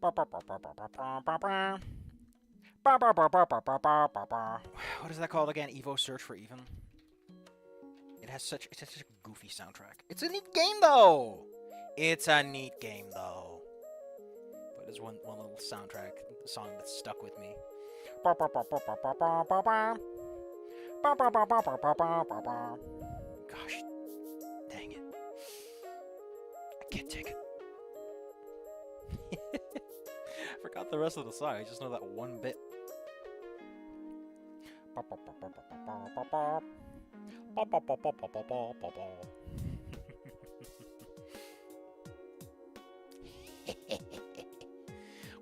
What is that called again? Evo Search for Even? It's such a goofy soundtrack. It's a neat game though. It's a neat game though. But there's one little soundtrack song that's stuck with me. Gosh, dang it. I can't take it. I forgot the rest of the song. I just know that one bit.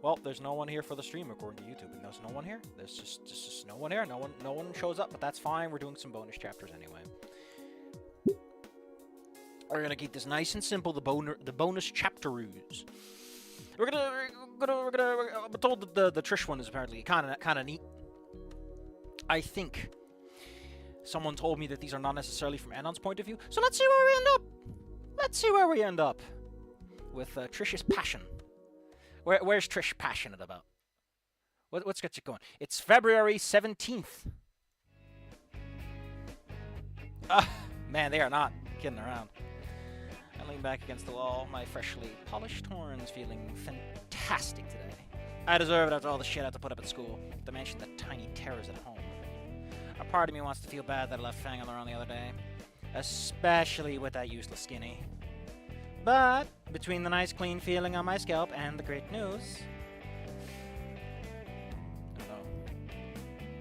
Well, there's no one here for the stream according to YouTube, and there's no one here. There's just no one here. No one shows up, but that's fine. We're doing some bonus chapters anyway. We're gonna keep this nice and simple. The bonus chapters. We're gonna. I'm told that the Trish one is apparently kind of neat. I think someone told me that these are not necessarily from Anon's point of view. So let's see where we end up. Let's see where we end up with Trish's passion. Where's Trish passionate about? What's got you going? It's February 17th. Man, they are not kidding around. I lean back against the wall, my freshly polished horns feeling fantastic today. I deserve it after all the shit I had to put up at school, to mention the tiny terrors at home. A part of me wants to feel bad that I left Fang on the run the other day, especially with that useless skinny. But between the nice clean feeling on my scalp and the great news...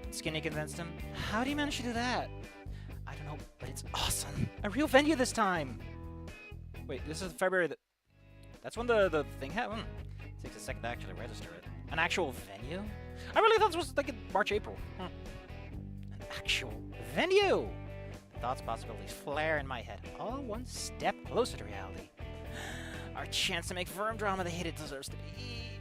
Skinny convinced him. How do you manage to do that? I don't know, but it's awesome. A real venue this time. Wait, this is February. That's when the thing happened. It takes a second to actually register it. An actual venue? I really thought this was like in March, April. An actual venue. The thoughts, possibilities flare in my head, all one step closer to reality. Our chance to make firm drama the hate it deserves to be.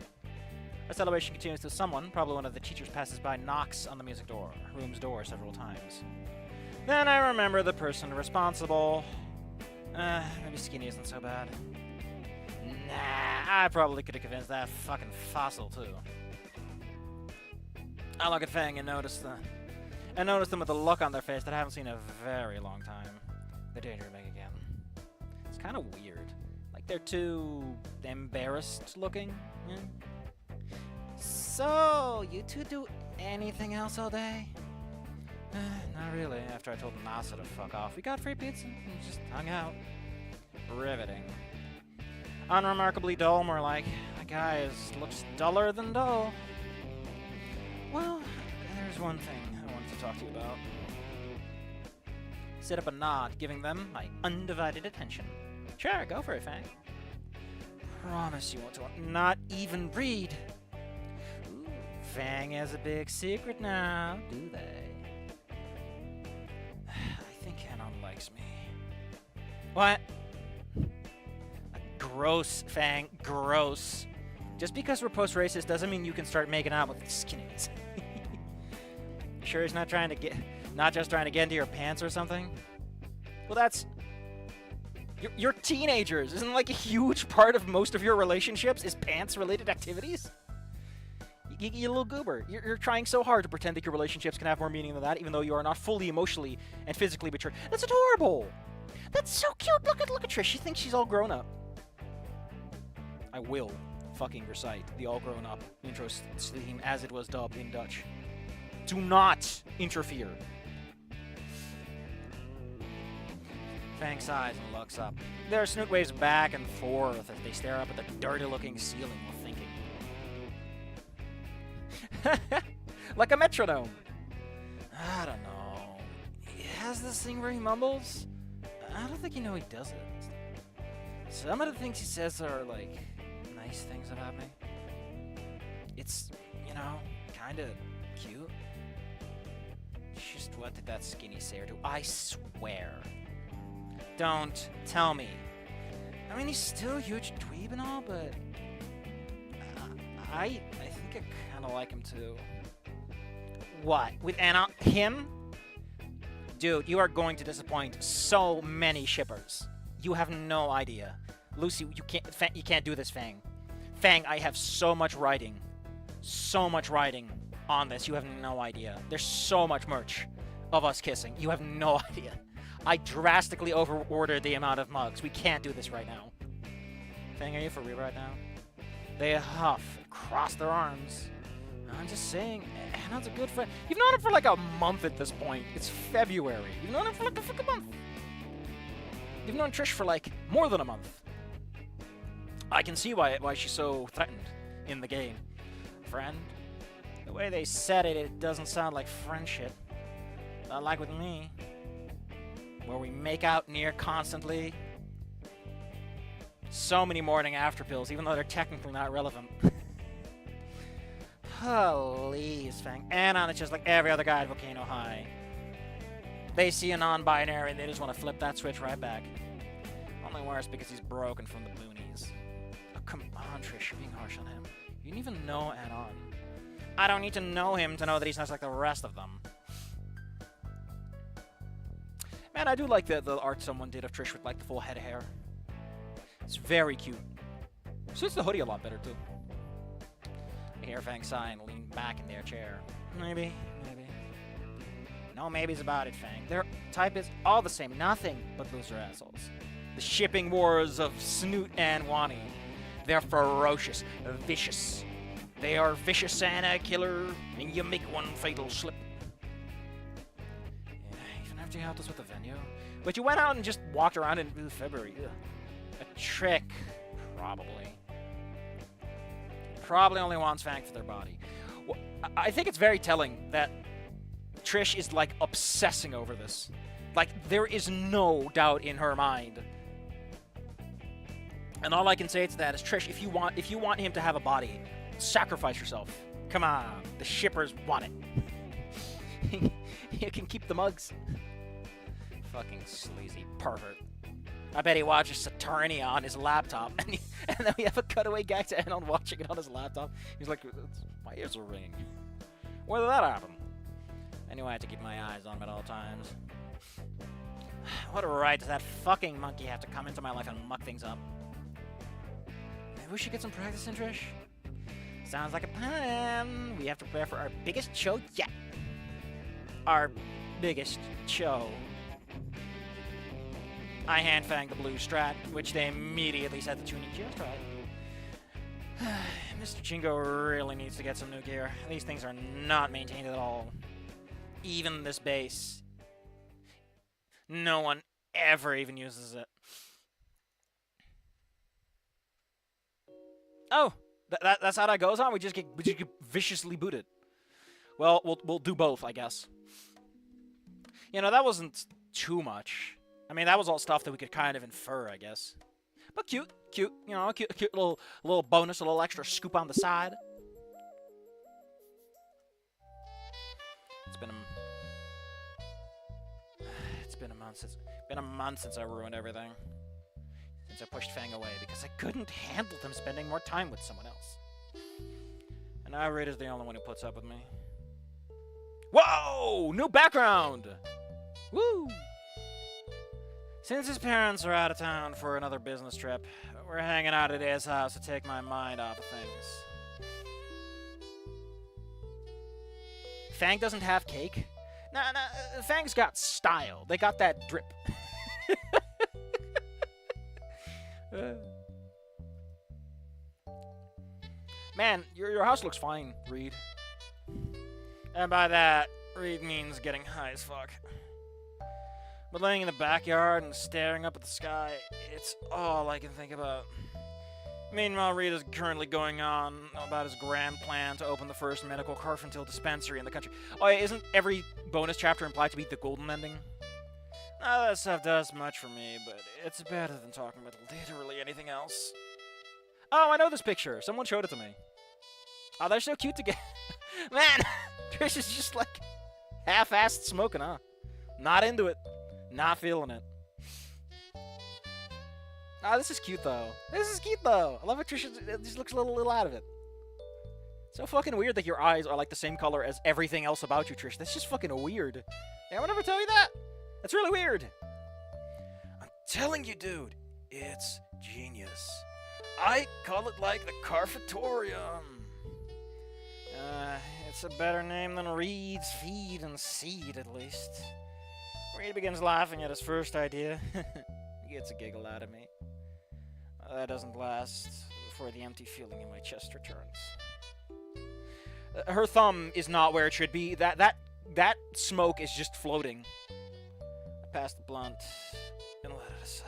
Our celebration continues till someone, probably one of the teachers, passes by, knocks on the room's door several times. Then I remember the person responsible. Maybe Skinny isn't so bad. Nah, I probably could have convinced that fucking fossil too. I look at Fang and notice them with a look on their face that I haven't seen in a very long time. The daydreaming again. It's kind of weird. Like they're too embarrassed looking. Yeah. So, you two do anything else all day? Not really. After I told Nasa to fuck off, we got free pizza and just hung out. Riveting. Unremarkably dull, more like. That guy looks duller than dull. Well, there's one thing I wanted to talk to you about. Sit up a nod, giving them my undivided attention. Sure, go for it, Fang. Promise you won't not even read. Ooh, Fang has a big secret now, do they? I think Anon likes me. What? Gross, Fang, gross. Just because we're post-racist doesn't mean you can start making out with the skinnies. Sure he's not just trying to get into your pants or something? Well, that's... You're teenagers. Isn't like a huge part of most of your relationships is pants-related activities? You little goober. You're trying so hard to pretend that your relationships can have more meaning than that, even though you are not fully emotionally and physically mature. That's adorable. That's so cute. Look at Trish. She thinks she's all grown up. I will fucking recite the all grown up intro theme as it was dubbed in Dutch. Do not interfere. Fang sighs and looks up. Their Snoot waves back and forth as they stare up at the dirty-looking ceiling while thinking. Like a metronome. I don't know. He has this thing where he mumbles. I don't think he does it. Some of the things he says are, like, nice things about me. It's, kind of cute. Just what did that skinny say or do? I swear. Don't tell me. I mean, he's still a huge dweeb and all, but I think I kind of like him too. What? With him? Dude, you are going to disappoint so many shippers. You have no idea. Lucy, you can't do this, Fang. Fang, I have so much writing on this. You have no idea. There's so much merch of us kissing. You have no idea. I drastically over-ordered the amount of mugs. We can't do this right now. Fang, are you for real right now? They huff, cross their arms. I'm just saying, Anna's a good friend. You've known him for like a month at this point. It's February. You've known him for like a fucking month. You've known Trish for like more than a month. I can see why she's so threatened in the game. Friend? The way they said it, it doesn't sound like friendship. Not like with me. Where we make out near constantly. So many morning after pills, even though they're technically not relevant. Please, Fang. Anon is just like every other guy at Volcano High. They see a non-binary and they just want to flip that switch right back. Only worse because he's broken from the boonies. Oh, come on, Trish, you're being harsh on him. You didn't even know Anon. I don't need to know him to know that he's not like the rest of them. Man, I do like the art someone did of Trish with like the full head of hair. It's very cute. Suits the hoodie a lot better too. I hear Fang sigh and lean back in their chair. Maybe. No maybes about it, Fang. Their type is all the same. Nothing but loser assholes. The shipping wars of Snoot and Wani. They're ferocious, vicious. They are vicious and a killer, and you make one fatal slip. Yeah, even after you helped us with the venue. But you went out and just walked around in February. Ugh. A trick, probably. Probably only wants Fang for their body. Well, I think it's very telling that Trish is, like, obsessing over this. Like, there is no doubt in her mind. And all I can say to that is, Trish, if you want him to have a body, sacrifice yourself. Come on, the shippers want it. You can keep the mugs. Fucking sleazy pervert. I bet he watches Saturnia on his laptop, and then we have a cutaway gag to Anon watching it on his laptop. He's like, my ears are ringing. Where did that happen? Anyway, I have to keep my eyes on him at all times. What right does that fucking monkey have to come into my life and muck things up? Maybe we should get some practice in, Trish? Sounds like a plan. We have to prepare for our biggest show yet. Our biggest show. I hand Fang the blue strat, which they immediately set the tuning just right. Mr. Chingo really needs to get some new gear. These things are not maintained at all. Even this base. No one ever even uses it. Oh, that's how that goes on? We just get viciously booted. Well, we'll do both, I guess. You know, that wasn't too much. I mean, that was all stuff that we could kind of infer, I guess. But cute, you know, cute little bonus, a little extra scoop on the side. It's been a month since I ruined everything. Since I pushed Fang away because I couldn't handle them spending more time with someone else. And now Reed is the only one who puts up with me. Whoa! New background! Woo! Since his parents are out of town for another business trip, we're hanging out at his house to take my mind off of things. Fang doesn't have cake? Nah, Fang's got style. They got that drip. Man, your house looks fine, Reed. And by that, Reed means getting high as fuck. But laying in the backyard and staring up at the sky, it's all I can think about. Meanwhile, Reed is currently going on about his grand plan to open the first medical Carfentil dispensary in the country. Oh, yeah, isn't every bonus chapter implied to be the golden ending? Now, that stuff does much for me, but it's better than talking about literally anything else. Oh, I know this picture. Someone showed it to me. Oh, they're so cute together. Man, Trish is just like half-assed smoking, huh? Not into it. Not feeling it. Oh, this is cute, though. I love how Trish just looks a little out of it. So fucking weird that your eyes are like the same color as everything else about you, Trish. That's just fucking weird. Anyone ever tell you that? That's really weird. I'm telling you, dude. It's genius. I call it like the Carfatorium. It's a better name than Reed's Feed and Seed, at least. Reed begins laughing at his first idea. He gets a giggle out of me. That doesn't last before the empty feeling in my chest returns. Her thumb is not where it should be. That smoke is just floating. I pass the blunt and let it aside.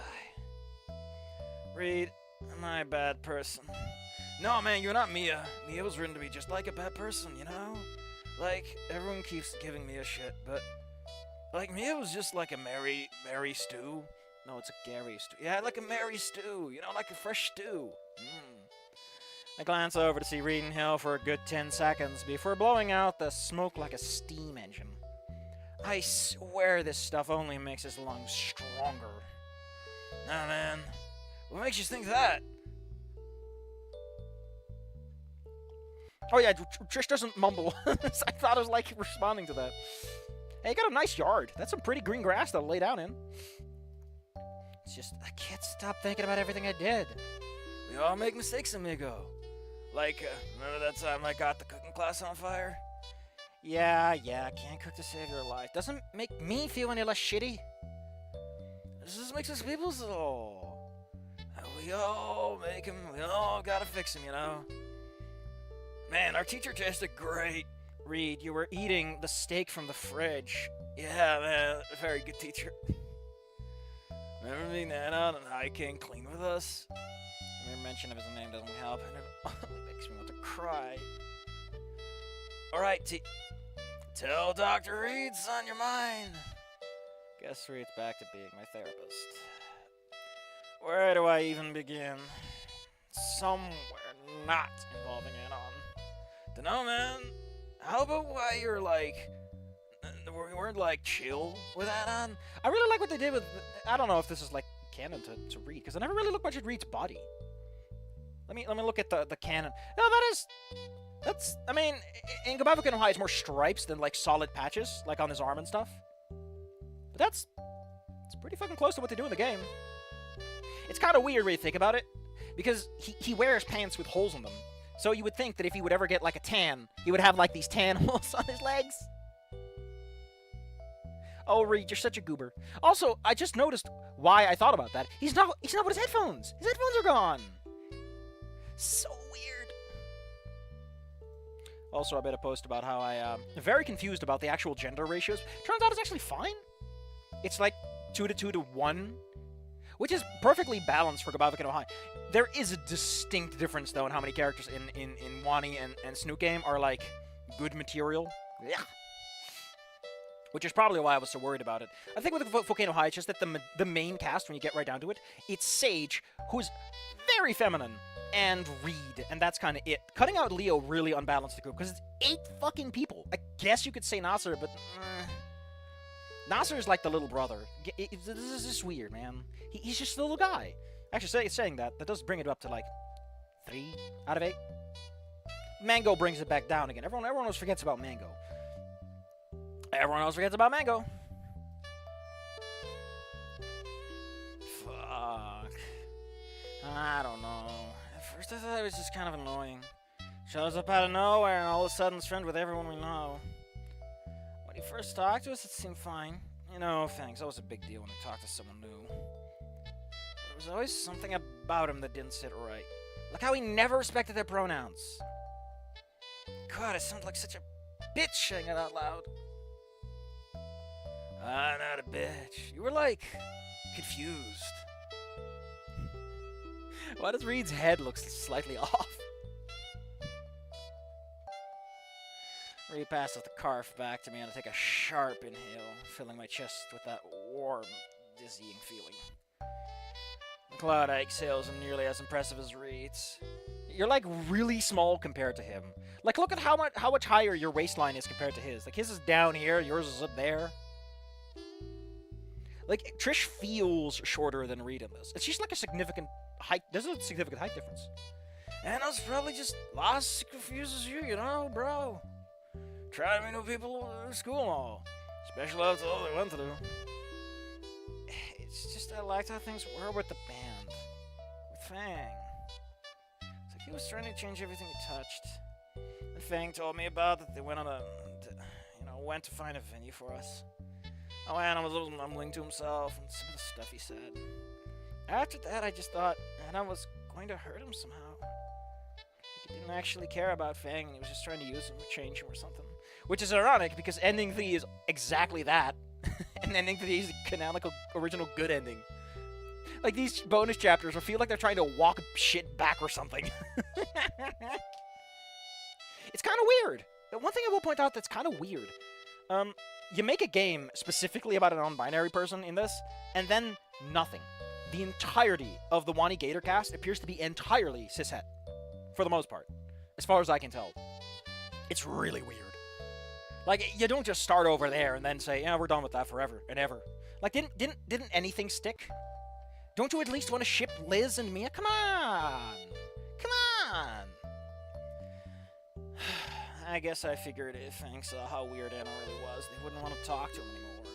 Reed, am I a bad person? No, man, you're not Mia. Mia was written to be just like a bad person, you know? Like, everyone keeps giving Mia shit, but... Like, Mia was just like a Mary stew. No, it's a Gary stew. Yeah, like a Mary stew, you know, like a fresh stew. I glance over to see Reed and Hill for a good 10 seconds before blowing out the smoke like a steam engine. I swear this stuff only makes his lungs stronger. Nah, man. What makes you think that? Oh yeah, Trish doesn't mumble. I thought I was like responding to that. Hey, you got a nice yard. That's some pretty green grass to lay down in. It's just, I can't stop thinking about everything I did. We all make mistakes, amigo. Like, remember that time I got the cooking class on fire? Yeah, can't cook to save your life. Doesn't make me feel any less shitty. This just makes us people so. We all make him, we all gotta fix him, you know? Man, our teacher tasted great. Reed, you were eating the steak from the fridge. Yeah, man, a very good teacher. Remember me, Nana, and I came clean with us? The mere mention of his name doesn't help, and it only makes me want to cry. Alright, tell Dr. Reed's on your mind. Guess Reed's back to being my therapist. Where do I even begin? Somewhere not involving Anon. Dunno, man. How about why you're like... We weren't like chill with Anon? I really like what they did with... I don't know if this is like canon to Reed, because I never really looked much at Reed's body. Let me look at the canon. No, that's... I mean, in Gobbler Kingdom High, it's more stripes than like solid patches, like on his arm and stuff. But it's pretty fucking close to what they do in the game. It's kind of weird when you think about it, because he wears pants with holes in them. So you would think that if he would ever get like a tan, he would have like these tan holes on his legs. Oh, Reed, you're such a goober. Also, I just noticed why I thought about that. He's not with his headphones. His headphones are gone. So weird. Also, I made a post about how I'm very confused about the actual gender ratios. Turns out it's actually fine. It's like 2 to 2 to 1. Which is perfectly balanced for Gobbler Kingdom High. There is a distinct difference, though, in how many characters in Wani and Snoot game are, like, good material. Yeah. Which is probably why I was so worried about it. I think with Volcano High, it's just that the main cast, when you get right down to it, it's Sage, who's very feminine, and Reed, and that's kind of it. Cutting out Leo really unbalanced the group, because it's 8 fucking people. I guess you could say Nasser, but... Nasser is like the little brother. This is just weird, man. He's just a little guy. Actually, saying that does bring it up to like 3 out of 8. Mango brings it back down again. Everyone always forgets about Mango. Everyone else forgets about Mango. Fuck. I don't know. At first I thought it was just kind of annoying. Shows up out of nowhere and all of a sudden is friends with everyone we know. When he first talked to us, it seemed fine. You know, Fang's always a big deal when he talked to someone new. There was always something about him that didn't sit right. Like how he never respected their pronouns. God, it sounds like such a bitch saying it out loud. I'm not a bitch. You were, like, confused. Why does Reed's head look slightly off? Reed passes the carf back to me and I take a sharp inhale, filling my chest with that warm, dizzying feeling. Cloud exhales are nearly as impressive as Reed's. You're like really small compared to him. Like look at how much higher your waistline is compared to his. Like his is down here, yours is up there. Like Trish feels shorter than Reed in this. It's just like a significant height. There's a significant height difference. And I was probably just lost, confused as you know, bro. Trying to meet new people in school and all. Especially after all they went through. It's just I liked how things were with the band. With Fang. He was trying to change everything he touched. And Fang told me about that they went on went to find a venue for us. Oh, Anna was a little mumbling to himself and some of the stuff he said. After that, I just thought Anna was going to hurt him somehow. Like he didn't actually care about Fang, and he was just trying to use him or change him or something. Which is ironic, because ending 3 is exactly that. And ending 3 is the canonical, original good ending. Like, these bonus chapters, I feel like they're trying to walk shit back or something. It's kind of weird. The one thing I will point out that's kind of weird. You make a game specifically about a non-binary person in this, and then nothing. The entirety of the Wani Gator cast appears to be entirely cishet. For the most part. As far as I can tell. It's really weird. Like, you don't just start over there and then say, yeah, we're done with that forever and ever. Like, didn't anything stick? Don't you at least want to ship Liz and Mia? Come on! Come on! I guess I figured if Fang saw how weird Anna really was, they wouldn't want to talk to him anymore.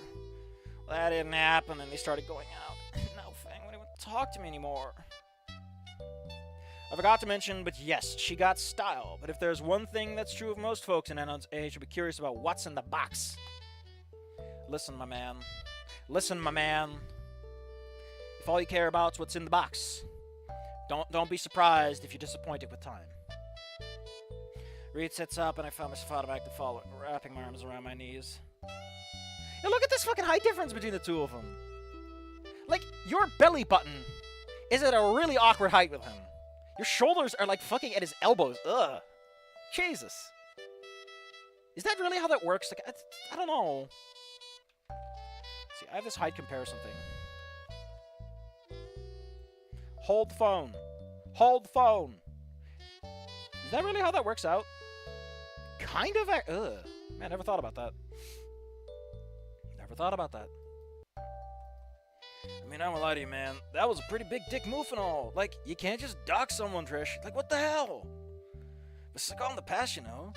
Well, that didn't happen, and they started going out. No, Fang wouldn't want to talk to me anymore. I forgot to mention, but yes, she got style. But if there's one thing that's true of most folks in Anna's age, you'll be curious about what's in the box. Listen, my man. Listen, my man. If all you care about is what's in the box, don't be surprised if you're disappointed with time. Reed sits up, and I found myself automatically following, wrapping my arms around my knees. Now look at this fucking height difference between the two of them. Like, your belly button is at a really awkward height with him. Your shoulders are like fucking at his elbows. Ugh. Jesus. Is that really how that works? Like, I don't know. See, I have this height comparison thing. Hold the phone. Hold the phone. Is that really how that works out? Kind of. Ugh. Man, never thought about that. Never thought about that. I mean, I won't lie to you, man. That was a pretty big dick move and all. Like, you can't just dock someone, Trish. Like, what the hell? It's like all in the past, you know?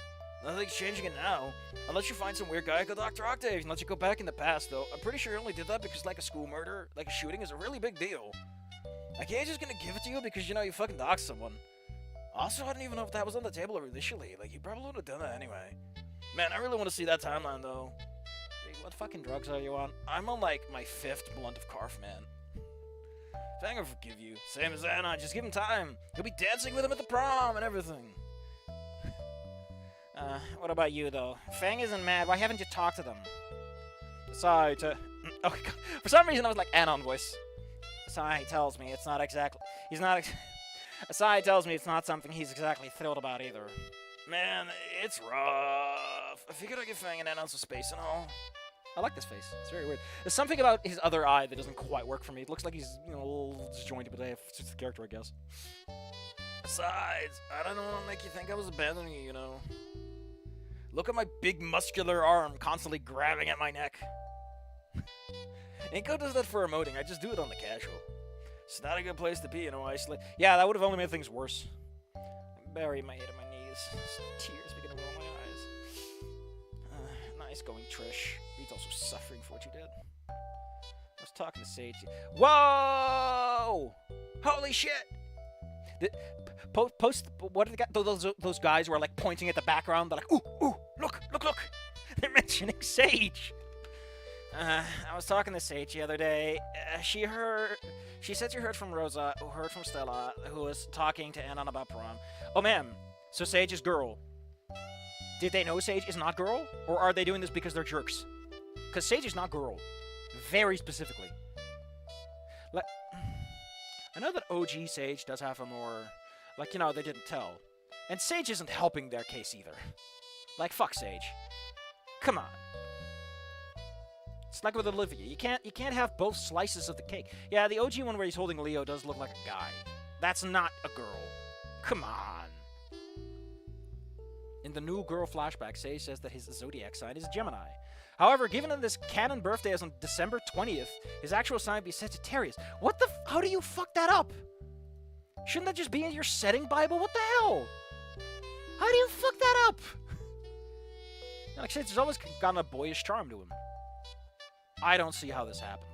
Nothing's changing it now. Unless you find some weird guy called Dr. Octave and let you go back in the past, though. I'm pretty sure he only did that because, like, a school murder, like a shooting, is a really big deal. I can't just gonna give it to you because, you know, you fucking doxed someone. Also, I don't even know if that was on the table initially. Like, you probably would have done that anyway. Man, I really want to see that timeline, though. What fucking drugs are you on? I'm on, like, my 5th blunt of Carf, man. Fang will forgive you. Same as Anna, just give him time. He'll be dancing with him at the prom and everything. What about you, though? Fang isn't mad. Why haven't you talked to them? Sorry to... Oh, God. For some reason, I was like Anon voice. Sai tells me it's not exactly... Sai tells me it's not something he's exactly thrilled about either. Man, it's rough. I figured I'd give Fang and Anon some space and all. I like this face. It's very weird. There's something about his other eye that doesn't quite work for me. It looks like he's, you know, a little disjointed, but it's just the character, I guess. Besides, I don't want to make you think I was abandoning you, you know. Look at my big muscular arm constantly grabbing at my neck. Inko does that for emoting. I just do it on the casual. It's not a good place to be, you know, isolate. Yeah, that would have only made things worse. I bury my head in my knees. Tears begin to roll my eyes. Nice going, Trish. Reed's also suffering for what you did. I was talking to Sage. Whoa! Holy shit! What are the guys? Those guys who are like pointing at the background. They're like, ooh, look! They're mentioning Sage. I was talking to Sage the other day. She said she heard from Rosa, who heard from Stella, who was talking to Anon about prom. Oh man, so Sage is girl. Did they know Sage is not girl? Or are they doing this because they're jerks? Because Sage is not girl. Very specifically. I know that OG Sage does have a more... Like, you know, they didn't tell. And Sage isn't helping their case either. Like, fuck Sage. Come on. It's like with Olivia. You can't have both slices of the cake. Yeah, the OG one where he's holding Leo does look like a guy. That's not a girl. Come on. In the new girl flashback, Sage says that his zodiac sign is Gemini. However, given that this canon birthday is on December 20th, his actual sign would be Sagittarius. What the how do you fuck that up? Shouldn't that just be in your setting Bible? What the hell? How do you fuck that up? Like Sage has always gotten a boyish charm to him. I don't see how this happened.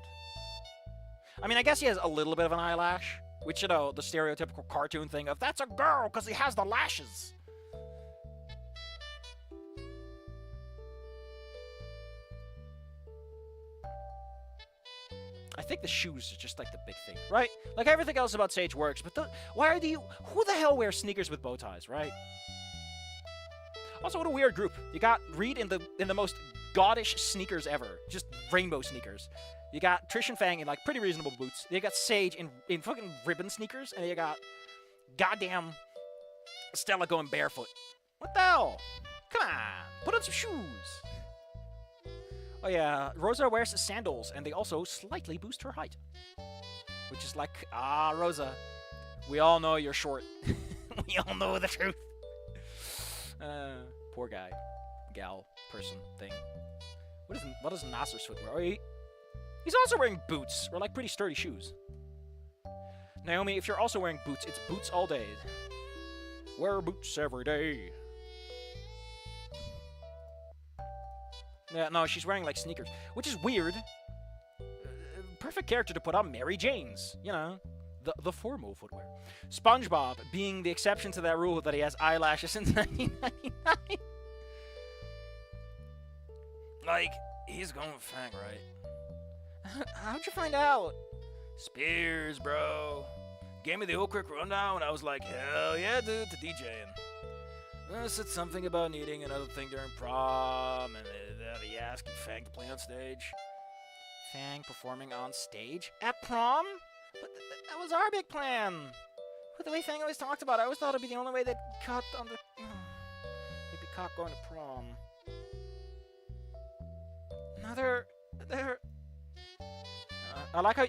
I mean, I guess he has a little bit of an eyelash. Which, you know, the stereotypical cartoon thing of, that's a girl because he has the lashes. I think the shoes are just like the big thing, right? Like everything else about Sage works, but who the hell wears sneakers with bow ties, right? Also, what a weird group. You got Reed in the most gaudish sneakers ever, just rainbow sneakers. You got Trish and Fang in like pretty reasonable boots. You got Sage in fucking ribbon sneakers, and you got goddamn Stella going barefoot. What the hell? Come on, put on some shoes. Oh yeah, Rosa wears sandals, and they also slightly boost her height. Which is like, Rosa, we all know you're short. We all know the truth. Poor guy, gal, person, thing. What does Nasser's foot wear? Oh, he's also wearing boots, or like pretty sturdy shoes. Naomi, if you're also wearing boots, it's boots all day. Wear boots every day. Yeah, no, she's wearing like sneakers, which is weird. Perfect character to put on Mary Jane's, you know, the formal footwear. SpongeBob being the exception to that rule that he has eyelashes since 1999. Like, he's going with Fang, right? How'd you find out? Spears, bro. Gave me the whole quick rundown, and I was like, hell yeah, dude, to DJing. I said something about needing another thing during prom, and he asked Fang to play on stage. Fang performing on stage? At prom? But that was our big plan. But the way Fang always talked about it, I always thought it'd be the only way they'd caught on the... they'd be caught going to prom. Now they're... I like how...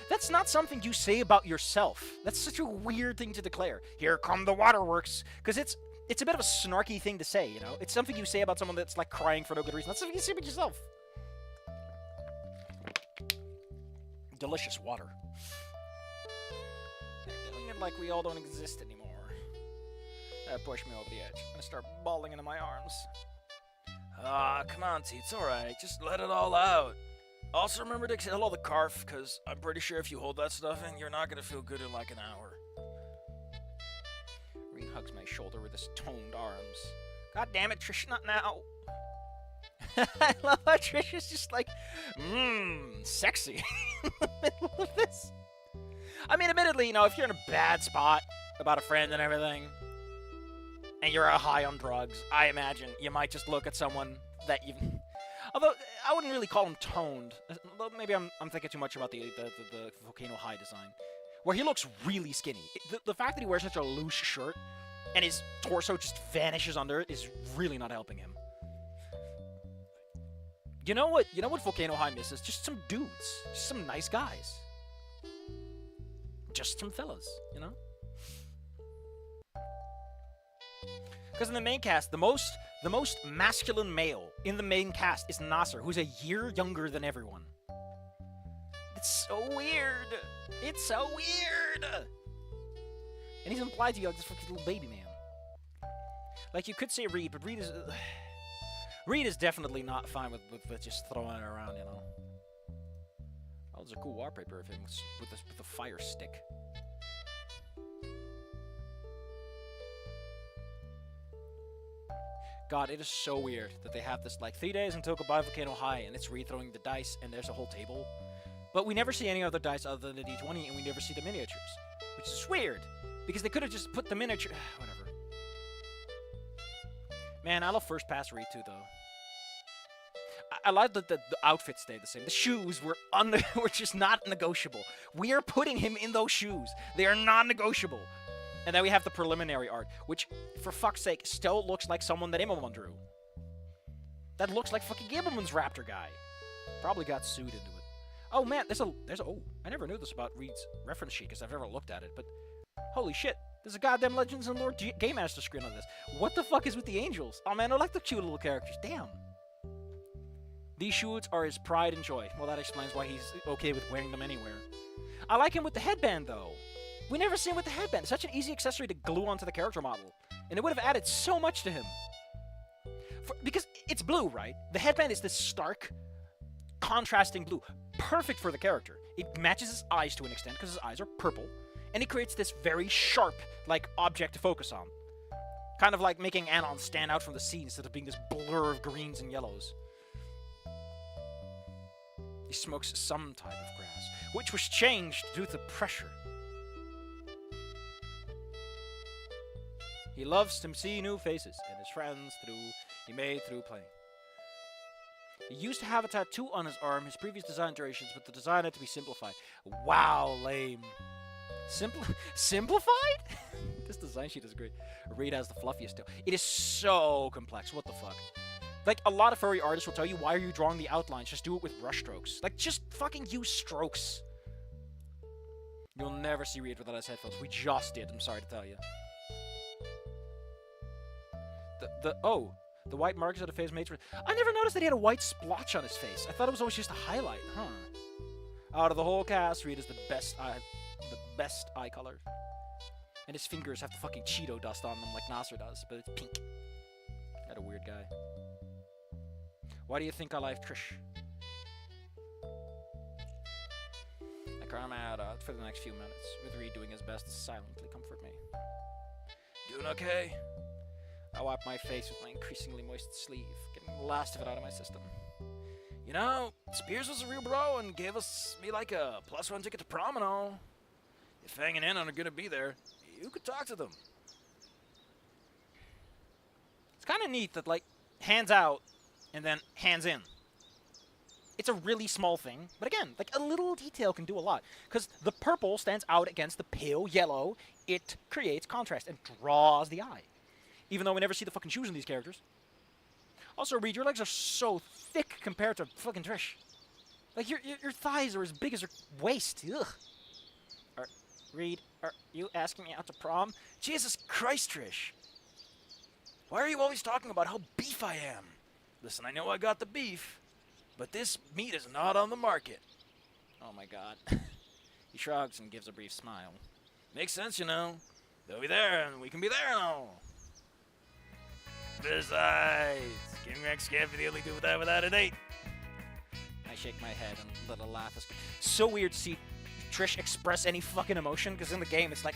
That's not something you say about yourself. That's such a weird thing to declare. Here come the waterworks. Because it's a bit of a snarky thing to say, you know? It's something you say about someone that's, like, crying for no good reason. That's something you say about yourself. Delicious water. They're doing it like we all don't exist anymore. That pushed me over the edge. I'm gonna start bawling into my arms. Come on, T. It's alright. Just let it all out. Also, remember to exhale all the carf, because I'm pretty sure if you hold that stuff in, you're not gonna feel good in, like, an hour. Reed hugs my shoulder with his toned arms. God damn it, Trish, not now. I love how Trish is just like, sexy in the middle of this. I mean, admittedly, you know, if you're in a bad spot about a friend and everything, and you're high on drugs, I imagine you might just look at someone that you've... Although, I wouldn't really call him toned. Maybe I'm thinking too much about the Volcano High design. Where he looks really skinny. The fact that he wears such a loose shirt, and his torso just vanishes under it, is really not helping him. You know what Volcano High misses? Just some dudes. Just some nice guys. Just some fellas, you know? Because in the main cast, the most masculine male in the main cast is Nasser, who's a year younger than everyone. It's so weird. It's so weird. And he's implied to be like this fucking little baby man. Like, you could say Reed, but Reed is definitely not fine with just throwing it around, you know. Oh, there's a cool wallpaper of him with a fire stick. God, it is so weird that they have this, like, 3 days until goodbye Volcano High, and it's Reed throwing the dice, and there's a whole table. But we never see any other dice other than the D20, and we never see the miniatures. Which is weird, because they could have just put the miniature... Whatever. Man, I love First Pass Reed too, though. I like that the outfits stayed the same. The shoes were just not negotiable. We are putting him in those shoes. They are non-negotiable. And then we have the preliminary art, which, for fuck's sake, still looks like someone that Immelman drew. That looks like fucking Immelman's Raptor guy. Probably got sued into it. Oh man, oh, I never knew this about Reed's reference sheet because I've never looked at it, but holy shit, there's a goddamn Legends and Lore Game Master screen on this. What the fuck is with the angels? Oh man, I like the cute little characters. Damn. These shoes are his pride and joy. Well, that explains why he's okay with wearing them anywhere. I like him with the headband, though. We never see him with the headband. It's such an easy accessory to glue onto the character model. And it would have added so much to him. Because it's blue, right? The headband is this stark, contrasting blue. Perfect for the character. It matches his eyes to an extent, because his eyes are purple. And he creates this very sharp, like, object to focus on. Kind of like making Anon stand out from the scene instead of being this blur of greens and yellows. He smokes some type of grass, which was changed due to pressure. He loves to see new faces and his friends he made through playing. He used to have a tattoo on his arm, his previous design iterations, but the design had to be simplified. Wow, lame. Simplified? This design sheet is great. Reed has the fluffiest tail. It is so complex. What the fuck? Like, a lot of furry artists will tell you, why are you drawing the outlines? Just do it with brush strokes. Like, just fucking use strokes. You'll never see Reed without his headphones. We just did, I'm sorry to tell you. The white marks of the face made for... I never noticed that he had a white splotch on his face. I thought it was always just a highlight, huh? Out of the whole cast, Reed is the best eye color. And his fingers have the fucking Cheeto dust on them like Nasser does, but it's pink. That a weird guy. Why do you think I like Trish? I calm out for the next few minutes, with Reed doing his best to silently comfort me. Doing okay? I wipe my face with my increasingly moist sleeve, getting the last of it out of my system. You know, Spears was a real bro and gave me like a +1 ticket to prom and all. If Fang and Anon are gonna be there, you could talk to them. It's kind of neat that, like, hands out and then hands in. It's a really small thing, but again, like, a little detail can do a lot. Because the purple stands out against the pale yellow, it creates contrast and draws the eye. Even though we never see the fucking shoes in these characters. Also, Reed, your legs are so thick compared to fucking Trish. Like, your thighs are as big as her waist. Ugh. Reed, are you asking me out to prom? Jesus Christ, Trish. Why are you always talking about how beef I am? Listen, I know I got the beef, but this meat is not on the market. Oh my god. He shrugs and gives a brief smile. Makes sense, you know. They'll be there, and we can be there and all. Besides, King Rex can't be the only dude without a date. I shake my head and let a laugh. So weird to see Trish express any fucking emotion, because in the game it's like,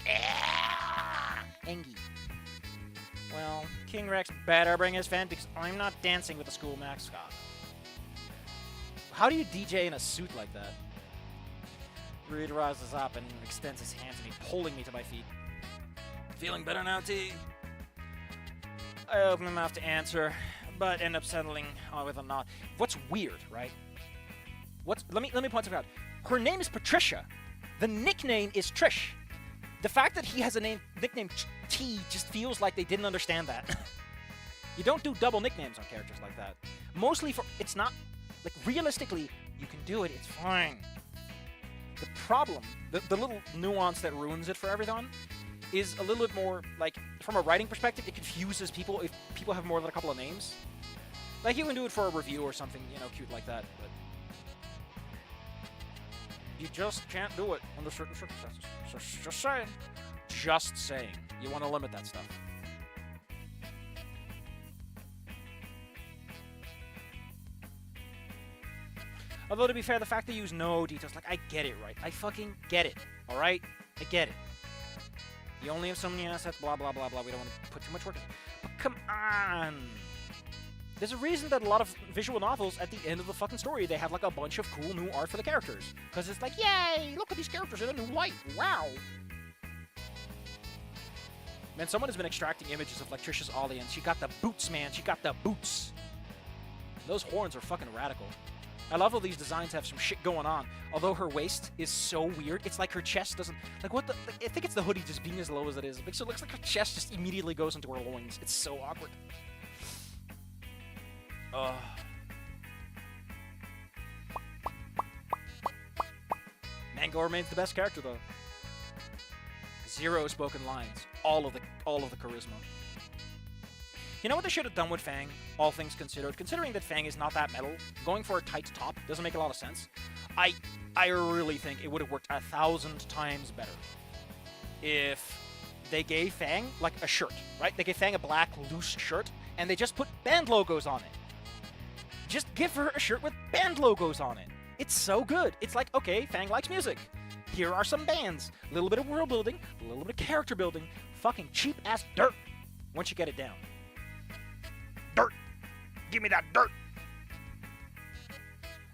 Engie. Well, King Rex better bring his fan, because I'm not dancing with the school mascot. How do you DJ in a suit like that? Reed rises up and extends his hand to me, pulling me to my feet. Feeling better now, T? I open my mouth to answer, but end up settling with a nod. What's weird, right? Let me point something out. Her name is Patricia. The nickname is Trish. The fact that he has a nickname T just feels like they didn't understand that. You don't do double nicknames on characters like that. Mostly it's not, like, realistically, you can do it, it's fine. The problem, the little nuance that ruins it for everyone, is a little bit more, like, from a writing perspective, it confuses people if people have more than a couple of names. Like, you can do it for a review or something, you know, cute like that, but you just can't do it under certain circumstances. Just saying. Just saying. You want to limit that stuff. Although, to be fair, the fact they use no details, like, I get it, right? I fucking get it, alright? I get it. You only have so many assets, blah, blah, blah, blah. We don't want to put too much work in it. But come on! There's a reason that a lot of visual novels, at the end of the fucking story, they have, like, a bunch of cool new art for the characters. Because it's like, yay! Look at these characters in a new light! Wow! Man, someone has been extracting images of, like, Trish's Ollie, and she got the boots, man! She got the boots! Those horns are fucking radical. I love how these designs have some shit going on. Although her waist is so weird, it's like her chest doesn't... Like, what the... Like, I think it's the hoodie just being as low as it is. So it looks like her chest just immediately goes into her loins. It's so awkward. Mango remains the best character, though. 0 spoken lines. All of the charisma. You know what they should have done with Fang, all things considered? Considering that Fang is not that metal, going for a tight top doesn't make a lot of sense. I really think it would have worked 1,000 times better if they gave Fang, like, a shirt, right? They gave Fang a black, loose shirt, and they just put band logos on it. Just give her a shirt with band logos on it. It's so good. It's like, okay, Fang likes music. here are some bands. A little bit of world building, a little bit of character building. Fucking cheap-ass dirt once you get it down. Dirt! Give me that dirt!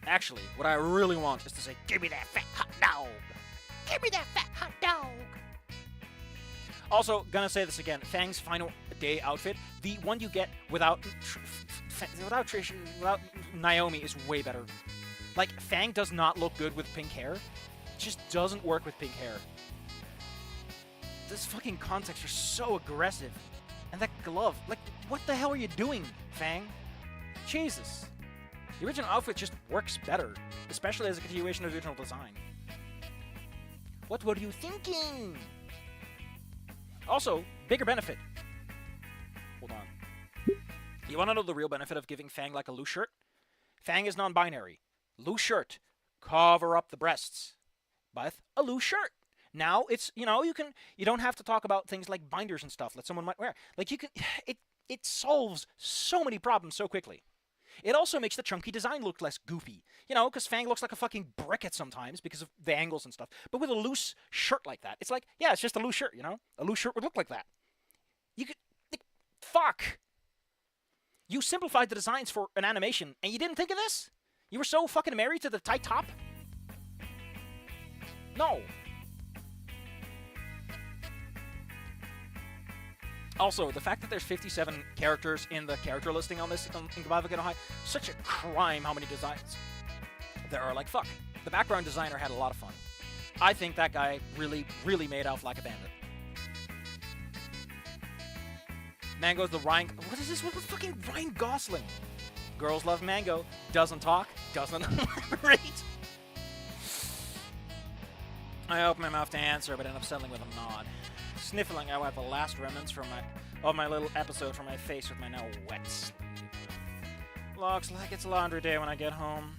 Actually, what I really want is to say, give me that fat hot dog! Give me that fat hot dog! Also, gonna say this again, Fang's final day outfit, the one you get without Trish, without Naomi is way better. Like, Fang does not look good with pink hair. It just doesn't work with pink hair. This fucking context are so aggressive. And that glove, like, what the hell are you doing, Fang? Jesus. The original outfit just works better, especially as a continuation of the original design. What were you thinking? Also, bigger benefit. Hold on. You want to know the real benefit of giving Fang like a loose shirt? Fang is non-binary. Loose shirt. Cover up the breasts. With a loose shirt. Now it's, you don't have to talk about things like binders and stuff that someone might wear. Like it solves so many problems so quickly. It also makes the chunky design look less goofy. Because Fang looks like a fucking brick sometimes because of the angles and stuff. But with a loose shirt like that, it's like, yeah, it's just a loose shirt, A loose shirt would look like that. Fuck! You simplified the designs for an animation, and you didn't think of this? You were so fucking married to the tight top? No. Also, the fact that there's 57 characters in the character listing on this in Goodbye Volcano High, such a crime how many designs there are. Like, fuck. The background designer had a lot of fun. I think that guy really, really made Alf like a bandit. Mango's the Ryan... What is this? What was fucking Ryan Gosling? Girls love Mango. Doesn't talk. Doesn't elaborate. I open my mouth to answer, but end up settling with a nod. Sniffling, I wipe the last remnants of my little episode from my face with my now wet sleeve. Looks like it's laundry day when I get home.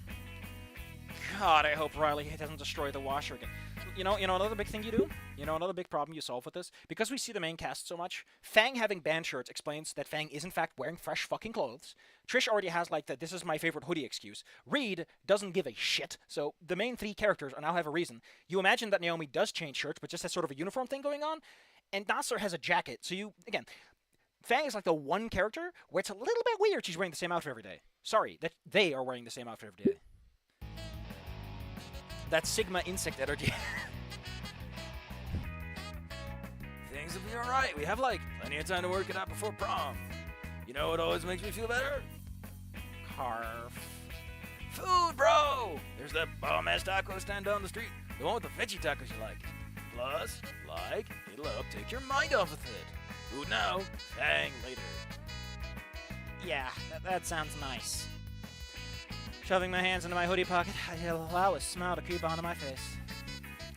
God, I hope Riley doesn't destroy the washer again. You know another big thing you do? Another big problem you solve with this? Because we see the main cast so much, Fang having band shirts explains that Fang is in fact wearing fresh fucking clothes. Trish already has like the this is my favorite hoodie excuse. Reed doesn't give a shit, so the main three characters now have a reason. You imagine that Naomi does change shirts, but just has sort of a uniform thing going on, and Nasser has a jacket, so Fang is like the one character where it's a little bit weird she's wearing the same outfit every day. Sorry, that they are wearing the same outfit every day. That Sigma insect energy. Things will be alright. We have, plenty of time to work it out before prom. You know what always makes me feel better? Carf. Food, bro! There's that bomb-ass taco stand down the street. The one with the veggie tacos you like. Plus, it'll help take your mind off of it. Food now, Fang later. Yeah, that sounds nice. Shoving my hands into my hoodie pocket, I allow a smile to creep onto my face.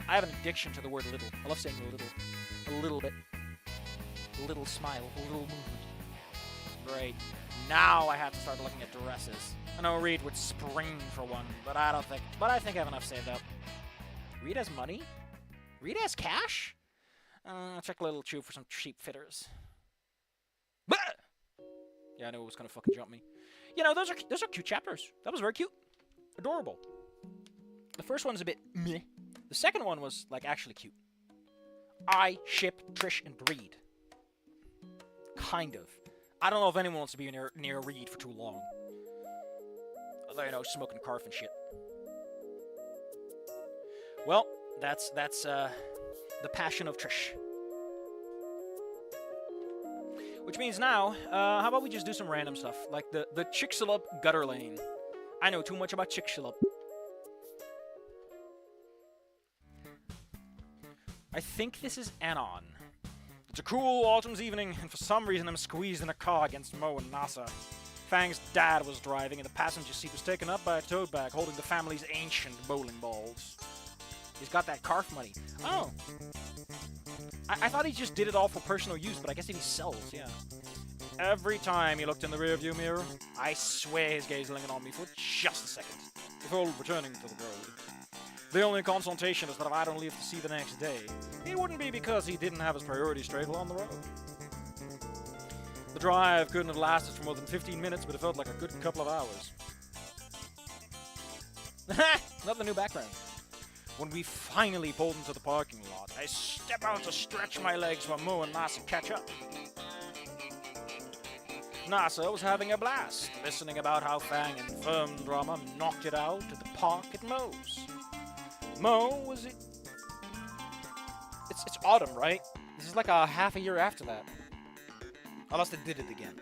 I have an addiction to the word little. I love saying a little bit. A little smile, a little movement. Great. Now I have to start looking at dresses. I know Reed would spring for one, but I think I have enough saved up. Reed has money? Reed has cash? I'll check a little chew for some cheap fitters. Bah! Yeah, I knew it was gonna fucking jump me. Those are cute chapters. That was very cute. Adorable. The first one's a bit meh. The second one was, actually cute. I ship Trish and Reed. Kind of. I don't know if anyone wants to be near Reed for too long. Although, smoking carf and shit. Well, that's the passion of Trish. Which means now, how about we just do some random stuff? Like the Chicxulub gutter lane. I know too much about Chicxulub. I think this is Anon. It's a cool autumn's evening, and for some reason I'm squeezed in a car against Mo and Nasa. Fang's dad was driving, and the passenger seat was taken up by a tote bag holding the family's ancient bowling balls. He's got that carf money. Oh. I thought he just did it all for personal use, but I guess he sells, yeah. Every time he looked in the rearview mirror, I swear his gaze lingered on me for just a second, before returning to the road. The only consultation is that if I don't live to see the next day, it wouldn't be because he didn't have his priorities straight along the road. The drive couldn't have lasted for more than 15 minutes, but it felt like a good couple of hours. Not the new background. When we finally pulled into the parking lot, I step out to stretch my legs while Mo and Nasa catch up. Nasa was having a blast, listening about how Fang and Firm drama knocked it out at the park at Mo's. Mo was it? It's autumn, right? This is like a half a year after that. Unless they did it again.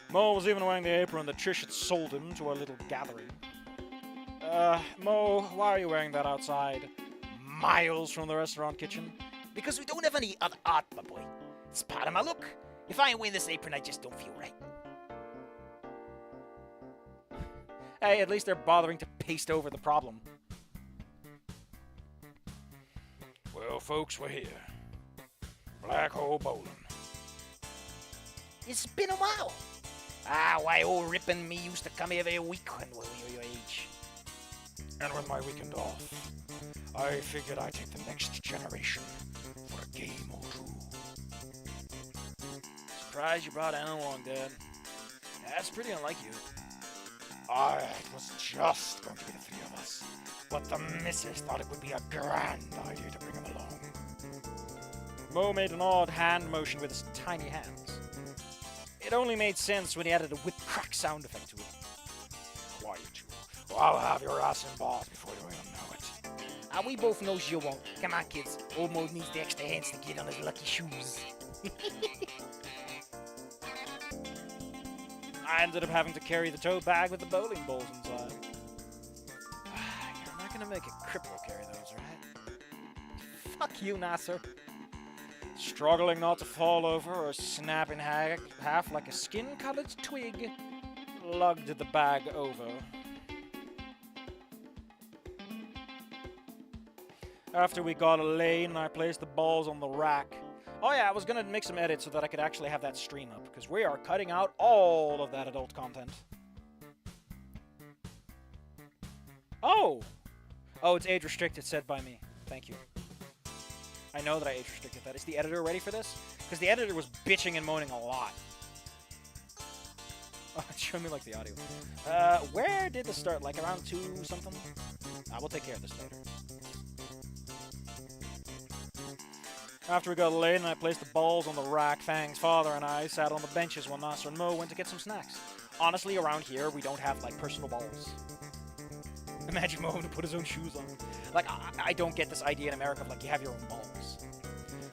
Mo was even wearing the apron that Trish had sold him to our little gathering. Mo, why are you wearing that outside? Miles from the restaurant kitchen? Because we don't have any other art, my boy. It's part of my look. If I ain't wearing this apron, I just don't feel right. Hey, at least they're bothering to paste over the problem. Well, folks, we're here. Black Hole Bowling. It's been a while. Why old Rip and me used to come every week when we were your age. And with my weekend off, I figured I'd take the next generation for a game or two. Surprised you brought Anna along, Dad. That's pretty unlike you. It was just going to be the three of us, but the missus thought it would be a grand idea to bring him along. Mo made an odd hand motion with his tiny hands. It only made sense when he added a whip crack sound effect to it. Quiet you, or I'll have your ass in bars before you even know it. We both knows you won't. Come on, kids. Old Mo needs the extra hands to get on his lucky shoes. I ended up having to carry the tote bag with the bowling balls inside. You're not gonna make a cripple carry those, right? Fuck you, Nasser. Struggling not to fall over or snap in half like a skin-colored twig, lugged the bag over. After we got a lane, I placed the balls on the rack. Oh yeah, I was gonna make some edits so that I could actually have that stream up, because we are cutting out all of that adult content. Oh! Oh, it's age restricted, said by me. Thank you. I know that I age restricted that. Is the editor ready for this? Because the editor was bitching and moaning a lot. Oh, show me like the audio. Where did this start? Like around 2 something? We'll take care of this later. After we got laid and I placed the balls on the rack, Fang's father and I sat on the benches while Nasser and Mo went to get some snacks. Honestly, around here, we don't have, like, personal balls. Imagine Mo having to put his own shoes on. Like, I don't get this idea in America of, like, you have your own balls.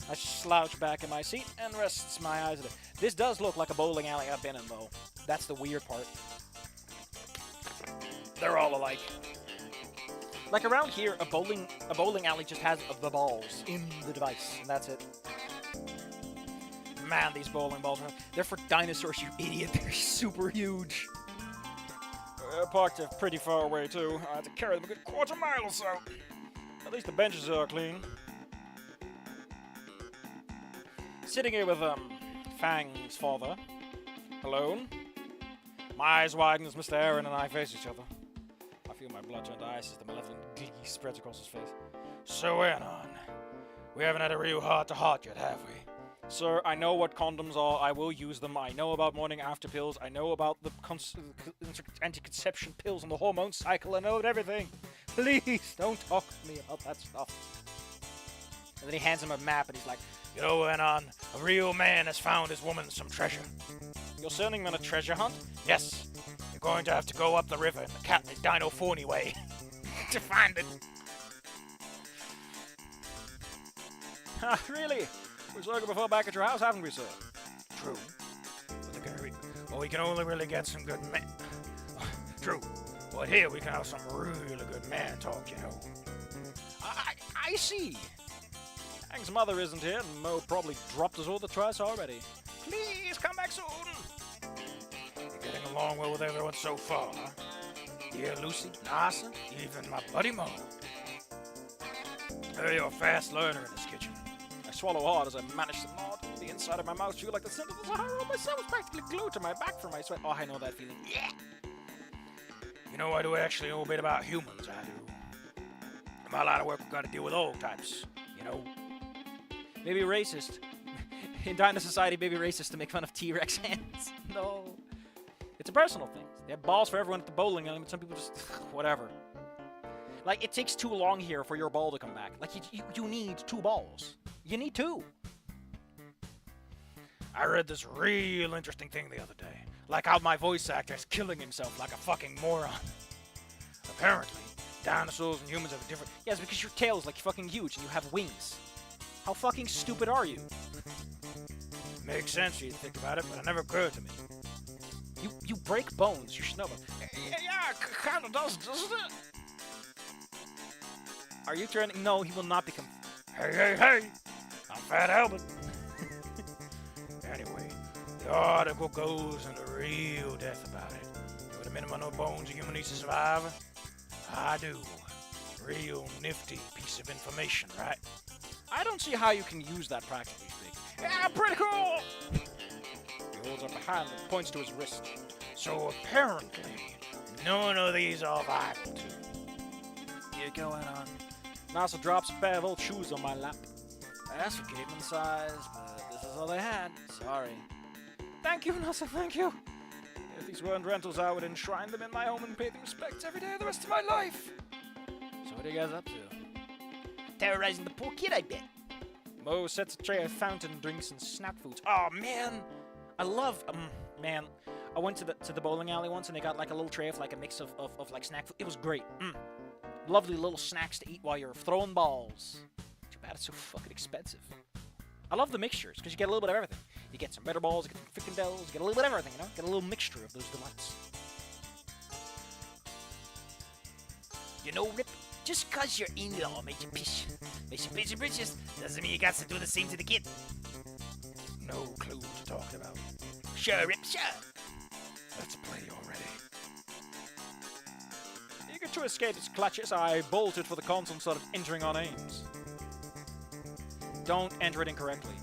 I slouch back in my seat and rests my eyes at it. This does look like a bowling alley I've been in, though. That's the weird part. They're all alike. Like around here, a bowling alley just has the balls in the device, and that's it. Man, these bowling balls, they're for dinosaurs, you idiot. They're super huge. Parked pretty far away, too. I had to carry them a good quarter mile or so. At least the benches are clean. Sitting here with, Fang's father. Alone. My eyes widen as Mr. Aaron and I face each other. I feel my blood turn to ice as the malevolent glee spreads across his face. So, Anon, we haven't had a real heart-to-heart yet, have we? Sir, I know what condoms are. I will use them. I know about morning after pills. I know about the anti-conception pills and the hormone cycle. I know everything. Please, don't talk to me about that stuff. And then he hands him a map and he's like, You know, Anon, a real man has found his woman some treasure. You're sending him on a treasure hunt? Yes. You're going to have to go up the river in the Captain Dino Forney way to find it. Really? We've spoken before back at your house, haven't we, sir? True. But we can only really get some good men. True. But here we can have some really good man talk, you know. I see. Fang's mother isn't here, and Mo probably dropped us all the twice already. Please come back soon. You're getting along well with everyone so far, huh? Dear Lucy, Nasa, even my buddy Mo. You're a fast learner in this kitchen. I swallow hard as I manage to nod. The inside of my mouth feel like the center of the Sahara. My son was practically glued to my back from my sweat. Oh, I know that feeling. Yeah. You know, I do actually know a bit about humans, I do. In my line of work, we've got to deal with all types, you know. Maybe racist. In Dino Society, maybe racist to make fun of T-Rex hands. No. It's a personal thing. They have balls for everyone at the bowling alley, but some people just... whatever. Like, it takes too long here for your ball to come back. Like, you need 2 balls. You need 2. I read this real interesting thing the other day. Like how my voice actor is killing himself like a fucking moron. Apparently, dinosaurs and humans have a different... Yes, because your tail is, like, fucking huge and you have wings. How fucking stupid are you? Makes sense when you think about it, but it never occurred to me. You break bones, you should know about it. Yeah, kinda doesn't it? Are you turning? No, he will not become... Hey! I'm Fat Albert. Anyway, the article goes into real depth about it. With a minimum of bones a human needs to survive, I do. Real nifty piece of information, right? I don't see how you can use that practically speaking. Yeah, pretty cool! He holds up a hand and points to his wrist. So apparently, none of these are vital to. You're going on. NASA drops a pair of old shoes on my lap. I asked for caveman size, but this is all they had. Sorry. Thank you, NASA, thank you. If these weren't rentals, I would enshrine them in my home and pay them respects every day of the rest of my life. So what are you guys up to? Terrorizing the poor kid, I bet. Mo sets a tray of fountain drinks and snack foods. Oh, man. I love, man. I went to the bowling alley once and they got like a little tray of like a mix of like snack food. It was great. Lovely little snacks to eat while you're throwing balls. Too bad it's so fucking expensive. I love the mixtures because you get a little bit of everything. You get some better balls, you get some frickin' you get a little bit of everything, you know? Get a little mixture of those delights. You know, Rip, just cause your in-law made you piss your britches, doesn't mean you got to do the same to the kid. No clue what you're talking about. Sure, Rip, sure. Let's play already. Eager to escape its clutches, I bolted for the console instead of entering on aims. Don't enter it incorrectly.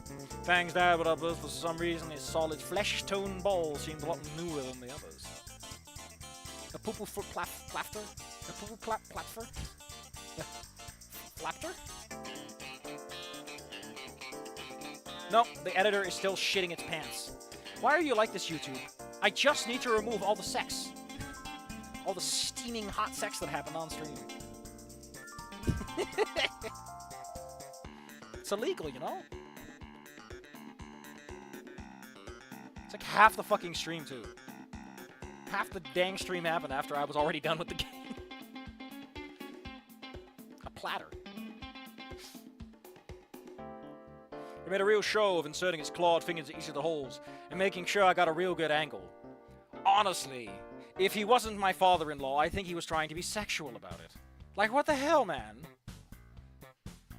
Fang's dad would have for some reason his solid flesh-toned ball seemed a lot newer than the others. A poo-poo for plafter? A poo-poo platfer? Flapter? No, the editor is still shitting its pants. Why are you like this, YouTube? I just need to remove all the sex. All the steaming hot sex that happened on stream. It's illegal, you know? It's like half the fucking stream, too. Half the dang stream happened after I was already done with the game. A platter. He made a real show of inserting his clawed fingers into each of the holes and making sure I got a real good angle. Honestly, if he wasn't my father-in-law, I think he was trying to be sexual about it. Like, what the hell, man?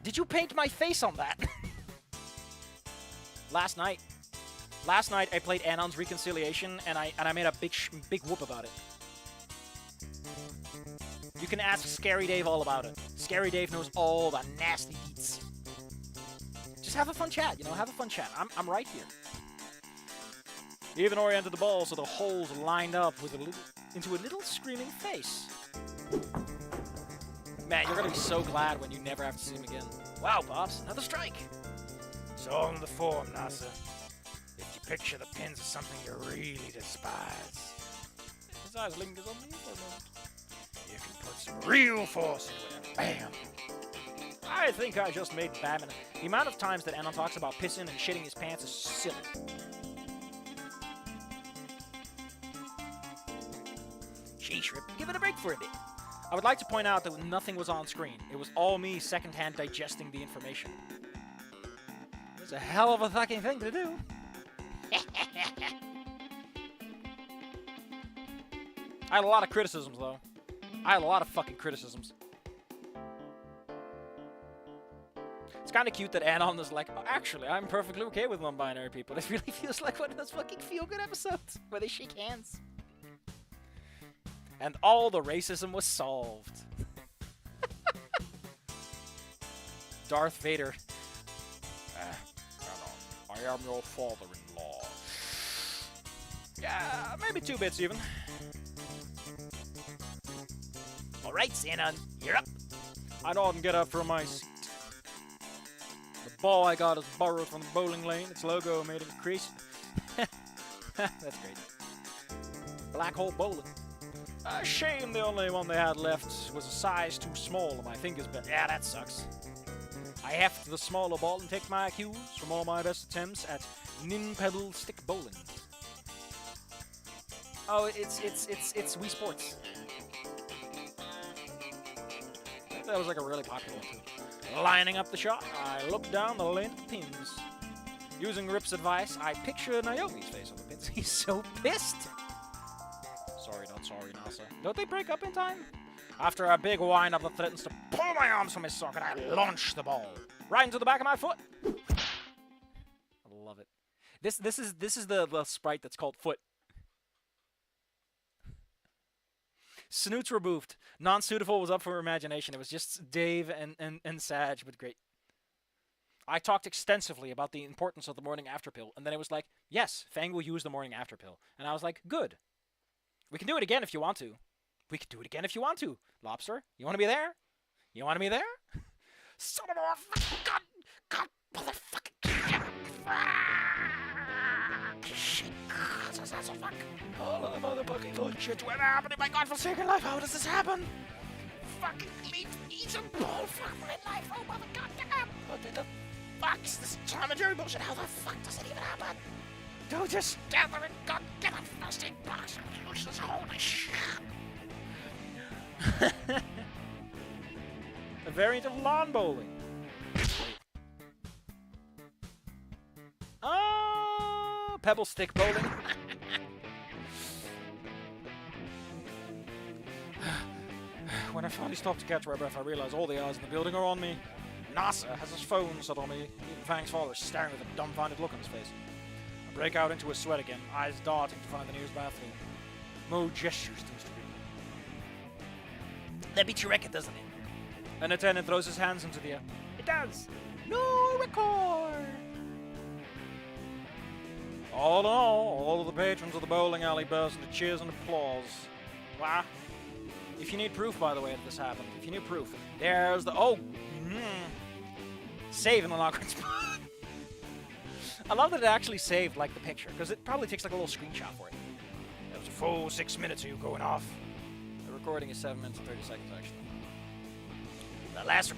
Did you paint my face on that? Last night I played Anon's Reconciliation, and I made a big whoop about it. You can ask Scary Dave all about it. Scary Dave knows all the nasty deeds. Just have a fun chat, you know, have a fun chat. I'm right here. He even oriented the ball so the holes lined up with into a little screaming face. Man, you're gonna be so glad when you never have to see him again. Wow, Pops, another strike. It's all in the form, NASA. If you picture the pins as something you really despise, His eyes lingers on me for a moment. you can put some real force into it. Bam! I think I just made bam. The amount of times that Anon talks about pissing and shitting his pants is silly. Sheesh, Rip, give it a break for a bit. I would like to point out that nothing was on screen. It was all me secondhand digesting the information. It was a hell of a fucking thing to do. I had a lot of criticisms, though. I had a lot of fucking criticisms. It's kind of cute that Anon is like, oh, actually, I'm perfectly okay with non-binary people. It really feels like one of those fucking feel-good episodes where they shake hands. And all the racism was solved. Darth Vader. I am your father-in-law. Yeah, maybe 2 bits even. All right, Anon, you're up. I nod and get up from my seat. The ball I got is borrowed from the bowling lane. Its logo made in crease. That's great. Black hole bowling. Shame the only one they had left was a size too small on my fingers, but yeah, that sucks. I heft the smaller ball and take my cues from all my best attempts at nin-pedal stick bowling. Oh, it's Wii Sports. I think that was like a really popular one too. Lining up the shot, I look down the lane of the pins. Using Rip's advice, I picture Naomi's face on the pins. He's so pissed. Sorry, not sorry, NASA. Don't they break up in time? After a big wind-up that threatens to pull my arms from his socket, I launch the ball right into the back of my foot. I love it. This is the sprite that's called Foot. Snoot's removed. Non-suitable was up for imagination. It was just Dave and Sag, but great. I talked extensively about the importance of the morning after pill, and then it was like, yes, Fang will use the morning after pill. And I was like, good. We can do it again if you want to. We can do it again if you want to. Lobster, you want to be there? You want to be there? Son of a God, motherfucking shit. Fuck. All of the motherfucking bullshit. What happened in my godforsaken life? How does this happen? Fucking eat a ball. Fuck my life. Oh, mother goddamn. What the fuck is this Tom and Jerry bullshit? How the fuck does it even happen? Don't just stand there and go get a first aid box and use this. Holy shit. A variant of lawn bowling. Oh, pebble stick bowling. When I finally stopped to catch my breath, I realized all the eyes in the building are on me. NASA has his phone set on me. Even Fang's father is staring with a dumbfounded look on his face. I break out into a sweat again, eyes darting to find the nearest bathroom. Mo gestures to Mr. Reaper. That beats your record, doesn't it? An attendant throws his hands into the air. It does. No record! All in all of the patrons of the bowling alley burst into cheers and applause. Wow. If you need proof, by the way, that this happened, if you need proof, there's the... Save in the awkward spot. I love that it actually saved, like, the picture, because it probably takes, like, a little screenshot for it. That was a full 6 minutes of you going off. The recording is 7 minutes and 30 seconds, actually. The last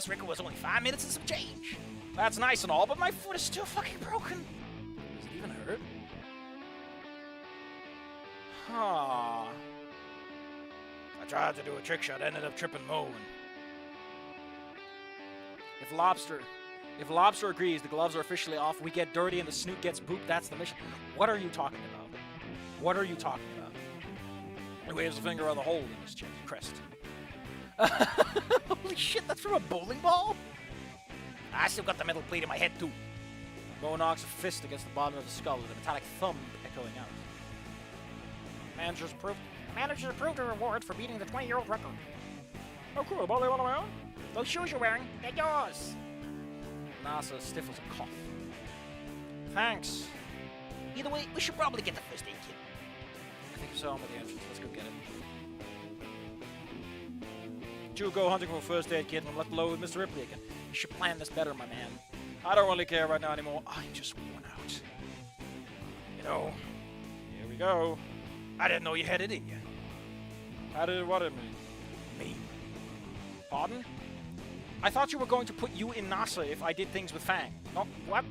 record was only 5 minutes and some change. That's nice and all, but my foot is still fucking broken. Does it even hurt? Huh. I tried to do a trick shot, ended up tripping Mo. If Lobster agrees, the gloves are officially off, we get dirty and the Snoot gets booped, that's the mission. What are you talking about? What are you talking about? He waves a finger on the hole in his crest. Holy shit, that's from a bowling ball? I still got the metal plate in my head, too. Mo knocks a fist against the bottom of the skull with a metallic thumb echoing out. Manager's approved a reward for beating the 20-year-old record. Oh, cool. Bowling one of my own? Those shoes you're wearing, they're yours. NASA stifles a cough. Thanks. Either way, we should probably get the first aid kit. I think you saw him at the entrance. Let's go get it. You go hunting for a first aid kit and I'm left alone with Mr. Ripley again. You should plan this better, my man. I don't really care right now anymore. I'm just worn out. You know, here we go. I didn't know you had it in you. How did what in me? Me. Pardon? I thought you were going to put you in NASA if I did things with Fang. No, what?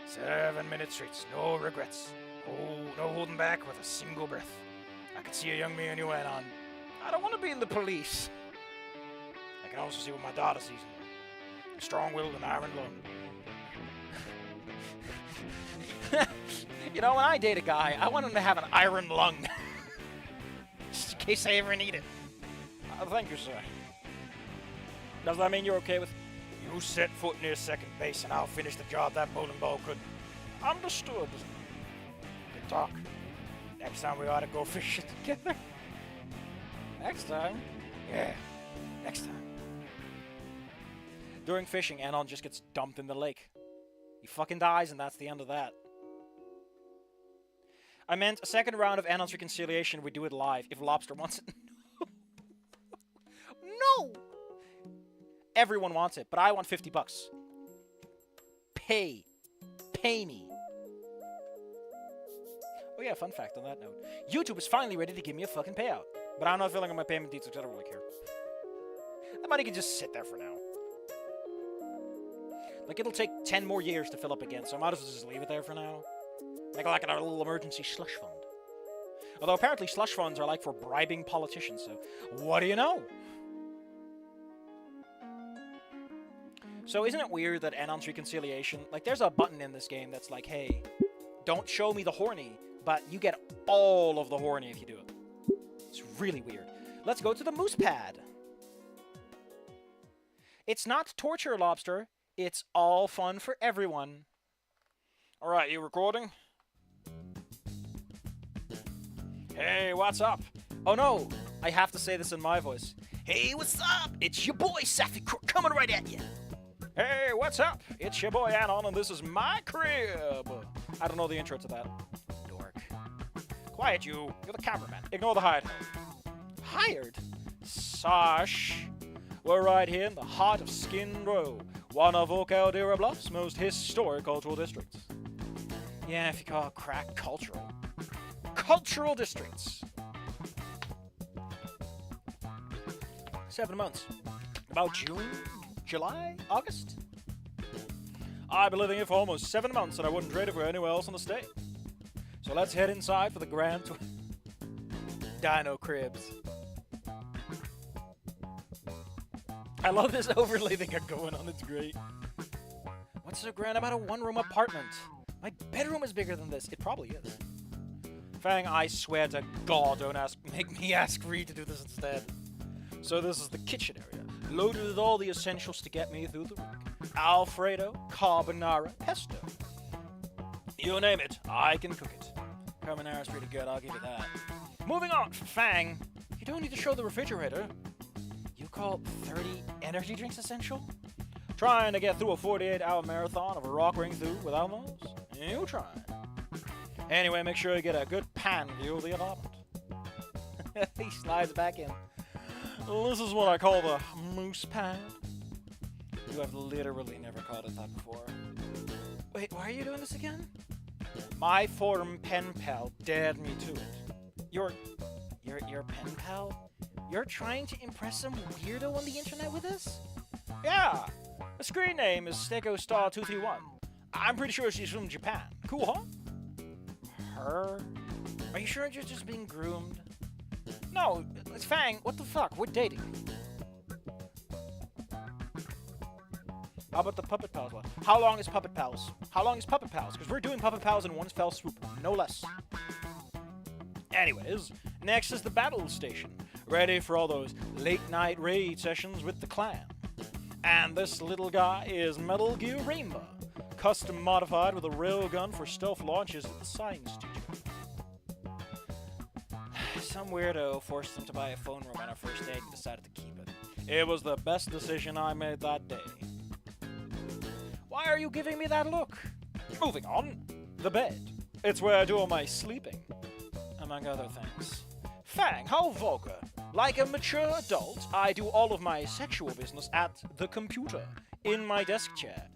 7 minute streets, no regrets. Oh, no holding back with a single breath. I could see a young me and you went on. I don't want to be in the police. I can also see what my daughter sees in me. Strong-willed and iron lung. You know, when I date a guy, I want him to have an iron lung. Just in case I ever need it. Thank you, sir. Does that mean you're okay with... You set foot near second base and I'll finish the job that bowling ball couldn't. Understood. Good talk. Next time we ought to go fishing together. Next time? Yeah, next time. During fishing, Anon just gets dumped in the lake. He fucking dies and that's the end of that. I meant a second round of Anon's reconciliation, we do it live, if Lobster wants it. No! Everyone wants it, but I want $50. Pay me. Oh yeah, fun fact on that note. YouTube is finally ready to give me a fucking payout. But I'm not filling out my payment details, I don't really care. That money can just sit there for now. Like, it'll take 10 more years to fill up again, so I might as well just leave it there for now. Make like a little emergency slush fund. Although apparently slush funds are like for bribing politicians, so what do you know? So isn't it weird that Anon's reconciliation, like there's a button in this game that's like, hey, don't show me the horny, but you get all of the horny if you do it. It's really weird. Let's go to the moose pad. It's not torture, Lobster. It's all fun for everyone. Alright, you recording? Hey, what's up? Oh no, I have to say this in my voice. Hey, what's up? It's your boy, Sappy Crook, coming right at you. Hey, what's up? It's your boy Anon, and this is my crib. I don't know the intro to that. Dork. Quiet, you. You're the cameraman. Ignore the hide. Hired? Sosh. We're right here in the heart of Skid Row, one of Oak Caldera Bluff's most historic cultural districts. Yeah, if you call crack cultural. Cultural districts. 7 months. About June, July, August? I've been living here for almost 7 months and I wouldn't trade it for anywhere else in the state. So let's head inside for the grand Dino Cribs. I love this overlay they got going on, it's great. What's so grand about a one-room apartment? My bedroom is bigger than this. It probably is. Fang, I swear to God, don't make me ask Reed to do this instead. So this is the kitchen area, loaded with all the essentials to get me through the week. Alfredo, carbonara, pesto. You name it, I can cook it. Carbonara's pretty good, I'll give you that. Moving on, Fang, you don't need to show the refrigerator. You call 30 energy drinks essential? Trying to get through a 48-hour marathon of a rock ring through without those? You try. Anyway, make sure you get a good pan view of the apartment. He slides back in. This is what I call the moose pad. You have literally never called it that before. Wait, why are you doing this again? My forum pen pal dared me to it. Your pen pal? You're trying to impress some weirdo on the internet with this? Yeah. The screen name is Stego Star 231. I'm pretty sure she's from Japan. Cool, huh? Her? Are you sure you're just being groomed? No, it's Fang. What the fuck? We're dating. How about the Puppet Pals one? How long is Puppet Pals? How long is Puppet Pals? Because we're doing Puppet Pals in one fell swoop. No less. Anyways, next is the battle station. Ready for all those late-night raid sessions with the clan. And this little guy is Metal Gear Rainbow. Custom modified with a railgun for stealth launches at the science teacher. Some weirdo forced him to buy a phone room on our first date and decided to keep it. It was the best decision I made that day. Why are you giving me that look? Moving on. The bed. It's where I do all my sleeping, among other things. Fang, how vulgar. Like a mature adult, I do all of my sexual business at the computer, in my desk chair.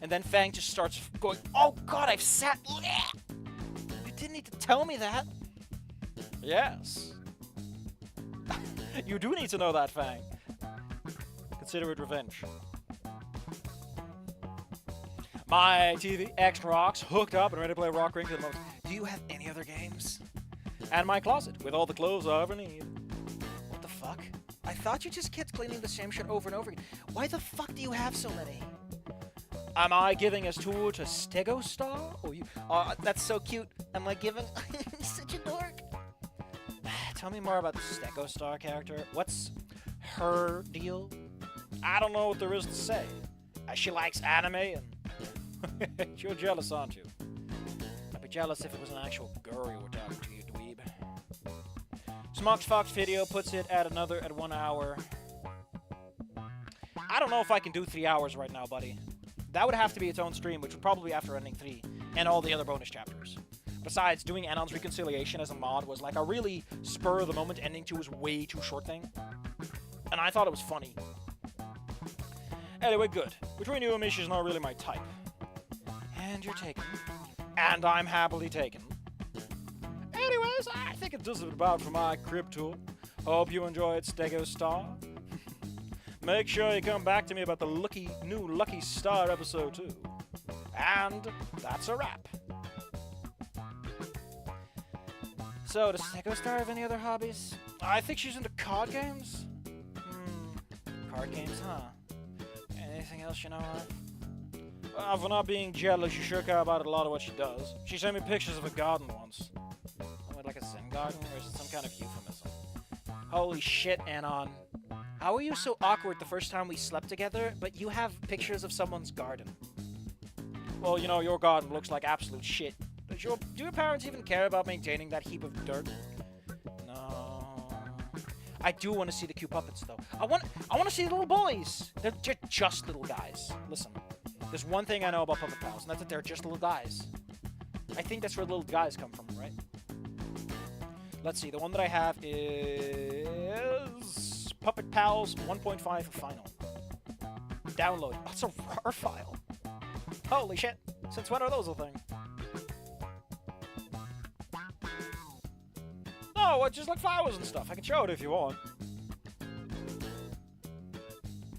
And then Fang just starts going, oh god, I've sat... You didn't need to tell me that. Yes. You do need to know that, Fang. Consider it revenge. My TV, Xbox, hooked up and ready to play Rock Ring to the most. Do you have any other games? And my closet, with all the clothes I ever need. What the fuck? I thought you just kept cleaning the same shit over and over again. Why the fuck do you have so many? Am I giving a tour to Stego Star? Or you? That's so cute. Am I giving... Such a dork. Tell me more about the Stego Star character. What's her deal? I don't know what there is to say. She likes anime and... You're jealous, aren't you? I'd be jealous if it was an actual girl you were talking to, you dweeb. Smox Fox video puts it at 1 hour. I don't know if I can do 3 hours right now, buddy. That would have to be its own stream, which would probably be after ending 3, and all the other bonus chapters. Besides, doing Anon's Reconciliation as a mod was like a really spur-of-the-moment ending to his way too short thing. And I thought it was funny. Anyway, good. Between you and me, she's not really my type. And you're taken. And I'm happily taken. guys, I think it does it about for my crib tour. Hope you enjoyed Stego Star. Make sure you come back to me about the new Lucky Star episode 2. And that's a wrap. So, does Stego Star have any other hobbies? I think she's into card games. Card games, huh? Anything else you know of? For not being jealous, you sure care about a lot of what she does. She sent me pictures of a garden once. What, like a Zen garden, or is it some kind of euphemism? Holy shit, Anon. How are you so awkward the first time we slept together, but you have pictures of someone's garden? Well, you know, your garden looks like absolute shit. Do your parents even care about maintaining that heap of dirt? No. I do want to see the cute puppets, though. I want to see the little boys. They're just little guys. Listen, there's one thing I know about Puppet Pals, and that's that they're just little guys. I think that's where little guys come from, right? Let's see. The one that I have is Puppet Pals 1.5 Final. Download. Oh, it's a RAR file. Holy shit. Since when are those a thing? No, it's just like flowers and stuff. I can show it if you want.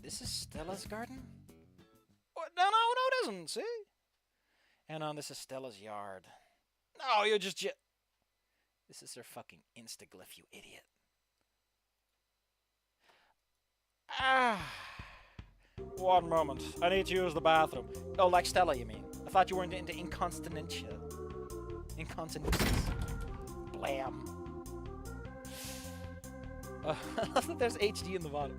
This is Stella's garden? What? No, it isn't. See? And this is Stella's yard. No, you're just... This is her fucking Instaglyph, you idiot. One moment. I need to use the bathroom. Oh, like Stella, you mean? I thought you were into incontinentia. Incontinences. Blam. There's HD in the bottom.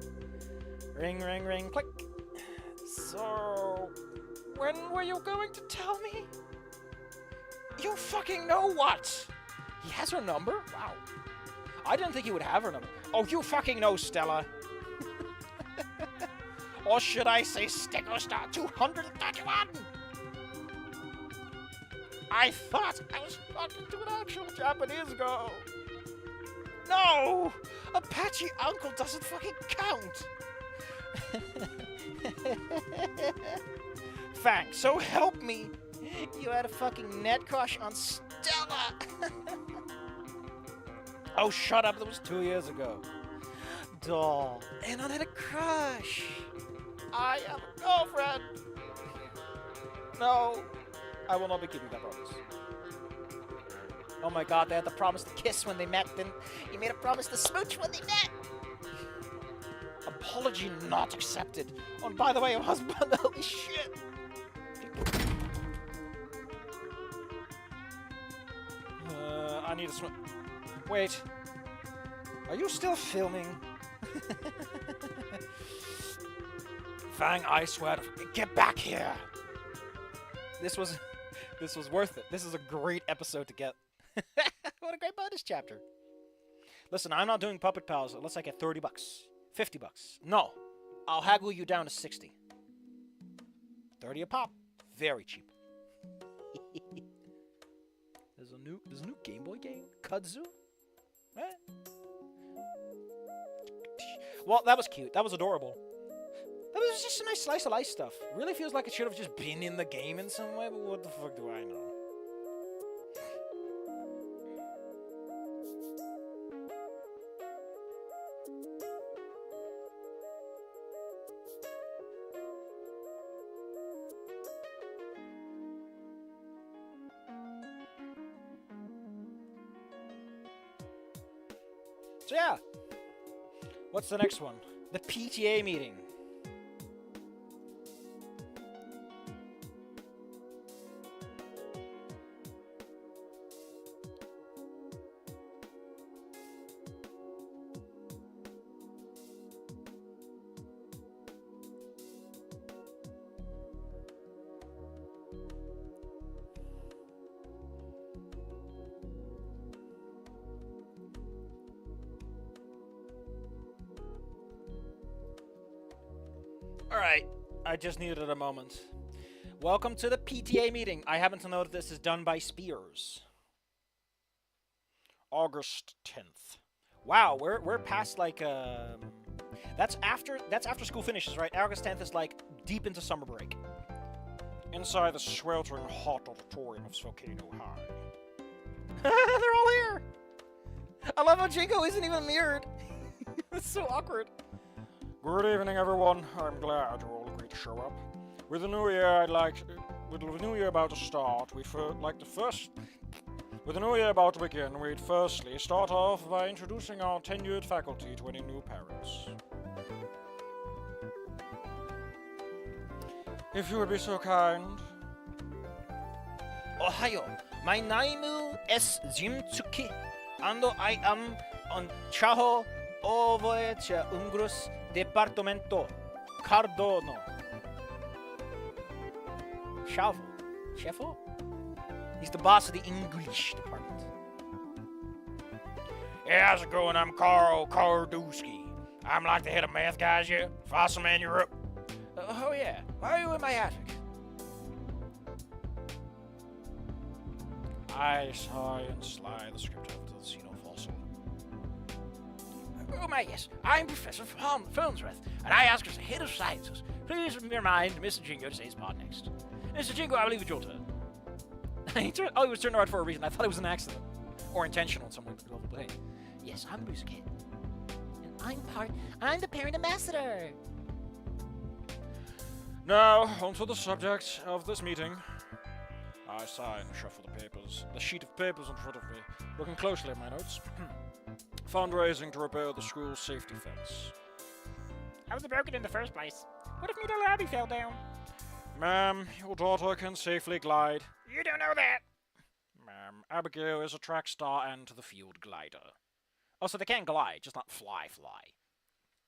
Ring, ring, ring, click. So... when were you going to tell me? You fucking know what? He has her number? Wow. I didn't think he would have her number. Oh, you fucking know, Stella. Or should I say Stegostar 231? I thought I was talking to an actual Japanese girl. No! Apache Uncle doesn't fucking count! Fang, so help me. You had a fucking net crush on Stella! Oh, shut up. That was 2 years ago. Doll. And I had a crush. I have a girlfriend. No, I will not be keeping that promise. Oh my god, they had the promise to kiss when they met, then you made a promise to smooch when they met. Apology not accepted. Oh, and by the way, husband, holy shit. I need to swim. Wait. Are you still filming? Fang, I swear to... Get back here! This was worth it. This is a great episode to get. What a great bonus chapter. Listen, I'm not doing Puppet Pals unless I get $30. $50. No. I'll haggle you down to 60. 30 a pop. Very cheap. There's a new Game Boy game. Kudzu? Eh? Well, that was cute. That was adorable. That was just a nice slice of life stuff. Really feels like it should have just been in the game in some way, but what the fuck do I know? So yeah, what's the next one? The PTA meeting. Alright, I just needed a moment. Welcome to the PTA meeting. I happen to know that this is done by Spears. August 10th. Wow, we're past like that's after school finishes, right? August 10th is like deep into summer break. Inside the sweltering hot auditorium of Volcano High. They're all here! I love how Jingo isn't even mirrored. It's so awkward. Good evening, everyone. I'm glad you all agreed to show up. With the new year, with the new year about to start, with the new year about to begin, we'd firstly start off by introducing our tenured faculty to any new parents. If you would be so kind. Ohio, my name is Jimtsuki, and I am on Chaho Ovoecha Ungrus Departamento Cardono. Chefo? He's the boss of the English department. Hey, how's it going? I'm Carl Kardowski. I'm like the head of math guys here. Fossil Man, you're up. Oh yeah, why are you in my attic? I sigh and slide the script over to the Xenofossil. Oh my yes, I'm Professor Farnsworth, and I ask as the head of sciences. Please remind Mr. Jingo to say his part next. Mr. Jingo, I believe it's your turn. He was turned around for a reason. I thought it was an accident. Or intentional in some way, but hey. Yes, I'm Bruce Kid. And I'm the parent ambassador. Now, onto the subject of this meeting. I sigh and shuffle the sheet of papers in front of me, looking closely at my notes. Fundraising to repair the school's safety fence. How was it broken in the first place? What if Needle Abbey fell down? Ma'am, your daughter can safely glide. You don't know that. Ma'am, Abigail is a track star and the field glider. Oh, so they can glide, just not fly.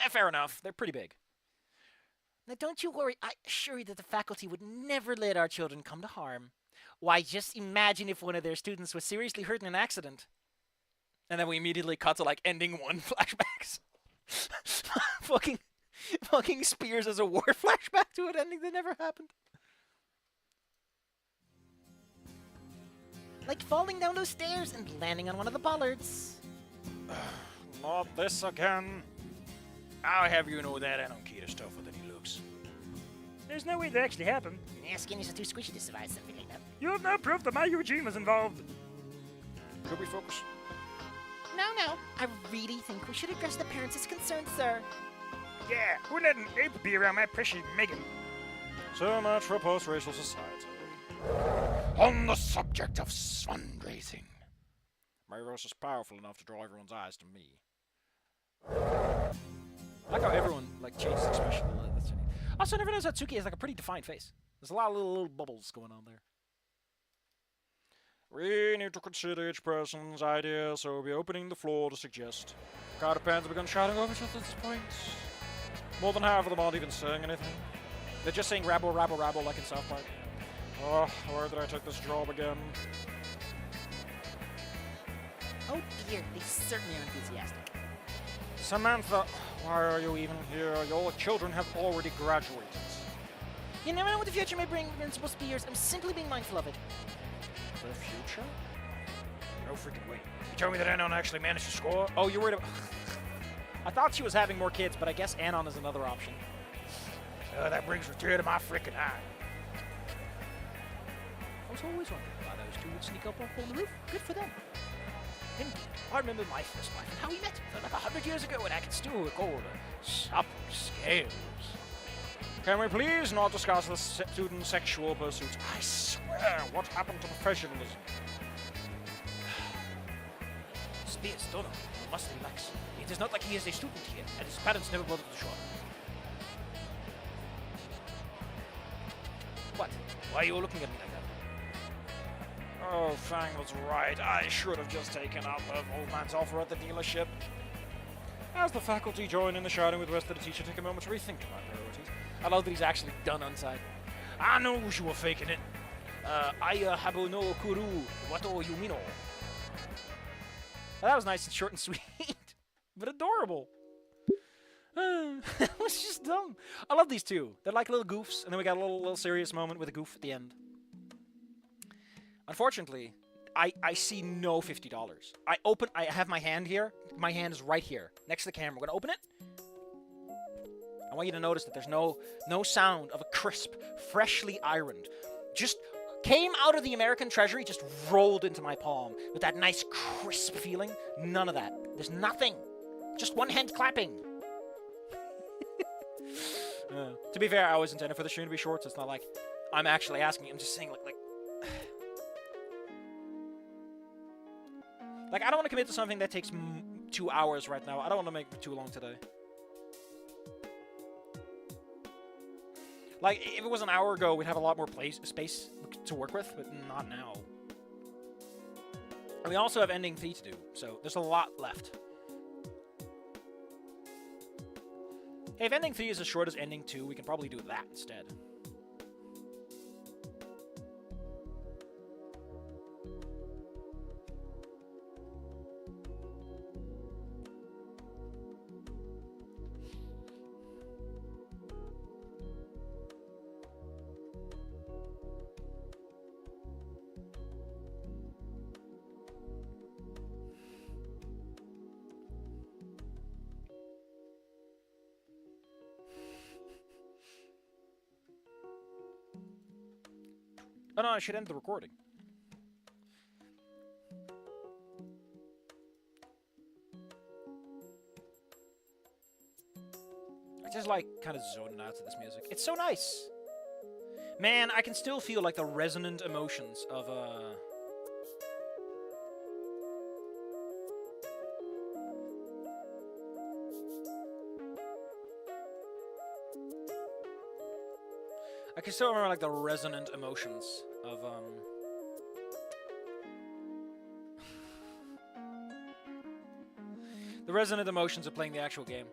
Fair enough. They're pretty big. Now don't you worry, I assure you that the faculty would never let our children come to harm. Why, just imagine if one of their students was seriously hurt in an accident. And then we immediately cut to, like, ending one flashbacks. fucking Spears as a war flashback to an ending that never happened. Like falling down those stairs and landing on one of the bollards. Not this again. I'll have you know that I don't care to stuff than he looks. There's no way that actually happened. Yeah, Skinny's are too squishy to survive something like that. You have no proof that my Eugene was involved. Could we focus? No. I really think we should address the parents' concerns, sir. Yeah, who let an ape be around my precious Megan? So much for post-racial society. On the subject of fundraising. My voice is powerful enough to draw everyone's eyes to me. I like how everyone, like, changes expression. That's funny. Also, I never noticed that Tsuki has, like, a pretty defined face. There's a lot of little bubbles going on there. We need to consider each person's idea, so we'll be opening the floor to suggest. Crowd of fans have begun shouting over each other at this point. More than half of them aren't even saying anything. They're just saying rabble, rabble, rabble, like in South Park. Oh, where did I take this job again? Oh dear, they certainly are enthusiastic. Samantha, why are you even here? Your children have already graduated. You never know what the future may bring, Principal Spears. I'm simply being mindful of it. The future? No freaking way. You told me that Anon actually managed to score? Oh, you're worried about... I thought she was having more kids, but I guess Anon is another option. That brings a tear to my freaking eye. I was always wondering why those two would sneak up on the roof. Good for them. Indeed, I remember my first wife and how we met. Felt like 100 years ago, and I can still recall the supple scales. Can we please not discuss the student's sexual pursuits? I swear, what happened to professionalism? Spears, Dono, you must relax. It is not like he is a student here, and his parents never bothered to show up. What? Why are you looking at me like that? Oh, Fang was right. I should have just taken up the old man's offer at the dealership. As the faculty join in the shouting with the rest of the teacher, take a moment to rethink my priorities. I love that he's actually done on-side. I know you were faking it. I habu no kuru wato yumino. Well, that was nice and short and sweet, but adorable. It was just dumb. I love these two. They're like little goofs, and then we got a little serious moment with a goof at the end. Unfortunately, I see no $50. I have my hand here. My hand is right here, next to the camera. We're gonna open it. I want you to notice that there's no sound of a crisp, freshly ironed, just came out of the American treasury, just rolled into my palm with that nice crisp feeling. None of that. There's nothing. Just one hand clapping. To be fair, I always intended for the stream to be short, so it's not like I'm actually asking. I'm just saying, like I don't want to commit to something that takes 2 hours right now. I don't want to make it too long today. Like, if it was an hour ago, we'd have a lot more space to work with, but not now. And we also have ending fee to do, so there's a lot left. Hey, if ending 3 is as short as ending 2, we can probably do that instead. Oh no, I should end the recording. I just like kind of zoning out to this music. It's so nice. Man, I can still feel like the resonant emotions of I can still remember like the resonant emotions of the resonant emotions of playing the actual game.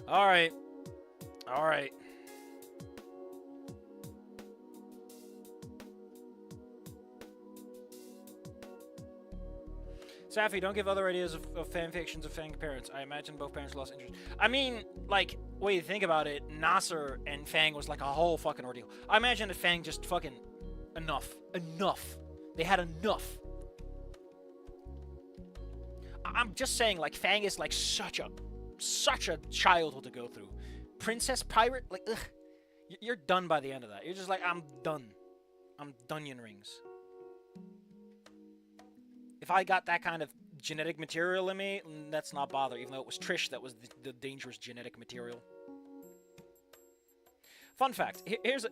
All right. All right. Safi, don't give other ideas of fan fictions of Fang parents. I imagine both parents lost interest. I mean, like, when you think about it, Nasser and Fang was like a whole fucking ordeal. I imagine that Fang just fucking enough. They had enough. I'm just saying, like, Fang is like such a childhood to go through. Princess Pirate, like, ugh. You're done by the end of that. You're just like, I'm done. I'm Dunyan Rings. If I got that kind of genetic material in me, let's not bother, even though it was Trish that was the dangerous genetic material. Fun fact, here's the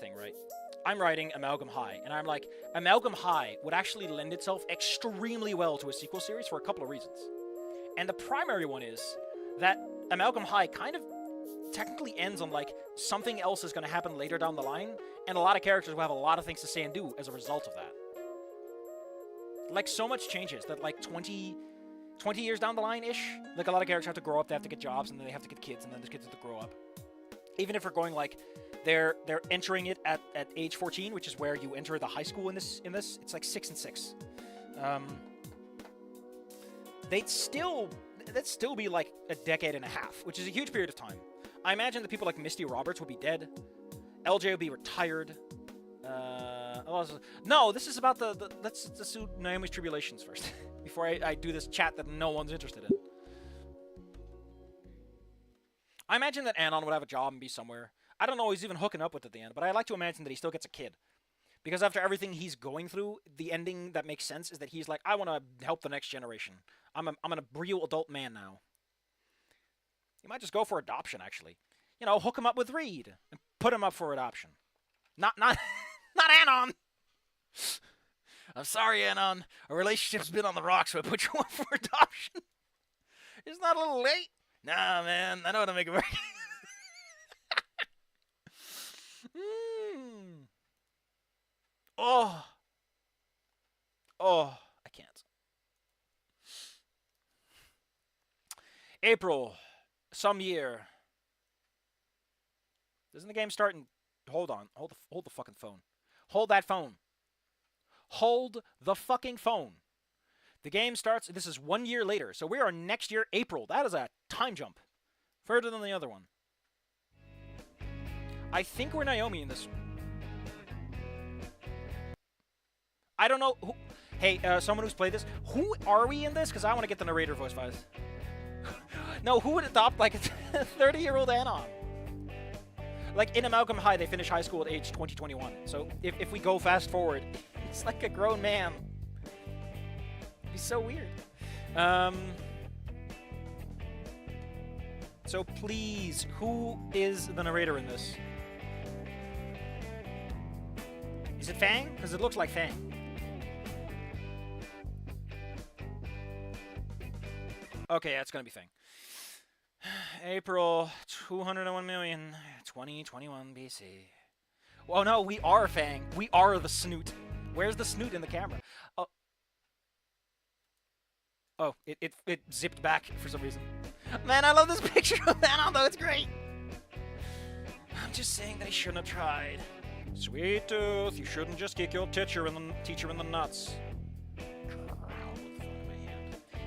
thing, right? I'm writing Amalgam High, and I'm like, Amalgam High would actually lend itself extremely well to a sequel series for a couple of reasons. And the primary one is that Amalgam High kind of technically ends on, like, something else is going to happen later down the line, and a lot of characters will have a lot of things to say and do as a result of that. Like, so much changes that, like, 20 years down the line-ish, like, a lot of characters have to grow up, they have to get jobs, and then they have to get kids, and then the kids have to grow up. Even if we're going, like, they're entering it at age 14, which is where you enter the high school in this, it's like 6 and 6. That'd still be, like, a decade and a half, which is a huge period of time. I imagine that people like Misty Roberts would be dead, LJ would be retired, no, this is about let's do Naomi's tribulations first, before I do this chat that no one's interested in. I imagine that Anon would have a job and be somewhere. I don't know, he's even hooking up with at the end, but I like to imagine that he still gets a kid. Because after everything he's going through, the ending that makes sense is that he's like, I want to help the next generation. I'm an real adult man now. He might just go for adoption, actually. You know, hook him up with Reed and put him up for adoption. Not Anon! I'm sorry, Anon. Our relationship's been on the rocks, so I put you up for adoption. It's not a little late? Nah, man. I know how to make it work. Oh, I can't. April, some year. Doesn't the game start in... Hold on. Hold the fucking phone. Hold that phone. Hold the fucking phone. The game starts... This is 1 year later. So we are next year, April. That is a time jump. Further than the other one. I think we're Naomi in this one. I don't know who... Hey, someone who's played this, who are we in this? Because I want to get the narrator voice files. No, who would adopt, like, a 30-year-old Anon? Like, in Amalgam High, they finish high school at age 2021. So, if we go fast forward, it's like a grown man. It'd be so weird. So, please, who is the narrator in this? Is it Fang? Because it looks like Fang. Okay, yeah, it's gonna be Fang. April 201 million 2021 BC. Oh no, we are Fang. We are the Snoot. Where's the Snoot in the camera? Oh, it zipped back for some reason. Man, I love this picture of Manon, though. It's great. I'm just saying that he shouldn't have tried. Sweet tooth, you shouldn't just kick your teacher in the nuts.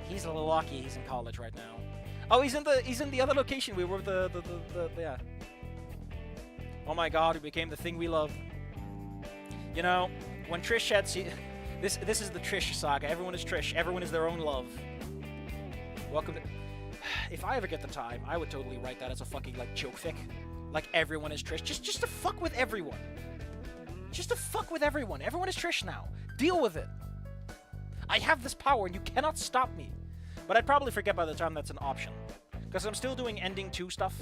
He's a little lucky he's in college right now. Oh, he's in the other location. We were yeah. Oh my God, we became the thing we love. You know, when Trish had this is the Trish saga. Everyone is Trish. Everyone is their own love. Welcome to. If I ever get the time, I would totally write that as a fucking like joke fic. Like everyone is Trish. Just to fuck with everyone. Just to fuck with everyone. Everyone is Trish now. Deal with it. I have this power and you cannot stop me. But I'd probably forget by the time that's an option. Because I'm still doing ending 2 stuff.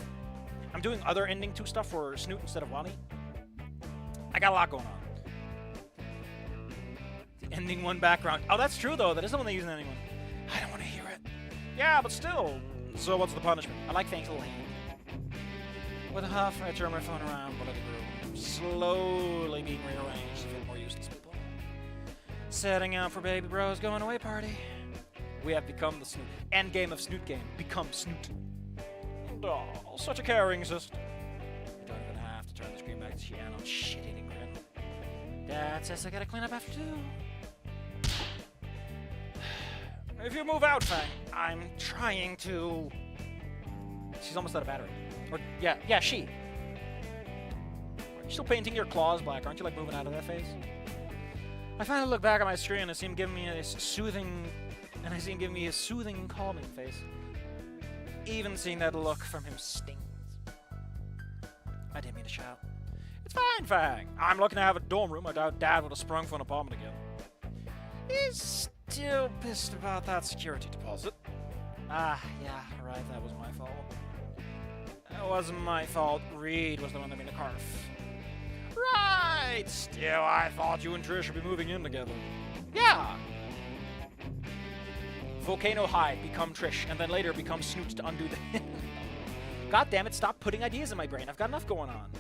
I'm doing other ending 2 stuff for Snoot instead of Wani. I got a lot going on. The ending 1 background. Oh, that's true though. That is the one they use in ending 1. I don't want to hear it. Yeah, but still. So what's the punishment? I like Fang's little hand. With a huff, I turn my phone around, but let it grow. Slowly being rearranged to fit more useless people. Setting out for baby bro's going away party. We have become the Snoot. End game of Snoot game. Become Snoot. Oh, such a caring sister. You don't even have to turn the screen back to Shiano's shit-eating grin. Dad says I gotta clean up after 2. If you move out, Fang, I'm trying to... She's almost out of battery. Or, yeah, she. Are you still painting your claws black? Aren't you, like, moving out of that phase? I finally look back at my screen and I see him giving me a soothing... And I see him giving me a soothing, calming face. Even seeing that look from him stings. I didn't mean to shout. It's fine, Fang. I'm looking to have a dorm room. I doubt Dad would have sprung for an apartment again. He's still pissed about that security deposit. Ah, yeah, right. That was my fault. That wasn't my fault. Reed was the one that made the carf. Right! Still, I thought you and Trish would be moving in together. Yeah! Volcano High, become Trish, and then later become Snoot to undo the... God damn it, stop putting ideas in my brain. I've got enough going on.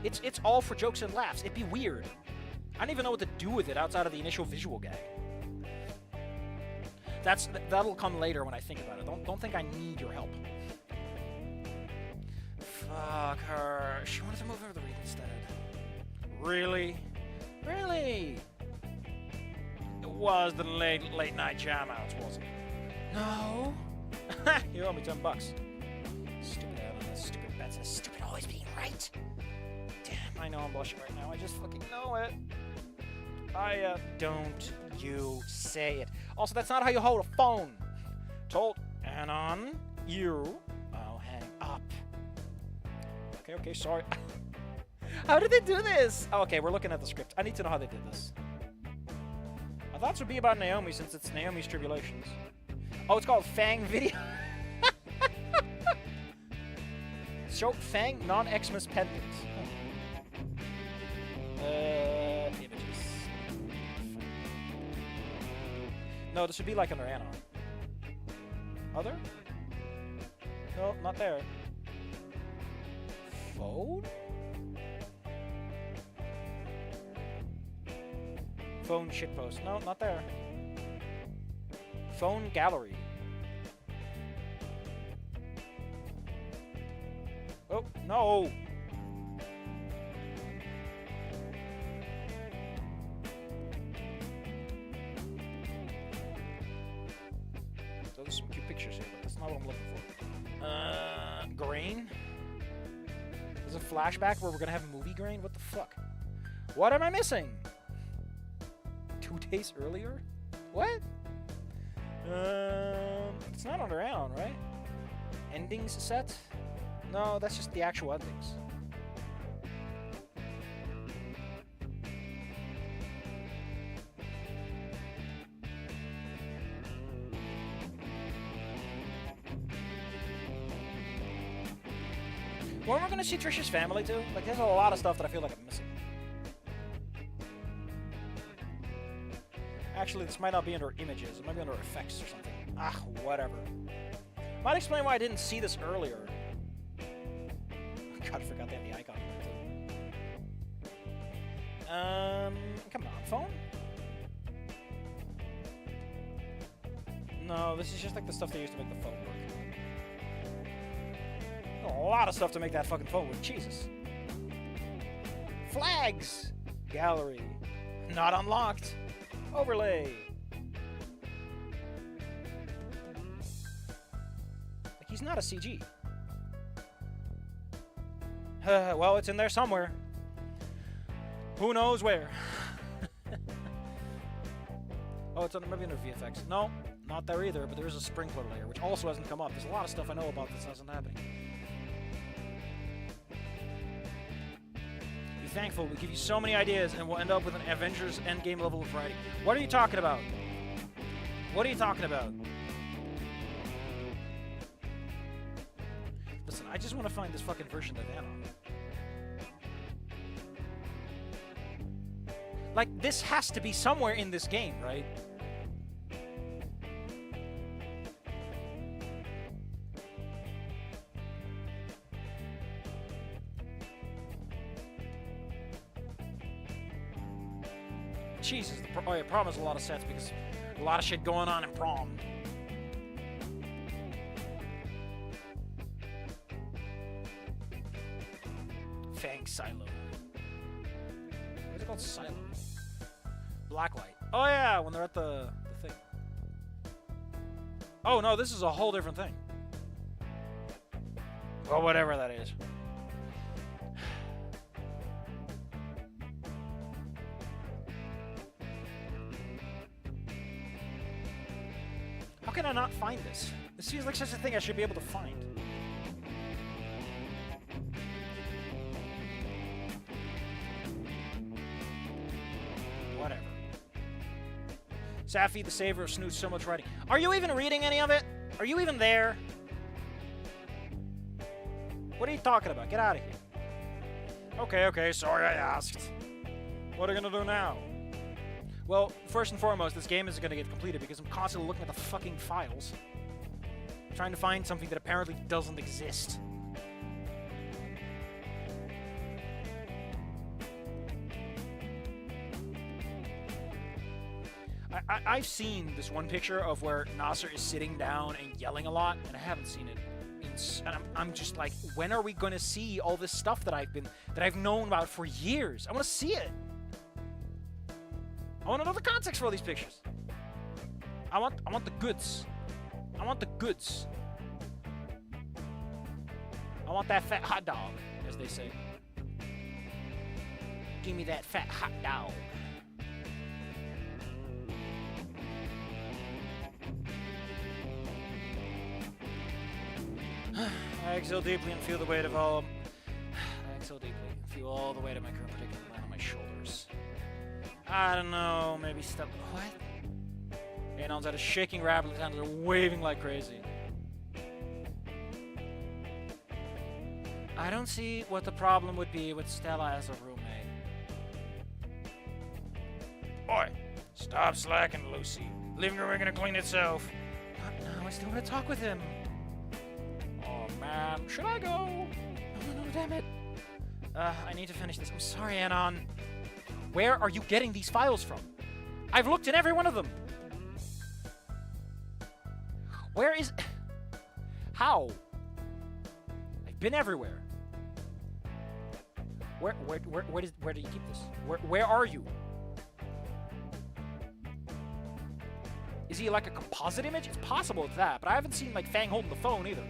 It's all for jokes and laughs. It'd be weird. I don't even know what to do with it outside of the initial visual gag. That'll come later when I think about it. Don't think I need your help. Fuck her. She wanted to move over to Reed instead. Really? Really? It was the late night jam outs, wasn't it? No. You owe me $10. Stupid Alan, stupid Betsy, stupid always being right. Damn, I know I'm blushing right now. I just fucking know it. Don't you say it. Also, that's not how you hold a phone. Told Anon, I'll hang up. Okay, sorry. How did they do this? Oh, okay, we're looking at the script. I need to know how they did this. I thought this would be about Naomi since it's Naomi's tribulations. Oh, it's called Fang Video. Show Fang non-Xmas pendant. Images. No, this would be like under Anon. Other? No, not there. Phone? Phone shitpost. No, not there. Phone gallery. Oh, no! Those are some cute pictures here, but that's not what I'm looking for. Grain? There's a flashback where we're gonna have movie grain? What the fuck? What am I missing? 2 days earlier? What? It's not underground, right? Endings set? No, that's just the actual endings. When we're gonna see Trish's family too? Like, there's a lot of stuff that I feel like I'm missing. Actually, this might not be under images. It might be under effects or something. Ah, whatever. Might explain why I didn't see this earlier. God, I forgot they had the icon on it too. Come on, phone? No, this is just like the stuff they used to make the phone work. A lot of stuff to make that fucking phone work. Jesus. Flags! Gallery. Not unlocked. Overlay. Like, he's not a CG. Well, it's in there somewhere. Who knows where? Oh, it's maybe under VFX. No, not there either, but there is a sprinkler layer, which also hasn't come up. There's a lot of stuff I know about this hasn't happening. Be thankful, we give you so many ideas, and we'll end up with an Avengers Endgame level of writing. What are you talking about? What are you talking about? Listen, I just want to find this fucking version of Anna. Like, this has to be somewhere in this game, right? Jesus, oh yeah, prom has a lot of sets because a lot of shit going on in prom. Fang silo. What is it called? Silo. Blacklight. Oh yeah, when they're at the thing. Oh no, this is a whole different thing. Well, whatever that is. How can I not find this? This seems like such a thing I should be able to find. Whatever. Safi, the saver of Snoot, so much writing. Are you even reading any of it? Are you even there? What are you talking about? Get out of here. Okay, sorry I asked. What are you gonna do now? Well, first and foremost, this game isn't going to get completed because I'm constantly looking at the fucking files. Trying to find something that apparently doesn't exist. I've seen this one picture of where Nasser is sitting down and yelling a lot, and I haven't seen it. And I'm just like, when are we going to see all this stuff that I've known about for years? I want to see it. I want to know the context for all these pictures. I want the goods. I want the goods. I want that fat hot dog, as they say. Give me that fat hot dog. I exhale deeply and feel the weight of all. I exhale deeply and feel all the weight of my current predicament land on my shoulders. I don't know, maybe step. What? Anon's at a shaking rapidly, hands are waving like crazy. I don't see what the problem would be with Stella as a roommate. Oi, stop slacking, Lucy. Living room ain't gonna clean itself. Not now, I still want to talk with him. Oh man, should I go? No, damn it. I need to finish this. I'm sorry, Anon. Where are you getting these files from? I've looked in every one of them. Where is... How? I've been everywhere. Where do you keep this? Where are you? Is he like a composite image? It's possible it's that, but I haven't seen like Fang holding the phone either.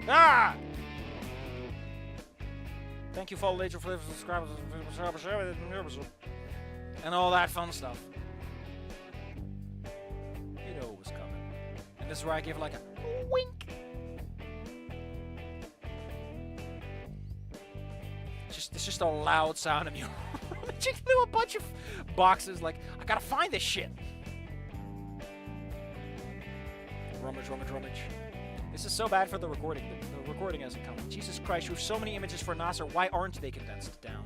Ah! Thank you, follow later for subscribers and all that fun stuff. You know it was coming. And this is where I give like a wink. It's just a loud sound of you rummaging through a bunch of boxes like, I gotta find this shit. Rummage, rummage, rummage. This is so bad for the recording. The recording hasn't come. Jesus Christ, you have so many images for Nasser. Why aren't they condensed down?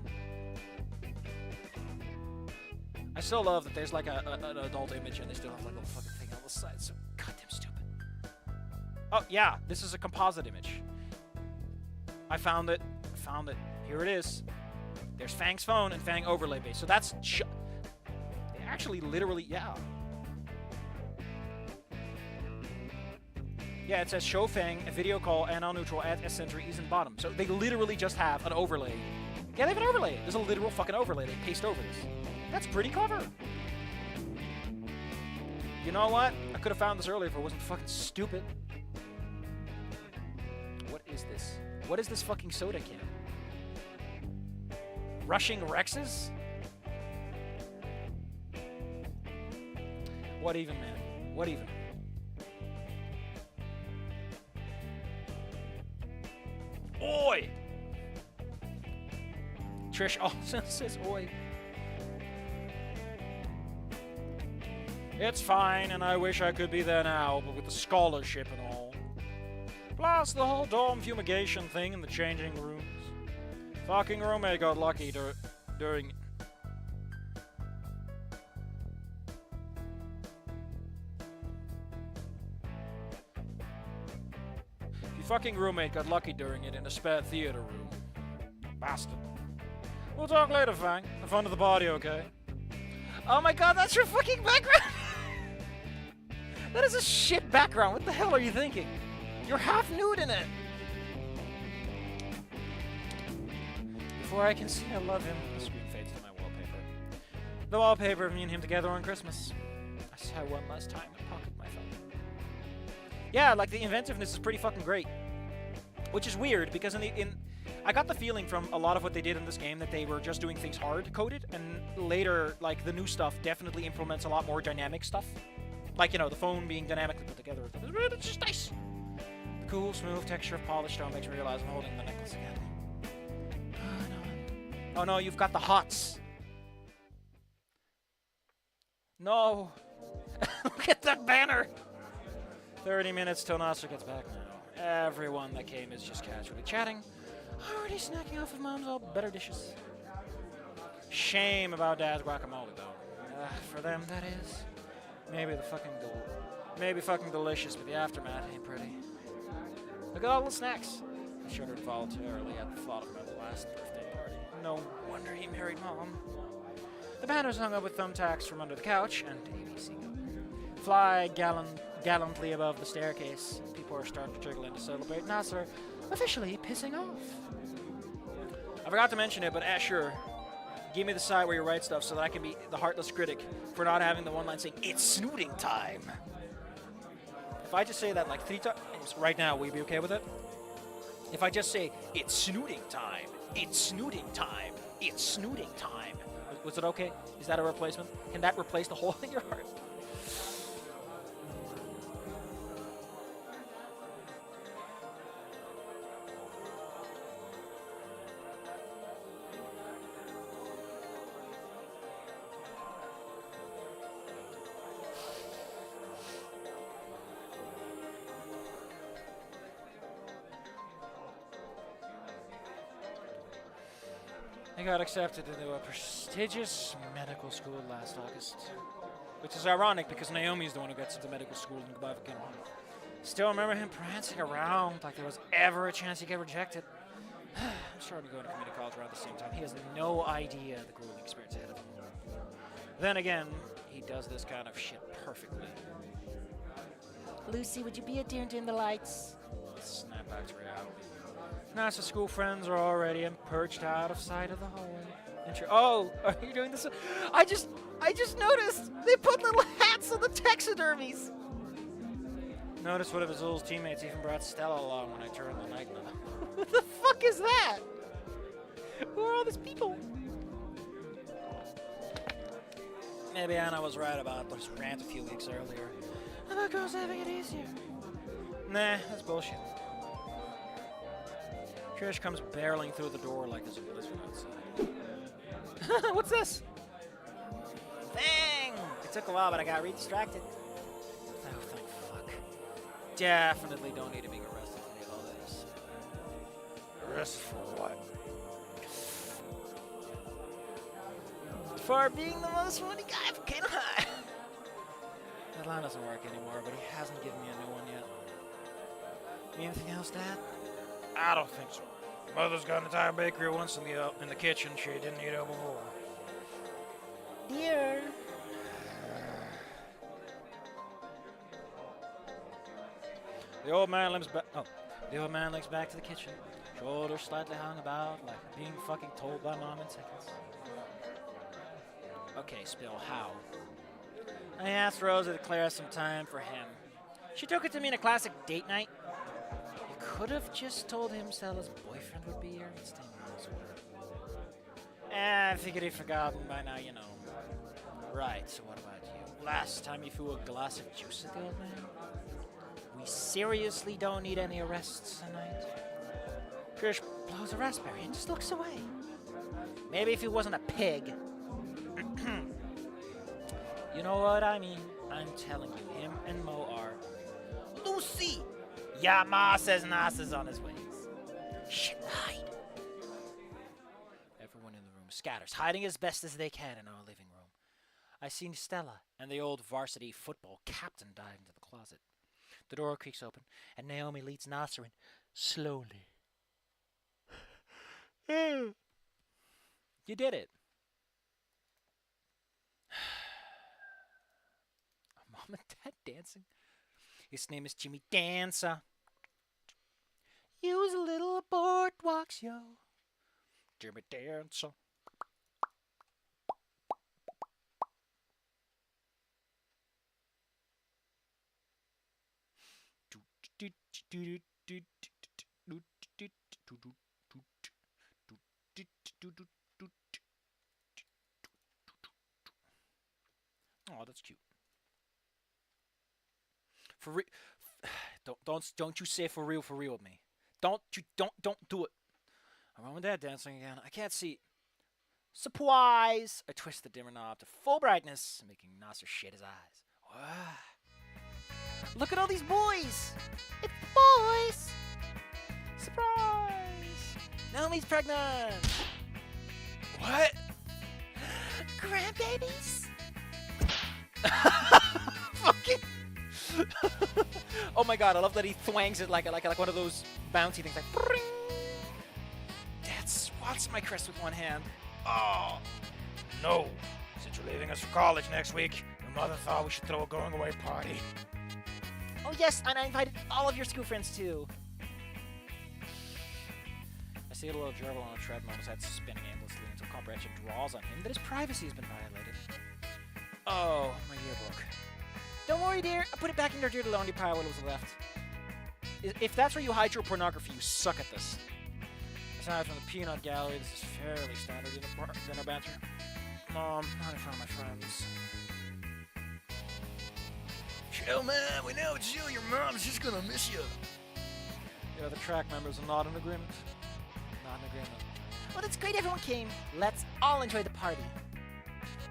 I still love that there's like an adult image and they still have like a little fucking thing on the side. So goddamn stupid. Oh, yeah. This is a composite image. I found it. Here it is. There's Fang's phone and Fang overlay base. So that's... They actually literally... Yeah. Yeah, it says show Fang, a video call, and on neutral at S-Center, ease and bottom. So they literally just have an overlay. Yeah, they have an overlay. There's a literal fucking overlay. They paste over this. That's pretty clever. You know what? I could have found this earlier if it wasn't fucking stupid. What is this? What is this fucking soda can? Rushing Rexes? What even, man? What even? Oi! Trish also says oi. It's fine, and I wish I could be there now, but with the scholarship and all. Plus the whole dorm fumigation thing in the changing rooms. Fucking roommate got lucky during... Your fucking roommate got lucky during it in a spare theater room. Bastard. We'll talk later, Fang. Have fun to the party, okay? Oh my god, that's your fucking background! That is a shit background. What the hell are you thinking? You're half nude in it. Before I can see I love him, the screen fades to my wallpaper. The wallpaper of me and him together on Christmas. I saw one last time and pocket my phone. Yeah, like the inventiveness is pretty fucking great. Which is weird because I got the feeling from a lot of what they did in this game that they were just doing things hard-coded, and later, like, the new stuff definitely implements a lot more dynamic stuff. Like, you know, the phone being dynamically put together. It's just nice. The cool, smooth texture of polished stone makes me realize I'm holding the necklace again. Oh no, you've got the hots. No. Look at that banner. 30 minutes till Nasser gets back now. Everyone that came is just casually chatting. Already snacking off of Mom's all better dishes. Shame about Dad's guacamole, though. For them, that is. Maybe fucking delicious, but the aftermath ain't pretty. Look at all the snacks. I shuddered voluntarily at the thought of my last birthday party. No wonder he married Mom. The banners hung up with thumbtacks from under the couch, and ABC fly gallantly above the staircase. People are starting to trickle in to celebrate Nasser officially pissing off. I forgot to mention it, but sure. Give me the side where you write stuff so that I can be the heartless critic for not having the one line saying, "It's snooting time." If I just say that like 3 times right now, will you be okay with it? If I just say, "It's snooting time, it's snooting time, it's snooting time." Was it okay? Is that a replacement? Can that replace the hole in your heart? I got accepted into a prestigious medical school last August. Which is ironic because Naomi's the one who gets into medical school and goodbye again. Still remember him prancing around like there was ever a chance he'd get rejected. I'm starting to go into community college around the same time. He has no idea the grueling experience ahead of him. Then again, he does this kind of shit perfectly. Lucy, would you be a dear and dim the lights? Snap back to reality. NASA school friends are already perched out of sight of the hallway. Oh, are you doing this? I just noticed they put little hats on the taxidermies. Notice one of his old teammates even brought Stella along when I turned the night on. What the fuck is that? Who are all these people? Maybe Anna was right about this rant a few weeks earlier. About girls having it easier. Nah, that's bullshit. Trish comes barreling through the door like there's a blizzard outside. What's this? Fang! It took a while, but I got re-distracted. Oh, thank fuck. Definitely don't need to be arrested for any of all this. Arrested for what? For being the most funny guy from Canada High. That line doesn't work anymore, but he hasn't given me a new one yet. Anything else, Dad? I don't think so. Mother's got an entire bakery once in the kitchen. She didn't eat it before. Dear. The old man limps back. Oh, the old man limps back to the kitchen. Shoulders slightly hung about, like being fucking told by Mom in seconds. Okay, Spill, how? I asked Rosa to clear us some time for him. She took it to mean a classic date night. You could have just told him Stella's boyfriend would be here instead of I figured he'd forgotten by now, you know. Right, so what about you? Last time you threw a glass of juice at the old man? We seriously don't need any arrests tonight. Trish Blows a raspberry and just looks away. Maybe if he wasn't a pig. You know what I mean? I'm telling you, him and Mo are. Lucy! Yeah, Ma says Nas is on his ways. Shit, hide. Everyone in the room scatters, hiding as best as they can in our living room. I see Stella and the old varsity football captain dive into the closet. The door creaks open, and Naomi leads Nasser in slowly. You did it. Mom and Dad dancing. His name is Jimmy Dancer. Use a little boardwalks, yo. Jimmy Dancer. Oh, that's cute. For real, don't you say for real with me. Don't do it. I'm Mom and Dad dancing again. I can't see. Supplies. I twist the dimmer knob to full brightness, making Nasser shit his eyes. Wow. Look at all these boys. It's boys. Surprise. Naomi's pregnant. What? Grandbabies. Fucking. Oh my god, I love that he thwangs it like one of those bouncy things, like bring. Dad swats my crest with one hand. Oh no! Since you're leaving us for college next week, your mother thought we should throw a going away party. Oh yes, and I invited all of your school friends too. I see a little gerbil on a treadmill, his head spinning aimlessly until comprehension draws on him that his privacy has been violated. Oh, my yearbook. Don't worry, dear. I put it back in your dirty laundry pile when it was left. If that's where you hide your pornography, you suck at this. Aside from the peanut gallery, this is fairly standard dinner banter. Mom, not in front of my friends. Chill, man. We know it's you. Your mom's just gonna miss you. The other track members are not in agreement. Not in agreement. Well, it's great everyone came. Let's all enjoy the party.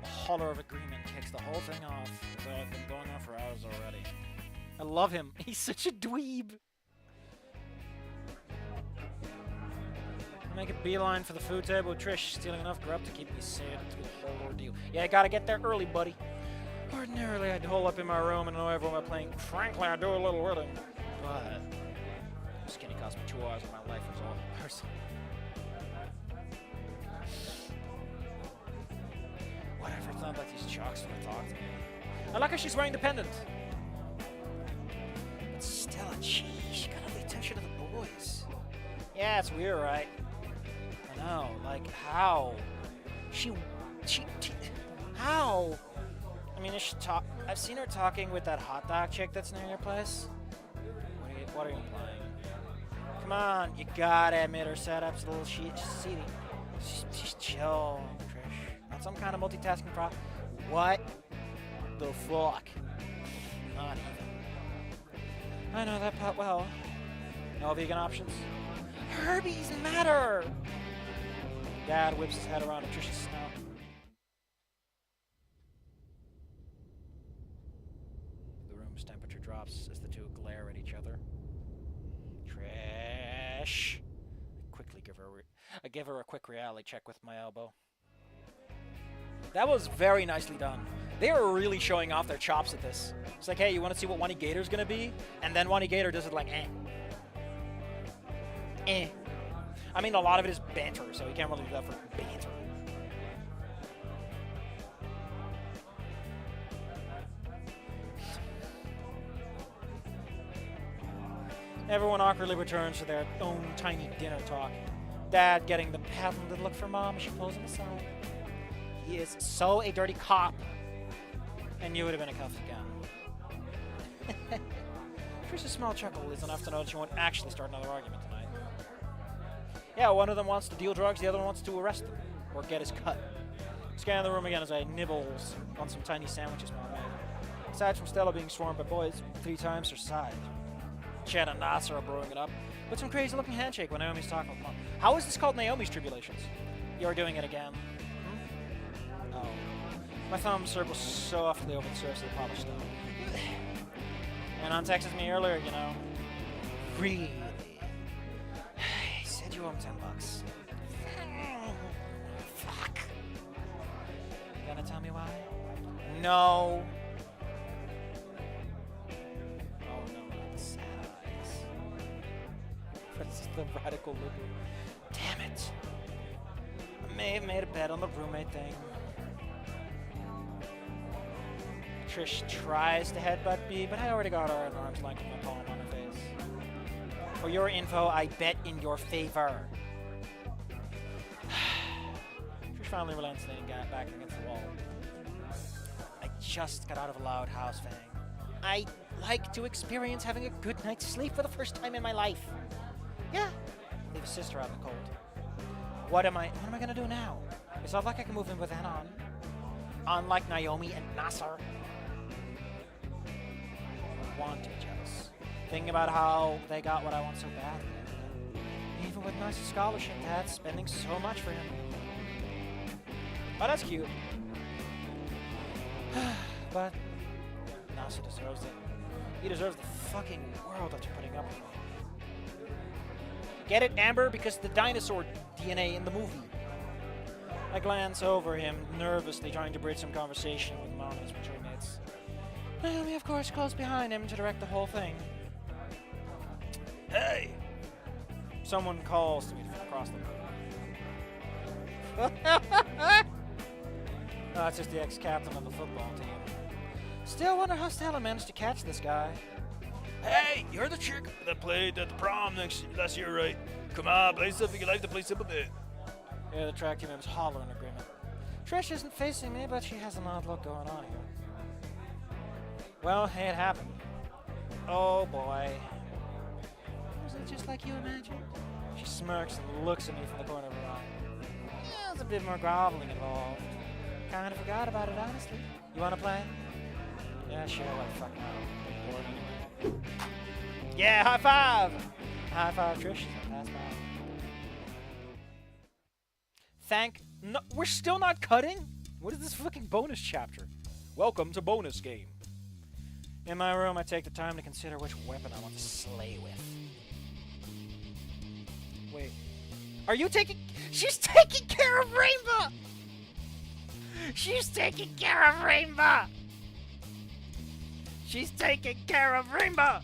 A holler of agreement kicks the whole thing off, as though I've been going on for hours already. I love him. He's such a dweeb. I make a beeline for the food table with Trish, stealing enough grub to keep me sane through the whole ordeal. Yeah, I gotta get there early, buddy. Ordinarily, I'd hole up in my room and annoy everyone by playing Frankly, I Do a Little Wedding. But skinny cost me 2 hours of my life as all person. Whatever thought that these jocks would have talked to me. I like how she's wearing the pendant. But still, she got all the attention of the boys. Yeah, it's weird, right? I know, like, how? She how? I mean, is she I've seen her talking with that hot dog chick that's near your place. What are you implying? Come on, you gotta admit her setup's a little seedy. Just chill, Trish. Not some kind of multitasking prop. What the fuck? Not even. I know that pot well. No vegan options? Herbies matter! Dad whips his head around to Trish's snout. The room's temperature drops as the two glare at each other. Trish! Quickly I give her a quick reality check with my elbow. That was very nicely done. They are really showing off their chops at this. It's like, hey, you want to see what Wani Gator's gonna be? And then Wani Gator does it like, I mean, a lot of it is banter, so you can't really do that for banter. Everyone awkwardly returns to their own tiny dinner talk. Dad getting the patented look for Mom as she pulls him aside. He is so a dirty cop. And you would have been a cuffed gun. Trish's small chuckle is enough to know that she won't actually start another argument tonight. Yeah, one of them wants to deal drugs, the other one wants to arrest them. Or get his cut. Scan the room again as I nibbles on some tiny sandwiches Mom made. Aside from Stella being swarmed by boys 3 times her size. Chad and Nasser are brewing it up. With some crazy looking handshake when Naomi's talking with Mom. How is this called Naomi's Tribulations? You're doing it again. Oh. My thumb circles softly over the surface of the polished stone. And on texted me earlier, you know. Really? He said you owe him $10. Fuck. You gonna tell me why? No. Oh no, not the sad eyes. That's the radical liberal. Damn it. I may have made a bet on the roommate thing. Trish tries to headbutt B, but I already got her at arm's length with my palm on her face. For your info, I bet in your favor. Trish finally relents, leaning back against the wall. I just got out of a loud house, Fang. I like to experience having a good night's sleep for the first time in my life. Yeah, leave his sister out in the cold. What am I gonna do now? It's not like I can move in with Anon. Unlike Naomi and Nasser. Want to be jealous. Thinking about how they got what I want so badly. Even with nice scholarship, Dad's spending so much for him. Oh, that's cute. But Nasser deserves it. He deserves the fucking world after putting up with me. Get it, Amber? Because the dinosaur DNA in the movie. I glance over him, nervously trying to bridge some conversation with Mom and his roommates. Naomi, of course, close behind him to direct the whole thing. Hey! Someone calls to me from across the room. It's just the ex-captain of the football team. Still wonder how Stella managed to catch this guy. Hey, you're the chick that played at the prom last year, right? Come on, play something you like to play some a bit. Yeah, the track team members holler in agreement. Trish isn't facing me, but she has an odd look going on here. Well, it happened. Oh boy. Was it just like you imagined? She smirks and looks at me from the corner of her eye. Yeah, there's a bit more groveling involved. Kind of forgot about it, honestly. You wanna play? Yeah, sure, what the fuck now? Bored anyway. Yeah, high five! High five, Trish. Pass by. No, we're still not cutting? What is this fucking bonus chapter? Welcome to bonus game. In my room, I take the time to consider which weapon I want to slay with. Wait. Are you taking... She's taking care of Rainbow! She's taking care of Rainbow! She's taking care of Rainbow!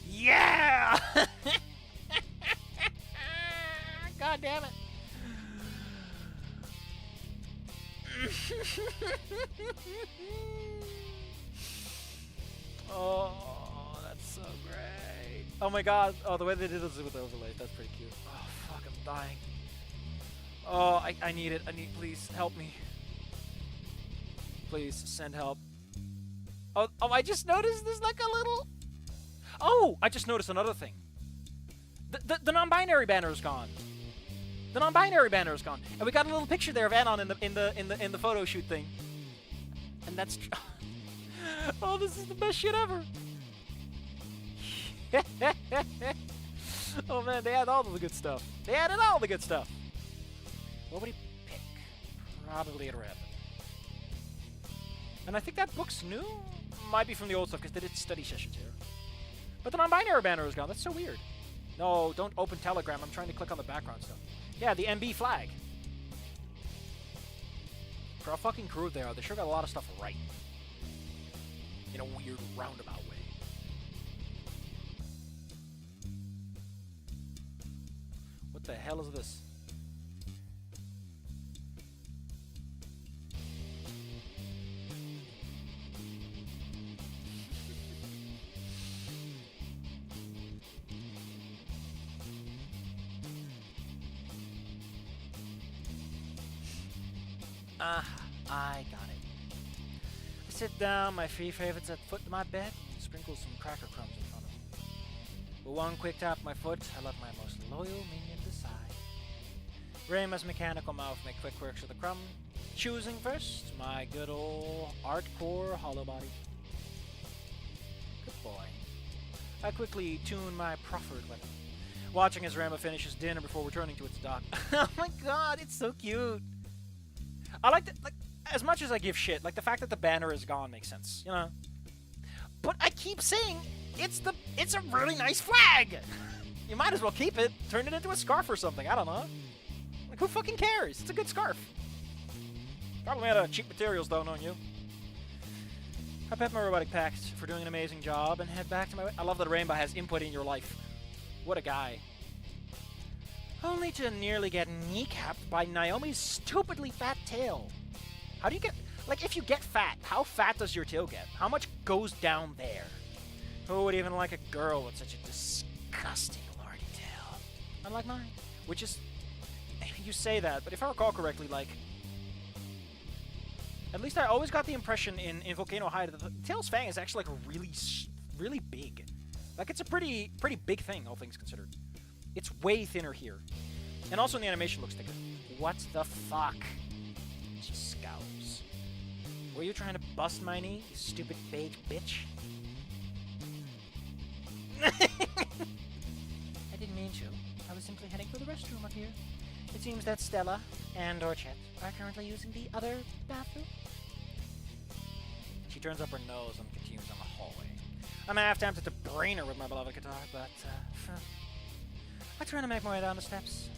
Yeah! God damn it. Oh, that's so great. Oh my god. Oh, the way they did this with the overlays, that's pretty cute. Oh, fuck, I'm dying. Oh, I need it. Please, help me. Please, send help. Oh, I just noticed there's like a little... Oh, I just noticed another thing. The non-binary banner is gone. The non-binary banner is gone, and we got a little picture there of Anon in the photo shoot thing. And that's oh, this is the best shit ever. Oh man, they had all the good stuff. They added all the good stuff. What would he pick? Probably a rabbit. And I think that book's new. Might be from the old stuff because they did study sessions here. But the non-binary banner is gone. That's so weird. No, don't open Telegram. I'm trying to click on the background stuff. Yeah, the MB flag. For how fucking crude they are, they sure got a lot of stuff right. In a weird roundabout way. What the hell is this? I got it. I sit down, my three favorites at the foot of my bed, and sprinkle some cracker crumbs in front of me. With one quick tap of my foot, I let my most loyal minion decide. Rayma's mechanical mouth make quick works of the crumb, choosing first my good old hardcore hollow body. Good boy. I quickly tune my proffered weapon, watching as Rayma finishes dinner before returning to its dock. Oh my god, it's so cute! I like that, like, as much as I give shit, like, the fact that the banner is gone makes sense, you know? But I keep saying, it's a really nice flag! You might as well keep it, turn it into a scarf or something, I don't know. Like, who fucking cares? It's a good scarf. Probably made out of cheap materials, though, knowing you. I pet my robotic packs for doing an amazing job and head back to my... I love that Rainbow has input in your life. What a guy. Only to nearly get kneecapped by Naomi's stupidly fat tail. How do you get... Like, if you get fat, how fat does your tail get? How much goes down there? Who would even like a girl with such a disgusting lordy tail? Unlike mine. Which is... You say that, but if I recall correctly, like... At least I always got the impression in Volcano High that the tail's fang is actually, like, really big. Like, it's a pretty big thing, all things considered. It's way thinner here. And also in the animation looks thicker. What the fuck? She scowls. Were you trying to bust my knee, you stupid beige bitch? I didn't mean to. I was simply heading for the restroom up here. It seems that Stella and or Chet are currently using the other bathroom. She turns up her nose and continues on the hallway. I'm half tempted to brain her with my beloved guitar, but I try to make my way down the steps.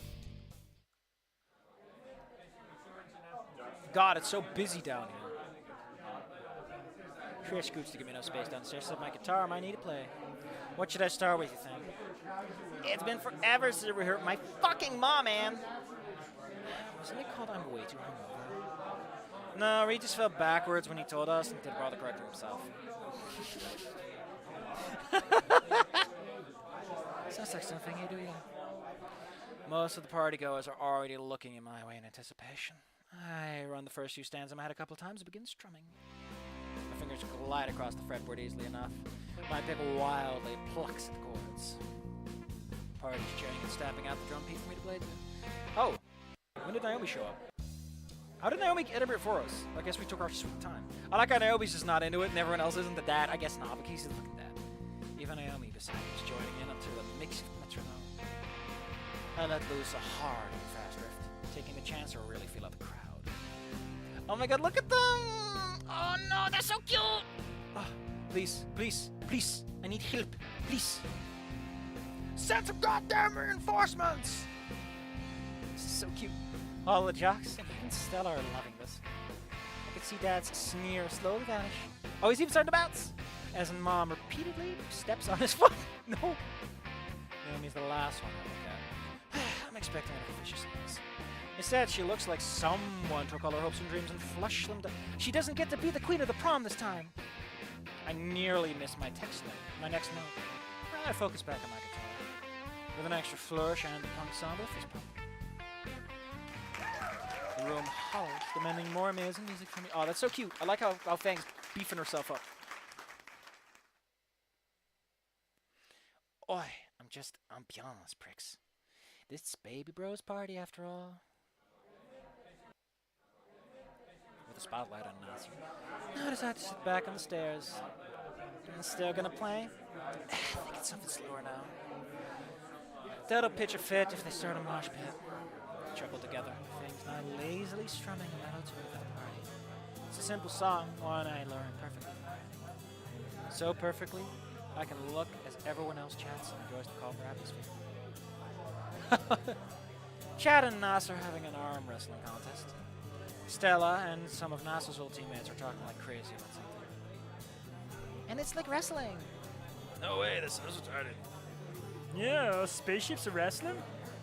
God, it's so busy down here. Trish scoots to give me enough space downstairs so my guitar might need to play. What should I start with, you think? It's been forever since we heard my fucking mom, man. Wasn't it called I'm way too hungover? No, Reed just fell backwards when he told us and didn't bother correcting himself. Sounds like something you do, yeah. Most of the partygoers are already looking in my way in anticipation. I run the first few stands in my head a couple of times and begin strumming. My fingers glide across the fretboard easily enough. My pick wildly plucks at the chords. The party's cheering and stamping out the drum beat for me to play to. Oh, when did Naomi show up? How did Naomi get it for us? I guess we took our sweet time. I like how Naomi's just not into it and everyone else isn't. The dad, I guess not, but he's looking dad. Even Naomi, besides, joining in until the mix of metronome. I let loose a hard and fast riff, taking a chance to really feel out the crowd. Oh my god, look at them! Oh no, they're so cute! Oh, please, please, please, I need help, please. Send some goddamn reinforcements! This is so cute. All the jocks and even Stella are loving this. I can see Dad's sneer slowly vanish. Oh, he's even starting to bounce! As Mom repeatedly steps on his foot. No! Naomi's the last one I look at. I'm expecting a vicious things. Instead, she looks like someone took all her hopes and dreams and flushed them down. She doesn't get to be the queen of the prom this time. I nearly missed my next note. I focus back on my guitar. With an extra flourish and the punk sound of fist pump. The room hollers, demanding more amazing music from me. Oh, that's so cute. I like how Fang's beefing herself up. Oi, I'm beyond those pricks. This baby bro's party after all. With a spotlight on Nasser, I decide to sit back on the stairs. And still gonna play? I think it's something slower now. That'll pitch a fit if they start a mosh pit. Chuckle together. Things now lazily strumming a mellow tune for the party. It's a simple song, one I learned perfectly. So perfectly, I can look as everyone else chats and enjoys the calm atmosphere. Chad and Nasser having an arm wrestling contest. Stella and some of Nasser's old teammates are talking like crazy about something. And it's like wrestling. No way, that sounds retarded. Yeah, spaceships are wrestling?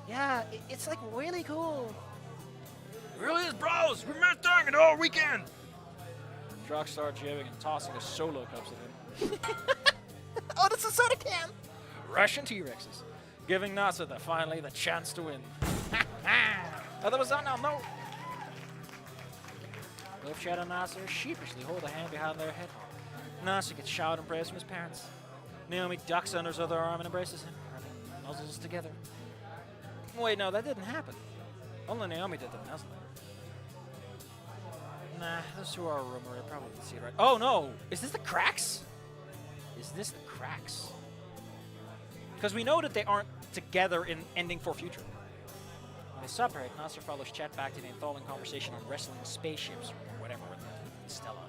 Yeah, it's like really cool. It really is, bros. We've been doing it all weekend. Drock starts jibbing and tossing a solo cups at him. Oh, that's a soda can. Russian T-Rexes, giving Nasser finally the chance to win. Oh, that was on now, no! Both Chad and Nasser sheepishly hold a hand behind their head. Nasser gets showered and praise from his parents. Naomi ducks under his other arm and embraces him, rubbing nuzzles together. Wait, no, that didn't happen. Only Naomi did the nuzzling. Nah, those two are a rumor. I probably didn't see it right. Oh no! Is this the cracks? Is this the cracks? Because we know that they aren't together in Ending for Future. When they separate, Nasser follows Chet back to the enthralling conversation on wrestling spaceships or whatever with Stella.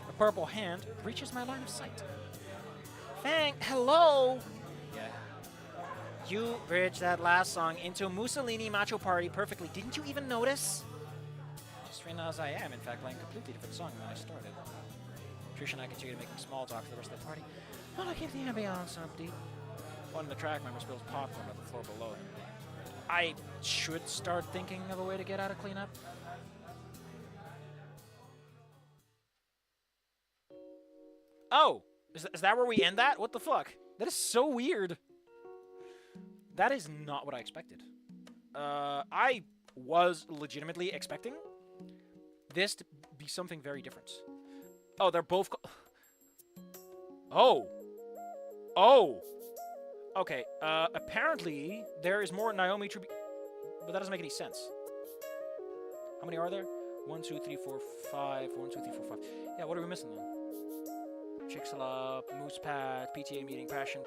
A purple hand reaches my line of sight. Fang, hello. Yeah. You bridged that last song into Mussolini Macho Party perfectly. Didn't you even notice? Just right now as I am, in fact, playing a completely different song than I started. Trish and I continue making small talk for the rest of the party. Well, I keep the ambiance upbeat. One of the track members spills popcorn on the floor below them. I should start thinking of a way to get out of cleanup. Oh! Is that where we end that? What the fuck? That is so weird. That is not what I expected. I was legitimately expecting this to be something very different. Oh, they're both... Oh! Oh! Okay, apparently there is more Naomi tribute... But that doesn't make any sense. How many are there? 1, 2, 3, 4, 5. 1, 2, 3, 4, 5. Yeah, what are we missing then? Chicxulub, Moose Pad, PTA meeting, Passion.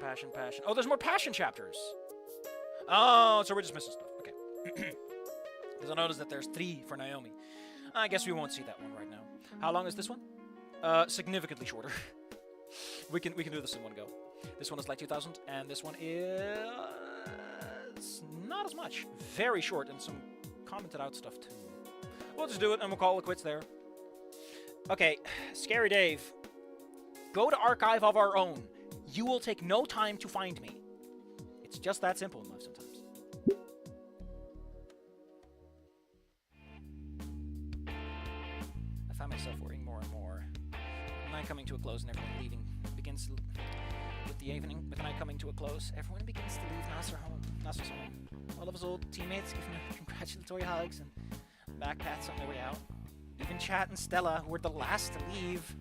Oh, there's more Passion chapters! Oh, so we're just missing stuff. Okay. Because I noticed that there's 3 for Naomi. I guess we won't see that one right now. How long is this one? Significantly shorter. we can do this in one go. This one is like 2000, and this one is not as much. Very short, and some commented out stuff too. We'll just do it, and we'll call it quits there. Okay, Scary Dave. Go to Archive of Our Own. You will take no time to find me. It's just that simple in life sometimes. I find myself worrying more and more. With the night coming to a close and everyone leaving begins with the night coming to a close, everyone begins to leave Nasser's home. All of his old teammates give him congratulatory hugs and back pats on their way out. Even Chat and Stella, who were the last to leave.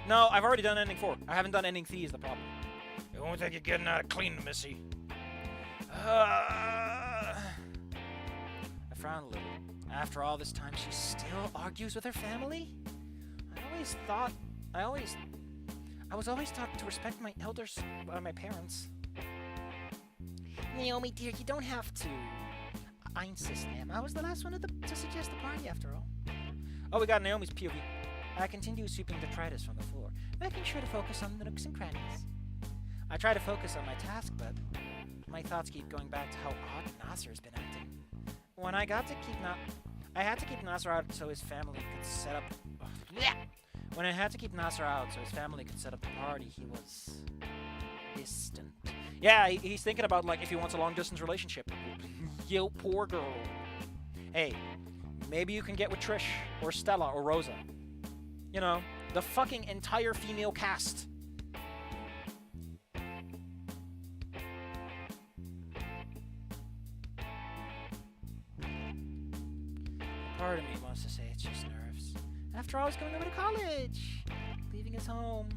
No, I've already done ending 4. I haven't done ending 3 is the problem. It won't take you getting out of clean, Missy. I frown a little. After all this time, she still argues with her family? I was always taught to respect my elders, my parents. Naomi, dear, you don't have to. I insist, ma'am. I was the last one to suggest the party, after all. Oh, we got Naomi's POV. I continue sweeping detritus from the floor, making sure to focus on the nooks and crannies. I try to focus on my task, but my thoughts keep going back to how odd Nasser's been acting. When I had to keep Nasser out so his family could set up... When I had to keep Nasser out so his family could set up the party, he was distant. Yeah, he's thinking about, like, if he wants a long-distance relationship. Yo, poor girl. Hey, maybe you can get with Trish, or Stella, or Rosa. You know, the fucking entire female cast. Part of me wants to say it's just nerves. After all, he's going over to college, leaving his home.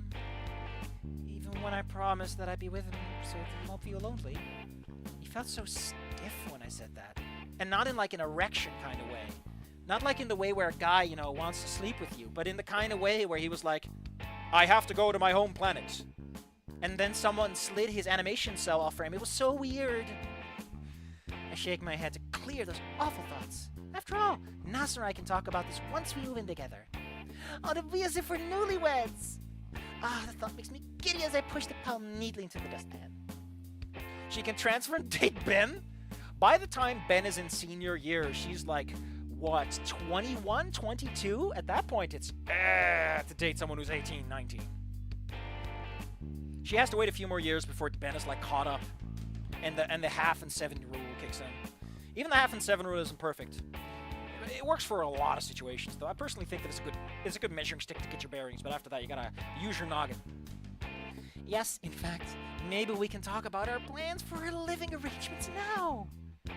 Even Even when I promised that I'd be with him so he won't feel lonely, he felt so stiff when I said that. And not in like an erection kind of way. Not like in the way where a guy, you know, wants to sleep with you, but in the kind of way where he was like, I have to go to my home planet. And then someone slid his animation cell off frame. It was so weird. I shake my head to clear those awful thoughts. After all, Nasser and I can talk about this once we move in together. Oh, it'll be as if we're newlyweds. Ah, the thought makes me giddy as I push the pile neatly into the dustpan. She can transfer and date Ben? By the time Ben is in senior year, she's like, what, 21, 22? At that point, it's to date someone who's 18, 19. She has to wait a few more years before Ben is like caught up, and the half and 7 rule kicks in. Even the half and 7 rule isn't perfect. It works for a lot of situations, though. I personally think that it's a good measuring stick to get your bearings, but after that, you gotta use your noggin. Yes, in fact, maybe we can talk about our plans for our living arrangements now. You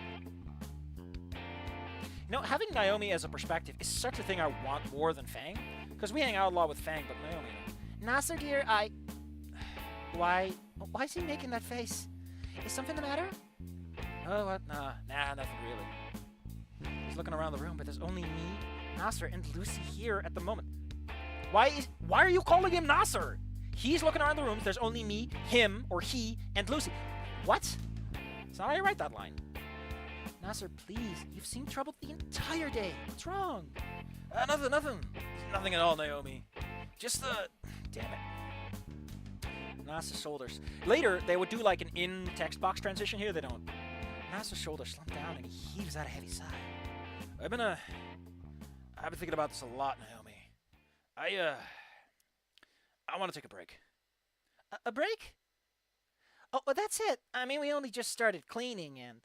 know, having Naomi as a perspective is such a thing I want more than Fang, because we hang out a lot with Fang, but Naomi. Nasser, dear, Why is he making that face? Is something the matter? Oh, what? Nah, nothing really. He's looking around the room, but there's only me, Nasser, and Lucy here at the moment. Why are you calling him Nasser? He's looking around the room, there's only me, him, or he, and Lucy. What? It's not how you write that line. Nasser, please. You've seemed troubled the entire day. What's wrong? Nothing. Nothing at all, Naomi. Just damn it. Nasser's shoulders. Later, they would do like an in-text box transition. Here, they don't. Nasser's shoulders slump down and he heaves out a heavy sigh. I've been thinking about this a lot, Naomi. I want to take a break. A break? Oh, that's it. I mean, we only just started cleaning and...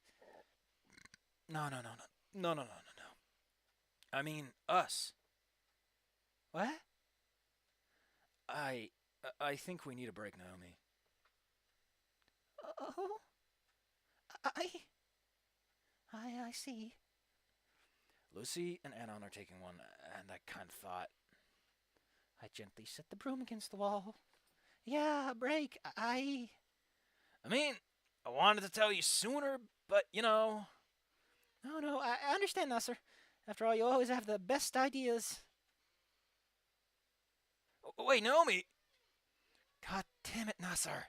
No. I mean, us. What? I think we need a break, Naomi. Oh, I see. Lucy and Anon are taking one, and I kind of thought... I gently set the broom against the wall. Yeah, a break. I mean, I wanted to tell you sooner, but, you know... No, I understand, Nasser. After all, you always have the best ideas. Wait, Naomi! God damn it, Nasser.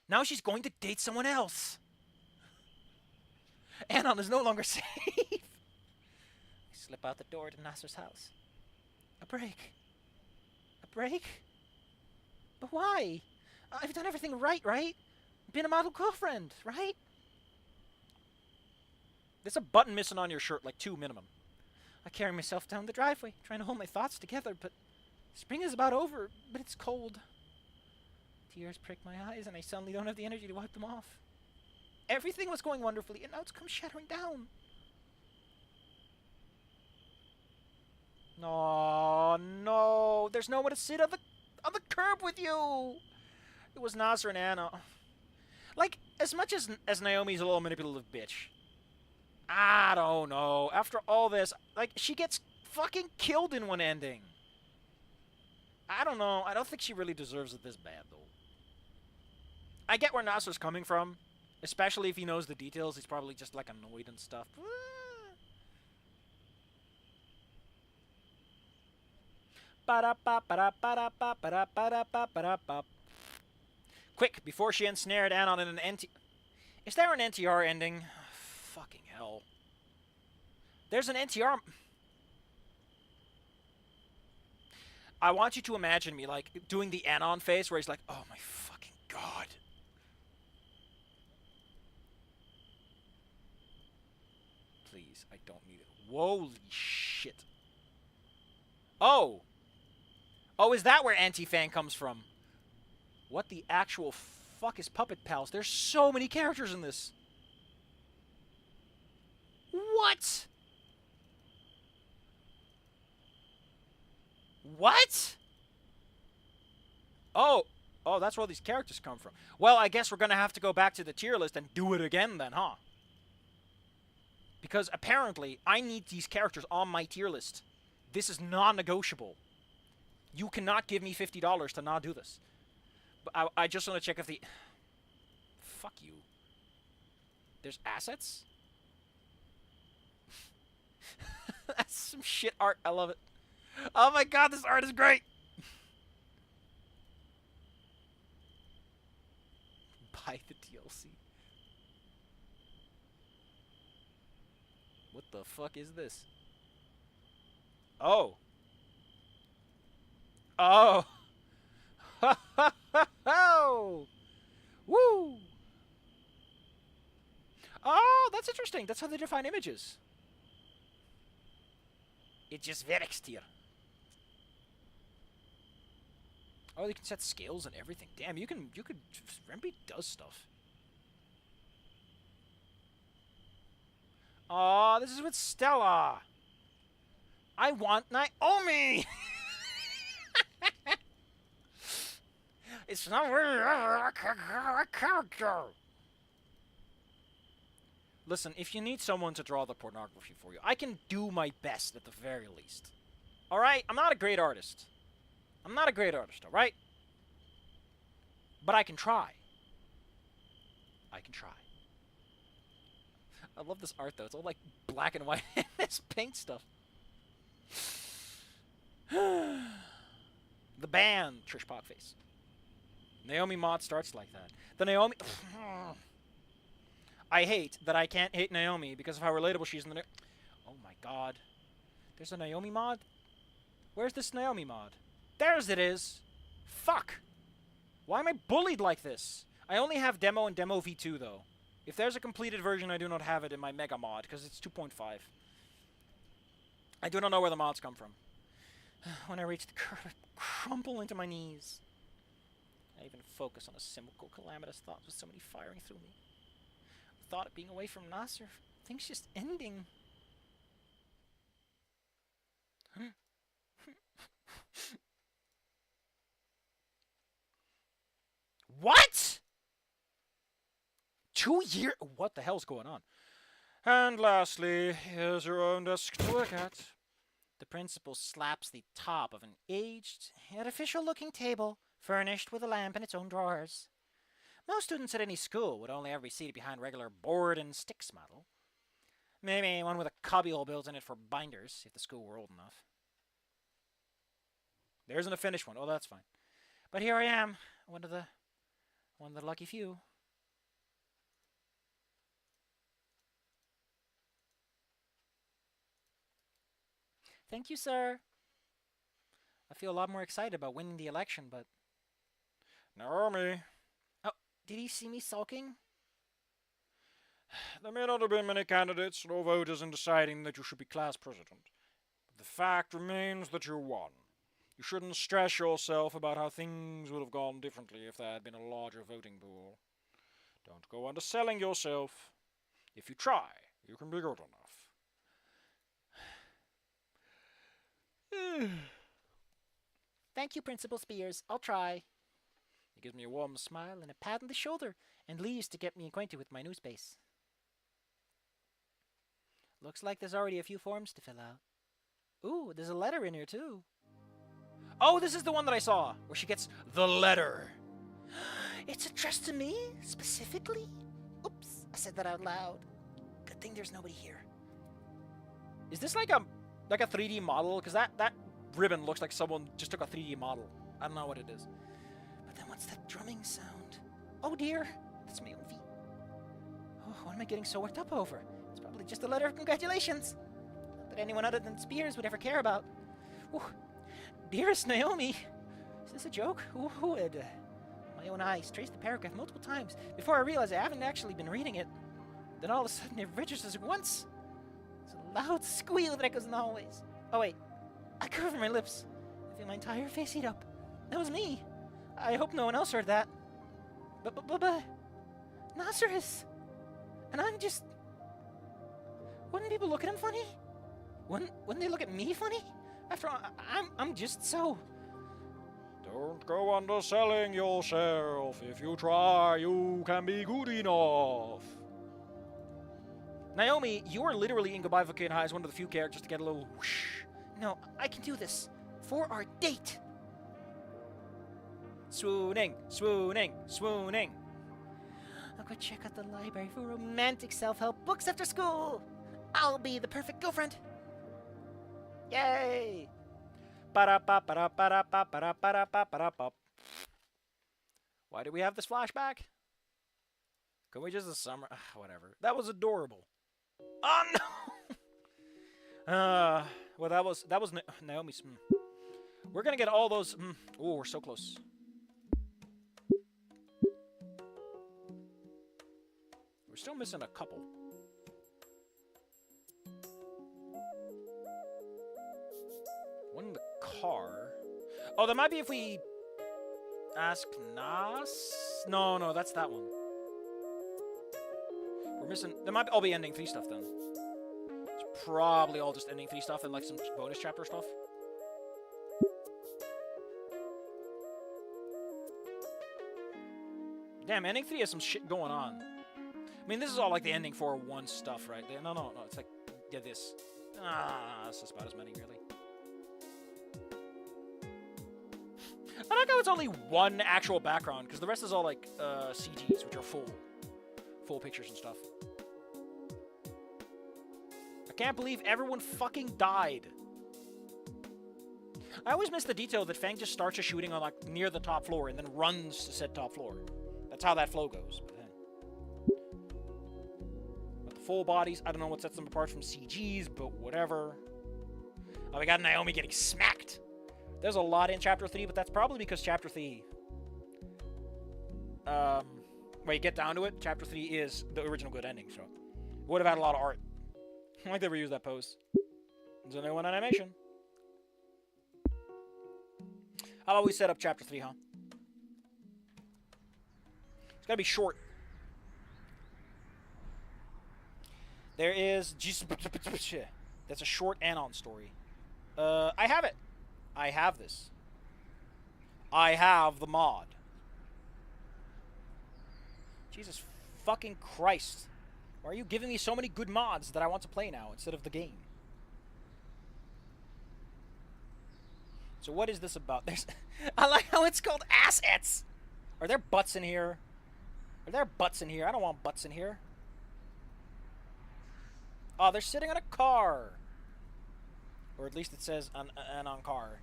Now she's going to date someone else. Anon is no longer safe. I slip out the door to Nasser's house. A break? But why? I've done everything right? Been a model girlfriend, right? There's a button missing on your shirt, like 2 minimum. I carry myself down the driveway, trying to hold my thoughts together, but spring is about over, but it's cold. Tears prick my eyes, and I suddenly don't have the energy to wipe them off. Everything was going wonderfully, and now it's come shattering down. No, there's no one to sit on the curb with you. It was Nasser and Anna. Like, as much as Naomi's a little manipulative bitch, I don't know. After all this, like, she gets fucking killed in one ending. I don't know. I don't think she really deserves it this bad, though. I get where Nasser's coming from, especially if he knows the details. He's probably just, like, annoyed and stuff. Quick, before she ensnared Anon in an NT... Is there an NTR ending? Fucking hell. There's an NTR... I want you to imagine me, like, doing the Anon face where he's like, oh my fucking god. Please, I don't need it. Holy shit. Oh! Oh, is that where Anti-Fang comes from? What the actual fuck is Puppet Pals? There's so many characters in this. What? What? Oh, that's where these characters come from. Well, I guess we're going to have to go back to the tier list and do it again then, huh? Because apparently, I need these characters on my tier list. This is non-negotiable. You cannot give me $50 to not do this. I just want to check if the... Fuck you. There's assets? That's some shit art. I love it. Oh my god, this art is great! Buy the DLC. What the fuck is this? Oh. Oh. Ha ha ha ho! Woo! Oh, that's interesting. That's how they define images. It just works here. Oh, you can set scales and everything. Damn, you could. Remby does stuff. Oh, this is with Stella. I want Naomi. It's not really a character. Listen, if you need someone to draw the pornography for you, I can do my best at the very least. Alright? I'm not a great artist. Alright? But I can try. I love this art, though. It's all, like, black and white and this paint stuff. The band, Trish Pockface. Naomi mod starts like that. The Naomi... I hate that I can't hate Naomi because of how relatable she is in the... Oh my god. There's a Naomi mod? Where's this Naomi mod? There's it is! Fuck! Why am I bullied like this? I only have demo and demo v2 though. If there's a completed version, I do not have it in my mega mod because it's 2.5. I do not know where the mods come from. When I reach the curve, I crumple into my knees. I even focus on a simple, calamitous thought with somebody firing through me. The thought of being away from Nasser, things just ending. What? 2 years? What the hell's going on? And lastly, here's your own desk to work at. The principal slaps the top of an aged, artificial-looking table, furnished with a lamp and its own drawers. Most students at any school would only ever be seated behind regular board and sticks model. Maybe one with a cubbyhole built in it for binders, if the school were old enough. There isn't a finished one. Oh, that's fine. But here I am, one of the lucky few. Thank you, sir. I feel a lot more excited about winning the election, but... Naomi. Oh, did he see me sulking? There may not have been many candidates or voters in deciding that you should be class president. But the fact remains that you won. You shouldn't stress yourself about how things would have gone differently if there had been a larger voting pool. Don't go underselling yourself. If you try, you can be good enough. Thank you, Principal Spears. I'll try. He gives me a warm smile and a pat on the shoulder and leaves to get me acquainted with my new space. Looks like there's already a few forms to fill out. Ooh, there's a letter in here, too. Oh, this is the one that I saw, where she gets the letter. It's addressed to me, specifically? Oops, I said that out loud. Good thing there's nobody here. Is this like a 3D model? Because that ribbon looks like someone just took a 3D model. I don't know what it is. But then what's that drumming sound? Oh dear, that's my own feet. Oh, what am I getting so worked up over? It's probably just a letter of congratulations. Not that anyone other than Spears would ever care about. Ooh. Dearest Naomi, is this a joke? Who would? My own eyes traced the paragraph multiple times before I realized I haven't actually been reading it. Then all of a sudden it registers at once. It's a loud squeal that echoes in the hallways. Oh wait, I cover my lips. I feel my entire face heat up. That was me. I hope no one else heard that. But Nasser is, and I'm just. Wouldn't people look at him funny? Wouldn't they look at me funny? After all, I'm just so... Don't go underselling yourself. If you try, you can be good enough. Naomi, you are literally in Goodbye Volcano High as one of the few characters to get a little whoosh. No, I can do this. For our date. Swooning, swooning, swooning. I'll go check out the library for romantic self-help books after school. I'll be the perfect girlfriend. Yay! Ba-da-ba-ba-da-ba-da-ba-ba-da-ba-da-ba-da-ba. Why do we have this flashback? Can we just summer? Whatever. That was adorable. Oh no! Well, that was Naomi's. We're gonna get all those. Oh, we're so close. We're still missing a couple. One in the car. Oh, that might be if we ask Nas. No, that's that one. We're missing. There might all be ending 3 stuff then. It's probably all just ending 3 stuff and like some bonus chapter stuff. Damn, ending 3 has some shit going on. I mean, this is all like the ending 4-1 stuff, right? No. It's like, yeah, this. It's just about as many, really. I like how it's only one actual background, because the rest is all like CGs, which are full pictures and stuff. I can't believe everyone fucking died. I always miss the detail that Fang just starts a shooting on like near the top floor and then runs to said top floor. That's how that flow goes. But the full bodies, I don't know what sets them apart from CGs, but whatever. Oh, we got Naomi getting smacked. There's a lot in Chapter 3, but that's probably because Chapter 3... when you get down to it, Chapter 3 is the original good ending, so... Would have had a lot of art. I like they reused that pose. There's only one animation. How about we set up Chapter 3, huh? It's gotta be short. There is... That's a short anon story. I have it. I have this. I have the mod. Jesus fucking Christ. Why are you giving me so many good mods that I want to play now instead of the game? So what is this about? I like how it's called assets. Are there butts in here? Are there butts in here? I don't want butts in here. Oh, they're sitting on a car. Or at least it says an on car.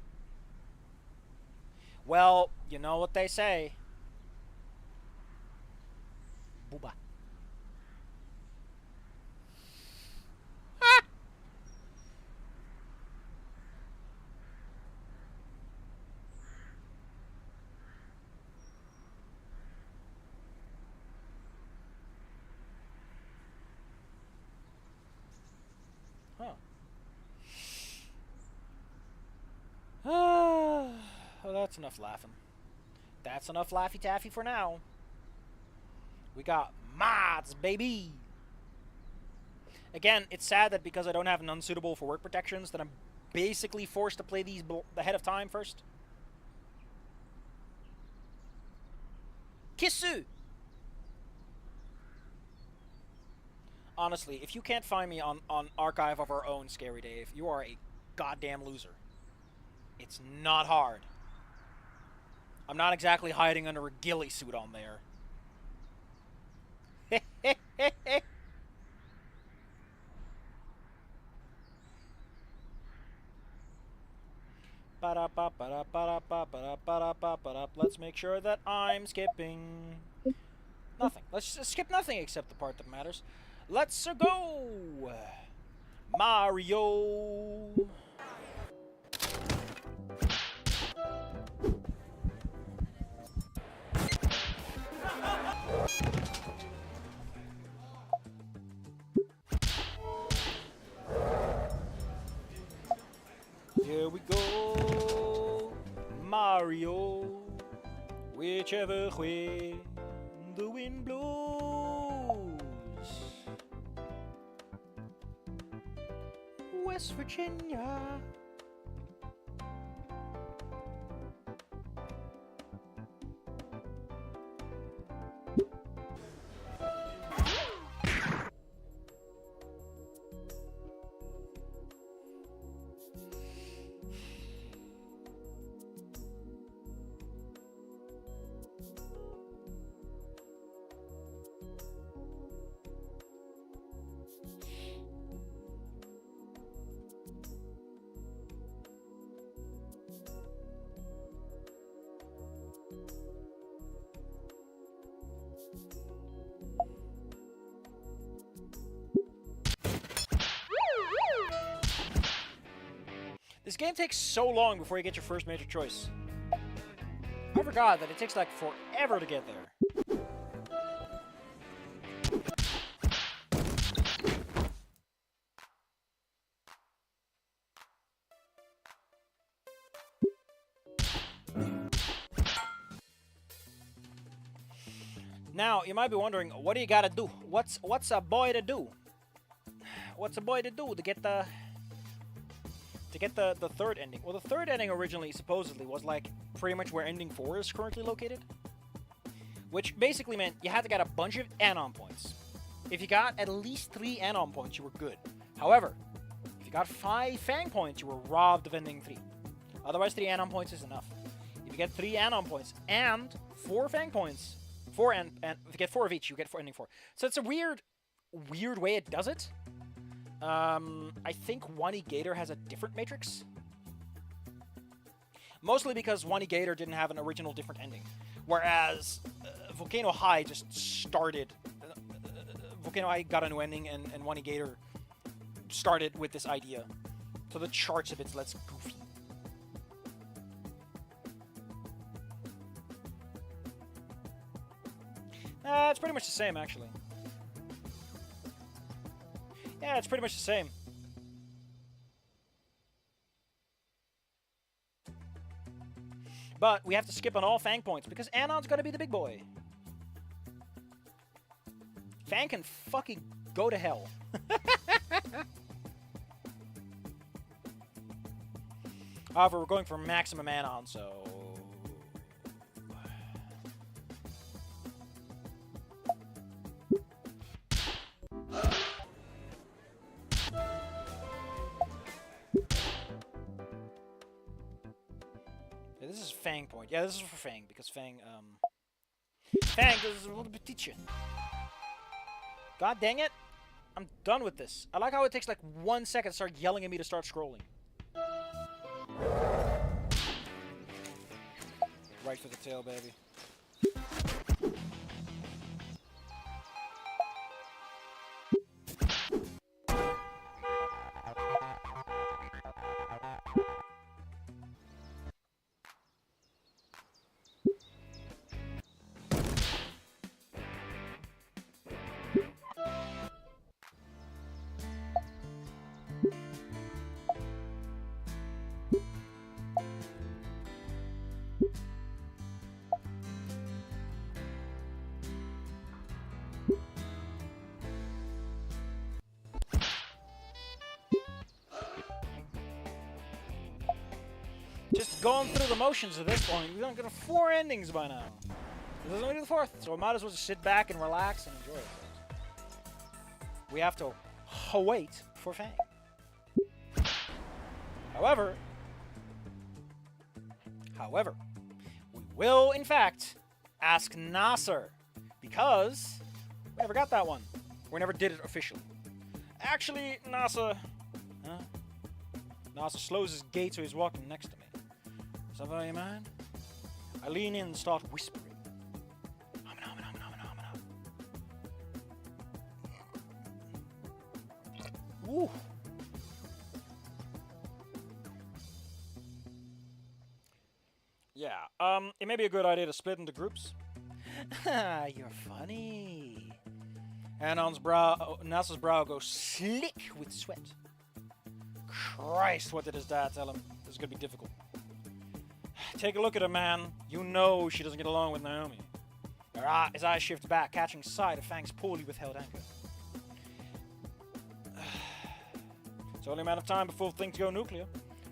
Well, you know what they say. Booba. Ah! Huh. Oh, that's enough laughing. That's enough Laffy Taffy for now. We got mods, baby! Again, it's sad that because I don't have none suitable for work protections, that I'm basically forced to play these ahead of time first. Kissu! Honestly, if you can't find me on Archive of Our Own Scary Dave, you are a goddamn loser. It's not hard. I'm not exactly hiding under a ghillie suit on there. Let's make sure that I'm skipping nothing. Let's just skip nothing except the part that matters. Let's go! Mario! Here we go, Mario. Whichever way the wind blows. West Virginia. This game takes so long before you get your first major choice. I forgot that it takes like forever to get there. Now, you might be wondering, what do you gotta do? What's a boy to do? What's a boy to do to get the third ending? Well, the third ending originally supposedly was like pretty much where ending 4 is currently located, which basically meant you had to get a bunch of anon points. If you got at least 3 anon points, you were good. However, if you got 5 Fang points, you were robbed of ending 3. Otherwise, 3 anon points is enough. If you get 3 anon points and 4 Fang points, and if you get 4 of each, you get 4 ending 4. So it's a weird way it does it. I think Wani Gator has a different matrix. Mostly because Wani Gator didn't have an original different ending. Whereas Volcano High just started. Volcano High got a new ending, and Wani Gator started with this idea. So the chart's a bit less goofy. It's pretty much the same, actually. Yeah, it's pretty much the same. But we have to skip on all Fang points because Anon's gonna be the big boy. Fang can fucking go to hell. However, we're going for maximum Anon, so... Yeah, this is Fang point. Yeah, this is for Fang, because Fang is a little bit teacher. God dang it! I'm done with this. I like how it takes like 1 second to start yelling at me to start scrolling. Right for the tail, baby. Just going through the motions at this point. We've done 4 endings by now. This is only the 4th, so we might as well just sit back and relax and enjoy it. We have to wait for Fang. However, we will, in fact, ask Nasser, because we never got that one. We never did it officially. Actually, Nasser slows his gait so he's walking next to me. Something on your mind? I lean in and start whispering. Woo. Yeah, it may be a good idea to split into groups. You're funny. Nasser's brow goes slick with sweat. Christ, what did his dad tell him? This is gonna be difficult. Take a look at her, man. You know she doesn't get along with Naomi. His eyes shift back, catching sight of Fang's poorly withheld anger. It's only a matter of time before things go nuclear.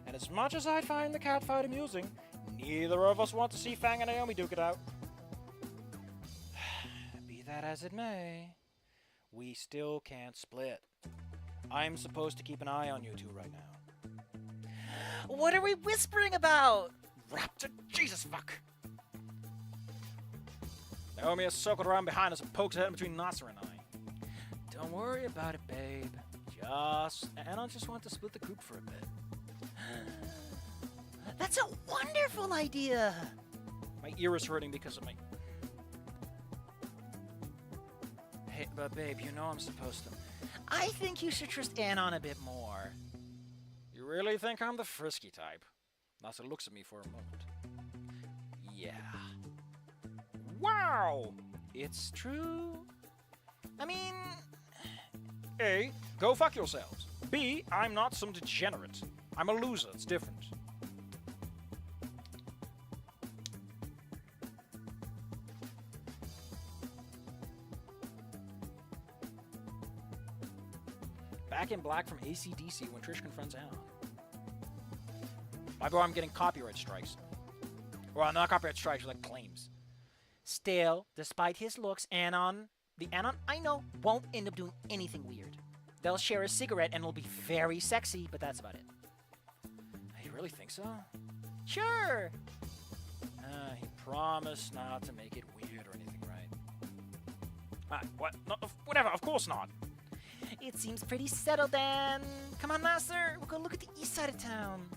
And as much as I find the catfight amusing, neither of us want to see Fang and Naomi duke it out. Be that as it may, we still can't split. I'm supposed to keep an eye on you two right now. What are we whispering about? Raptor, Jesus fuck! Naomi has circled around behind us and pokes her head between Nasser and I. Don't worry about it, babe. And I just want to split the group for a bit. That's a wonderful idea! My ear is hurting because of my... Hey, but babe, you know I'm supposed to... I think you should trust Anon a bit more. You really think I'm the frisky type? Nasa looks at me for a moment. Yeah. Wow! It's true. I mean, A, go fuck yourselves. B, I'm not some degenerate. I'm a loser. It's different. Back in Black from AC/DC when Trish confronts Anon. My boy, I'm getting copyright strikes. Well, not copyright strikes, like claims. Still, despite his looks, the Anon I know won't end up doing anything weird. They'll share a cigarette and it'll be very sexy, but that's about it. You really think so? Sure. He promised not to make it weird or anything, right? What? No, whatever, of course not. It seems pretty settled then. Come on, Nasser. We'll go look at the east side of town.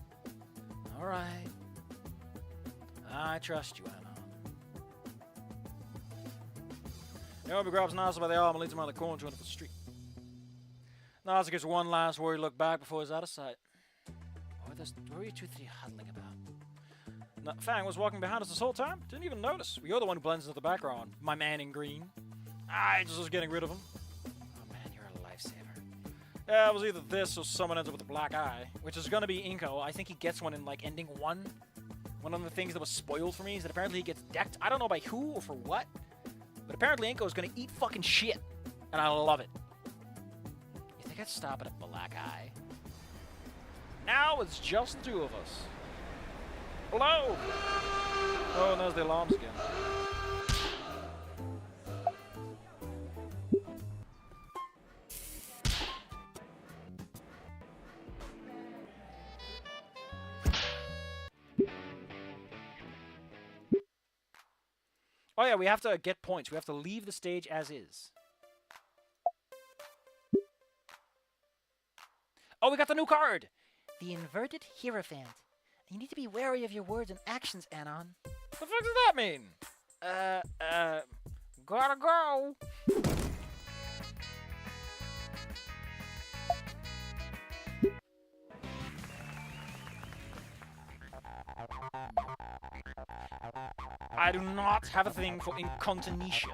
All right. I trust you, Anon. Naomi grabs Nasa by the arm and leads him around the corner to another street. Nasa gives one last worried look back before he's out of sight. What were you two three huddling about? Fang was walking behind us this whole time. Didn't even notice. You're the one who blends into the background. My man in green. I just was getting rid of him. Oh man, you're a lifesaver. Yeah, it was either this or someone ends up with a black eye, which is gonna be Inko. I think he gets one in like ending 1. One of the things that was spoiled for me is that apparently he gets decked. I don't know by who or for what, but apparently Inko is gonna eat fucking shit, and I love it. You think I'd stop at a black eye? Now it's just the two of us. Hello! Oh, and there's the alarms again. Oh yeah, we have to get points. We have to leave the stage as is. Oh, we got the new card! The inverted Hierophant. You need to be wary of your words and actions, Anon. What the fuck does that mean? Gotta go! I do not have a thing for incontinentia.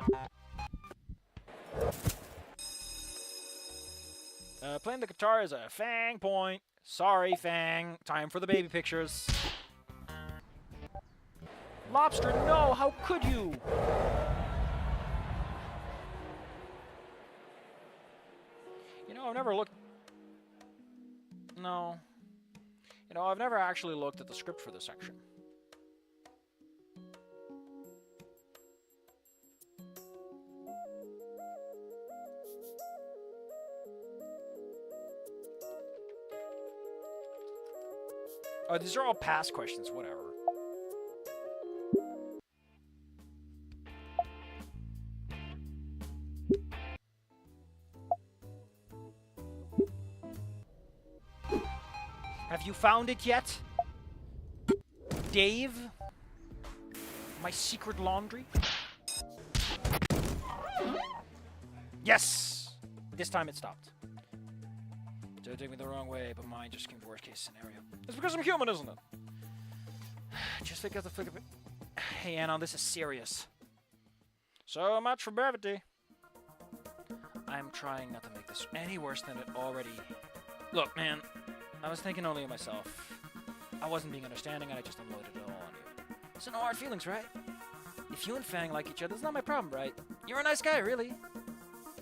Playing the guitar is a Fang point. Sorry, Fang. Time for the baby pictures. Lobster, no! How could you? You know, I've never looked... No. You know, I've never actually looked at the script for this section. Oh, these are all past questions, whatever. Have you found it yet? Dave? My secret laundry? Yes! This time it stopped. Don't take me the wrong way, but mine just came to worst case scenario. It's because I'm human, isn't it? Just think of the flick of it. Hey, Anon, this is serious. So much for brevity. I'm trying not to make this any worse than it already... Look, man, I was thinking only of myself. I wasn't being understanding, and I just unloaded it all on you. So no hard feelings, right? If you and Fang like each other, it's not my problem, right? You're a nice guy, really.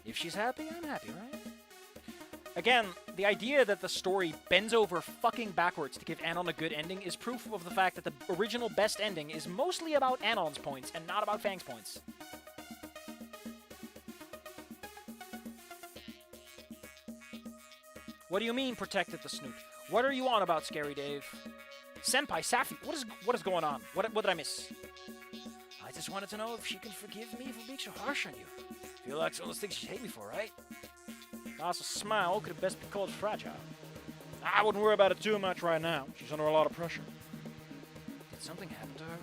If she's happy, I'm happy, right? Again, the idea that the story bends over fucking backwards to give Anon a good ending is proof of the fact that the original best ending is mostly about Anon's points and not about Fang's points. What do you mean, protected the Snoot? What are you on about, Scary Dave? Senpai, Safi, what is going on? What did I miss? I just wanted to know if she can forgive me for being so harsh on you. Feel like it's one of those things she'd hate me for, right? Nasa's smile could best be called fragile. I wouldn't worry about it too much right now. She's under a lot of pressure. Did something happen to her?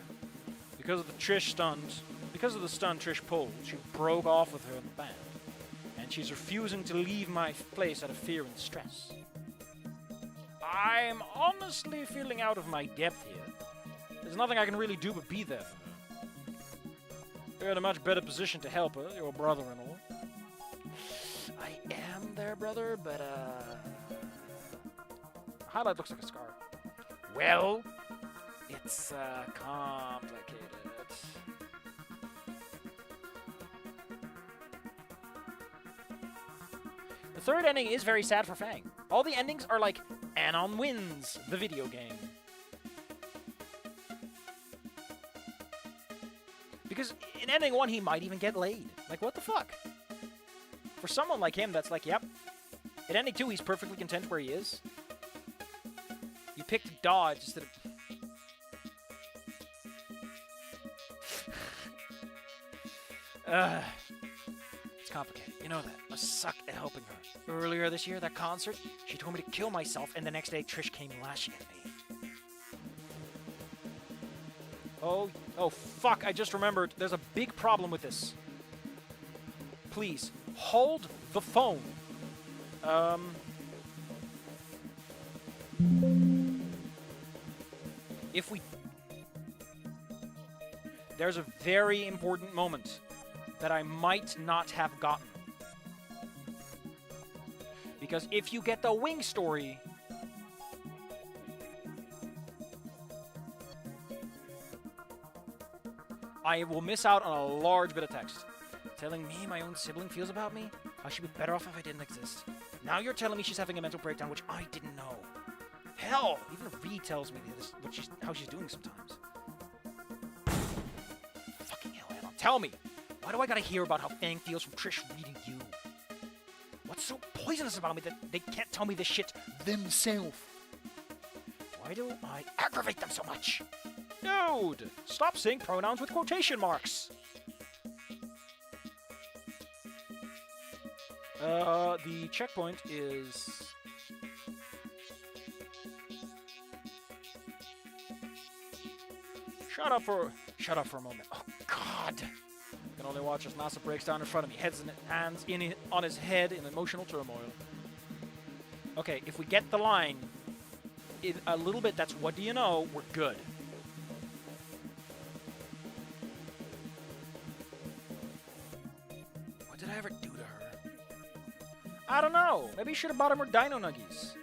Because of the stunt Trish pulled, she broke off with her in the band. And she's refusing to leave my place out of fear and stress. I'm honestly feeling out of my depth here. There's nothing I can really do but be there for her. You're in a much better position to help her, your brother-in-law. I am their brother, but, Highlight looks like a scar. well, it's, complicated. The third ending is very sad for Fang. All the endings are like Anon wins the video game. Because in ending 1, he might even get laid. Like, what the fuck? For someone like him, that's like, yep. In ending 2, he's perfectly content where he is. You picked dodge instead of... It's complicated. You know that. I suck at helping her. Earlier this year, that concert, she told me to kill myself, and the next day, Trish came lashing at me. Oh, fuck, I just remembered. There's a big problem with this. Please, hold the phone. If we... There's a very important moment that I might not have gotten. Because if you get the Wing story... I will miss out on a large bit of text. Telling me my own sibling feels about me? I should be better off if I didn't exist. Now you're telling me she's having a mental breakdown, which I didn't know. Hell, even Ree tells me this, how she's doing sometimes. Fucking hell, Anna. Tell me, why do I gotta hear about how Fang feels from Trish reading you? What's so poisonous about me that they can't tell me this shit themselves? Why do I aggravate them so much? Dude, stop saying pronouns with quotation marks. The checkpoint is... Shut up for a moment. Oh, God. I can only watch as NASA breaks down in front of me, hands on his head in emotional turmoil. Okay, if we get the line in a little bit, that's what do you know, we're good. What did I ever do to her? I don't know. Maybe you should have bought him her dino nuggies.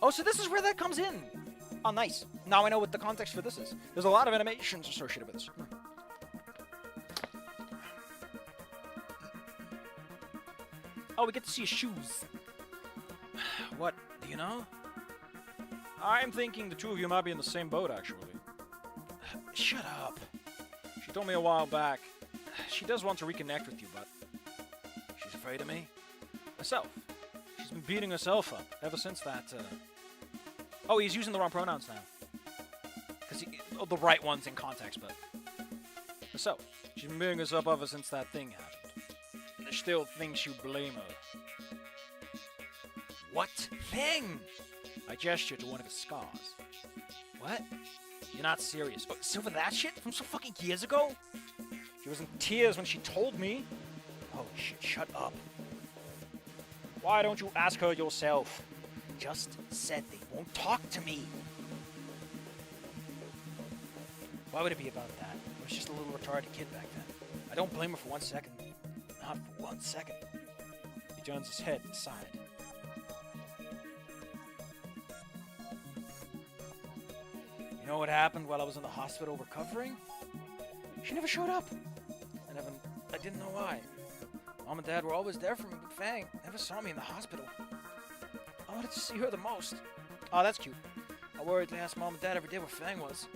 Oh, so this is where that comes in. Oh, nice. Now I know what the context for this is. There's a lot of animations associated with this. Oh, we get to see his shoes. What? Do you know? I'm thinking the two of you might be in the same boat, actually. Shut up. She told me a while back. She does want to reconnect with you, but... She's afraid of me? Herself. She's been beating herself up ever since that, Oh, he's using the wrong pronouns now. Because the right ones in context, but... So, she's been beating herself up ever since that thing happened. And she still thinks you blame her. What thing? I gestured to one of his scars. What? You're not serious. Oh, so for that shit from some fucking years ago? She was in tears when she told me. Oh shit, shut up. Why don't you ask her yourself? Just said they won't talk to me. Why would it be about that? I was just a little retarded kid back then. I don't blame her for 1 second. Not for 1 second. He turns his head aside. You know what happened while I was in the hospital recovering? She never showed up. I didn't know why. Mom and Dad were always there for me, but Fang never saw me in the hospital. I wanted to see her the most. Oh, that's cute. I worried to ask Mom and Dad every day where Fang was.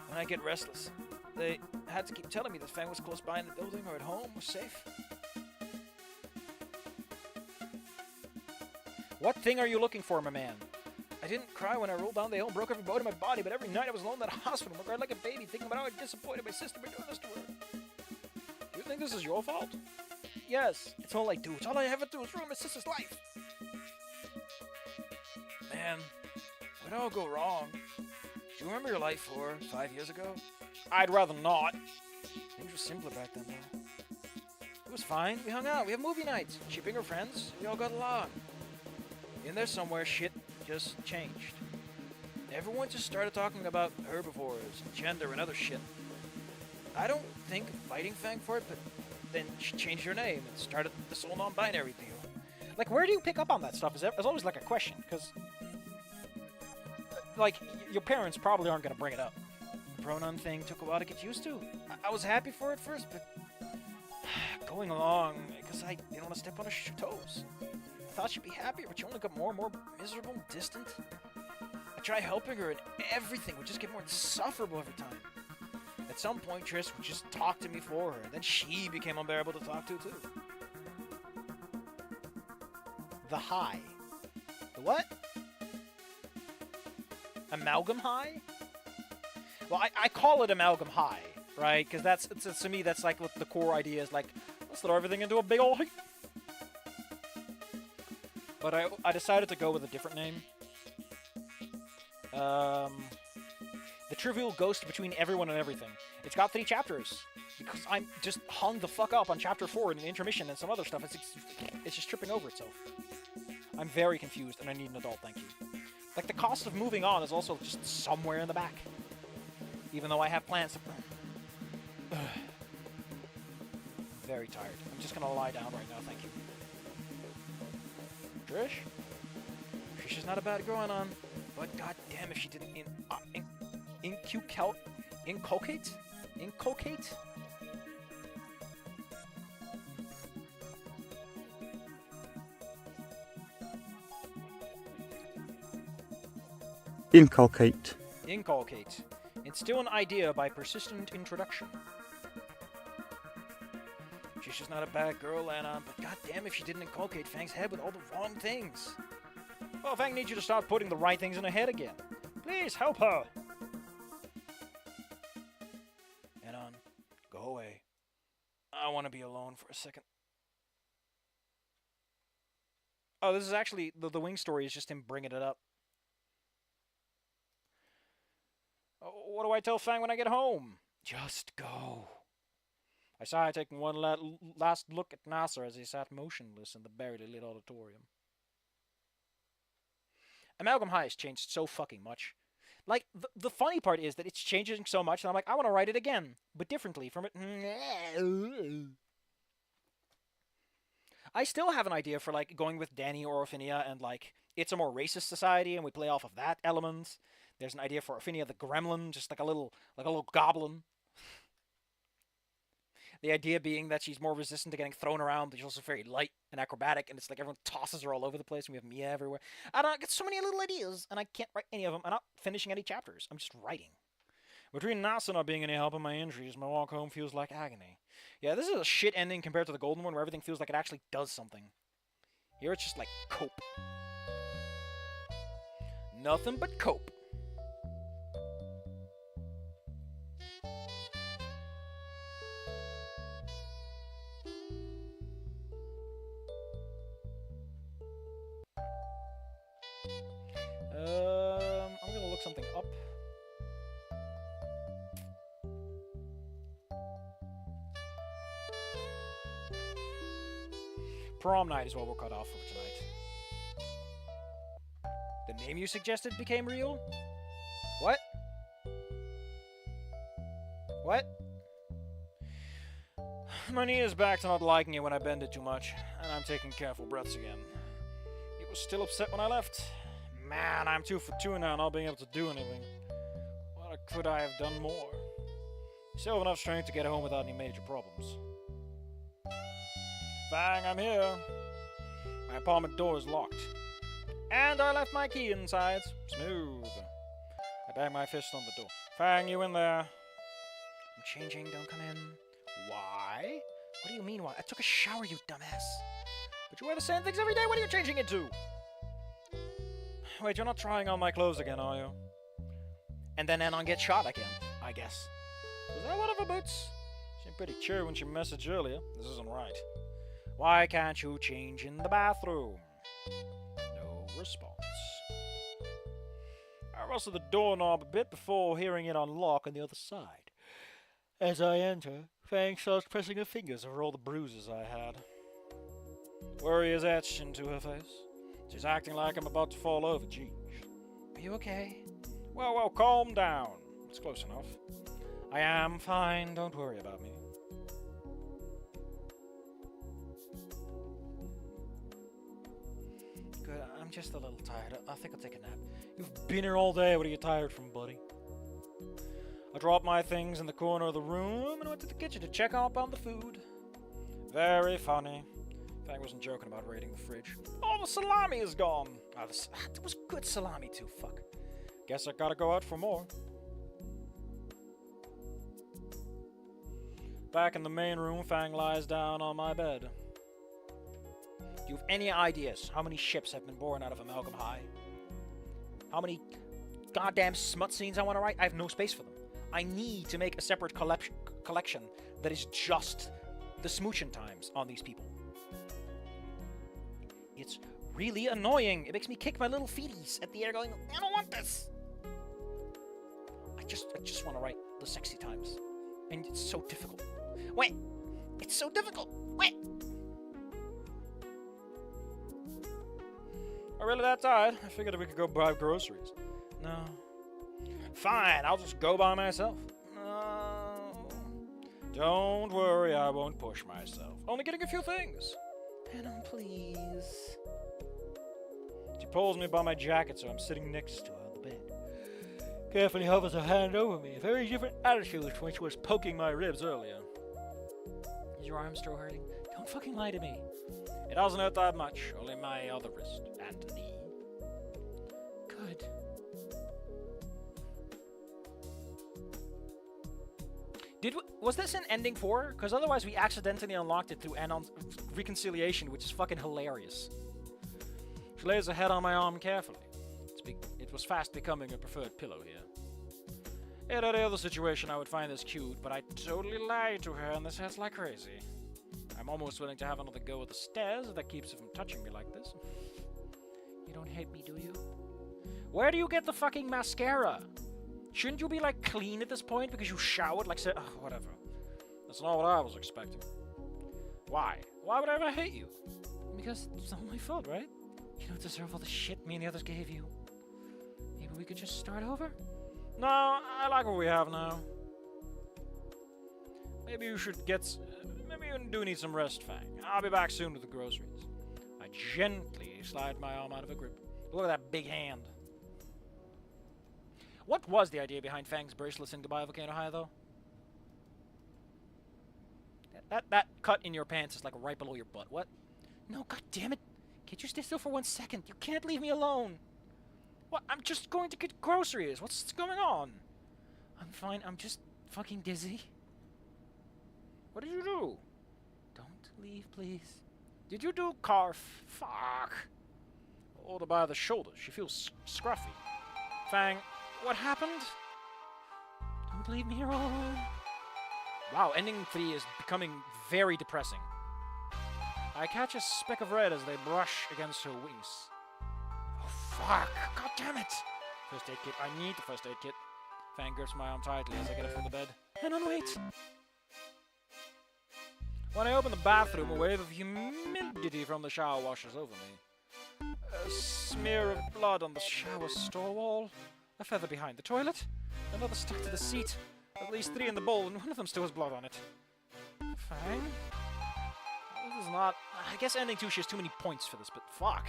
When I get restless, they had to keep telling me that Fang was close by in the building or at home or safe. What thing are you looking for, my man? I didn't cry when I rolled down the hill and broke every bone in my body, but every night I was alone in that hospital. I cried like a baby, thinking about how I disappointed my sister by doing this to her. Do you think this is your fault? Yes, it's all I do. It's all I ever do is ruin my sister's life. Man, where'd it all go wrong? Do you remember your life 4 or 5 years ago? I'd rather not. Things were simpler back then, though. It was fine. We hung out. We have movie nights. She bring her friends. We all got along. In there somewhere, shit just changed. Everyone just started talking about herbivores, and gender, and other shit. I don't think fighting Fang for it, but then she changed her name and started this whole non-binary deal. Like, where do you pick up on that stuff? Is always like a question, because, like, your parents probably aren't going to bring it up. The pronoun thing took a while to get used to. I was happy for it first, but going along, because I didn't want to step on her toes. I thought she'd be happier, but she only got more and more miserable and distant. I tried helping her, and everything would just get more insufferable every time. At some point, Trish would just talk to me for her, and then she became unbearable to talk to, too. The high. The what? Amalgam high? Well, I call it amalgam high, right? Because to me, that's like what the core idea is, like, let's throw everything into a big ol' heap. But I decided to go with a different name. The trivial ghost between everyone and everything. It's got 3 chapters. Because I'm just hung the fuck up on chapter 4 in the intermission and some other stuff. It's just tripping over itself. I'm very confused and I need an adult, thank you. Like, the cost of moving on is also just somewhere in the back. Even though I have plans to... Very tired. I'm just gonna lie down right now, thank you. Trish? Trish is not a bad growing on. But goddamn if she didn't inculcate? Inculcate. Inculcate. Instill an idea by persistent introduction. She's just not a bad girl, Anna, but goddamn if she didn't inculcate Fang's head with all the wrong things. Well, Fang needs you to start putting the right things in her head again. Please help her. Anon, go away. I want to be alone for a second. Oh, this is actually, the wing story is just him bringing it up. What do I tell Fang when I get home? Just go. I sighed, taking one last look at Nasser as he sat motionless in the barely lit auditorium. Amalgam High has changed so fucking much. Like, the funny part is that it's changing so much, and I'm like, I want to write it again, but differently from it. I still have an idea for, like, going with Danny or Ophinia, and, like, it's a more racist society, and we play off of that element. There's an idea for Ophinia the gremlin, just like a little goblin. The idea being that she's more resistant to getting thrown around, but she's also very light and acrobatic, and it's like everyone tosses her all over the place, and we have Mia everywhere. I get so many little ideas, and I can't write any of them. I'm not finishing any chapters. I'm just writing. Between Nasa not being any help in my injuries, my walk home feels like agony. Yeah, this is a shit ending compared to the golden one, where everything feels like it actually does something. Here it's just like cope. Nothing but cope. I'm gonna look something up. Prom night is what we're cut off for tonight. The name you suggested became real? What? What? My knee is back to not liking it when I bend it too much, and I'm taking careful breaths again. It was still upset when I left. Man, I'm 2 for 2 now, not being able to do anything. What could I have done more? I still have enough strength to get home without any major problems. Fang, I'm here. My apartment door is locked. And I left my key inside. Smooth. I bang my fist on the door. Fang, you in there? I'm changing, don't come in. Why? What do you mean why? I took a shower, you dumbass. But you wear the same things every day, what are you changing into? Wait, you're not trying on my clothes again, are you? And then Anon gets shot again, I guess. Was that one of her boots? She seemed pretty cheery when she messaged earlier. This isn't right. Why can't you change in the bathroom? No response. I rustled the doorknob a bit before hearing it unlock on the other side. As I enter, Fang starts pressing her fingers over all the bruises I had. Worry is etched into her face. She's acting like I'm about to fall over. Geez. Are you okay? Well, calm down. It's close enough. I am fine. Don't worry about me. Good. I'm just a little tired. I think I'll take a nap. You've been here all day. What are you tired from, buddy? I dropped my things in the corner of the room and went to the kitchen to check up on the food. Very funny. Fang wasn't joking about raiding the fridge. Oh, the salami is gone. There was good salami too. Fuck. Guess I gotta go out for more. Back in the main room, Fang lies down on my bed. Do you have any ideas how many ships have been born out of Amalgam High? How many goddamn smut scenes I want to write? I have no space for them. I need to make a separate collection that is just the smooching times on these people. It's really annoying. It makes me kick my little feeties at the air going, I don't want this. I just want to write the sexy times. And it's so difficult. Wait! It's so difficult! Wait! I'm really that tired. I figured we could go buy groceries. No. Fine, I'll just go by myself. No. Don't worry, I won't push myself. Only getting a few things. Venom, please. She pulls me by my jacket so I'm sitting next to her on the bed. Carefully hovers her hand over me, a very different attitude from when she was poking my ribs earlier. Is your arm still hurting? Don't fucking lie to me. It doesn't hurt that much, only my other wrist and knee. Good. Was this in ending 4? Because otherwise we accidentally unlocked it through Anon's reconciliation, which is fucking hilarious. She lays her head on my arm carefully. It was fast becoming a preferred pillow here. In any other situation I would find this cute, but I totally lied to her and this hurts like crazy. I'm almost willing to have another go at the stairs if that keeps her from touching me like this. You don't hate me, do you? Where do you get the fucking mascara? Shouldn't you be, like, clean at this point because you showered? Like, whatever. That's not what I was expecting. Why? Why would I ever hate you? Because it's not my fault, right? You don't deserve all the shit me and the others gave you. Maybe we could just start over? No, I like what we have now. Maybe you should get... maybe you do need some rest, Fang. I'll be back soon with the groceries. I gently slide my arm out of her grip. Look at that big hand. What was the idea behind Fang's bracelets in Goodbye Volcano High, though? That cut in your pants is like right below your butt. What? No, god damn it. Can't you stay still for 1 second? You can't leave me alone. What? I'm just going to get groceries. What's going on? I'm fine. I'm just fucking dizzy. What did you do? Don't leave, please. Did you do carf? Fuck. Hold her by the shoulder. She feels scruffy. Fang, what happened? Don't leave me here all alone. Wow, ending 3 is becoming very depressing. I catch a speck of red as they brush against her wings. Oh, fuck. God damn it. First aid kit. I need the first aid kit. Fang grips my arm tightly as I get up from the bed. Hang on, wait. When I open the bathroom, a wave of humidity from the shower washes over me. A smear of blood on the shower store wall. A feather behind the toilet. Another stuck to the seat. At least 3 in the bowl, and one of them still has blood on it. Fang? This is not... I guess ending 2 shares too many points for this, but fuck.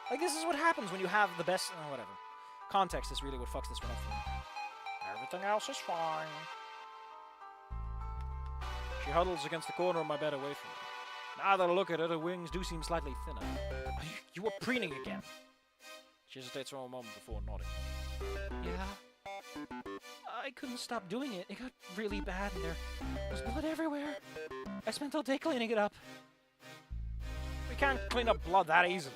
Like, this is what happens when you have the best... whatever. Context is really what fucks this one up for me. Everything else is fine. She huddles against the corner of my bed away from me. Now that I look at her, her wings do seem slightly thinner. You were preening again. She hesitates for a moment before nodding. Yeah. I couldn't stop doing it. It got really bad and there was blood everywhere. I spent all day cleaning it up. We can't clean up blood that easily.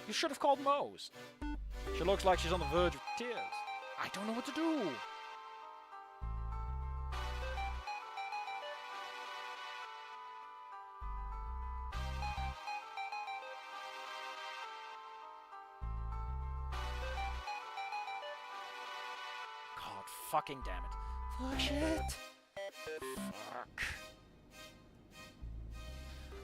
You should have called Mose. She looks like she's on the verge of tears. I don't know what to do. God fucking damn it. Fuck shit. Fuck.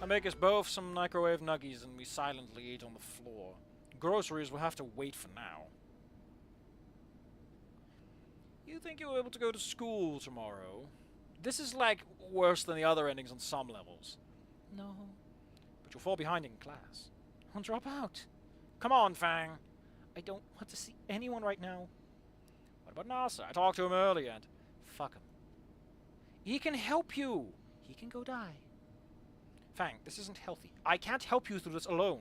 I make us both some microwave nuggies and we silently eat on the floor. Groceries will have to wait for now. You think you'll be able to go to school tomorrow? This is like worse than the other endings on some levels. No. But you'll fall behind in class. I'll drop out. Come on, Fang. I don't want to see anyone right now. What about NASA? I talked to him earlier and... Fuck him. He can help you. He can go die. Fang, this isn't healthy. I can't help you through this alone.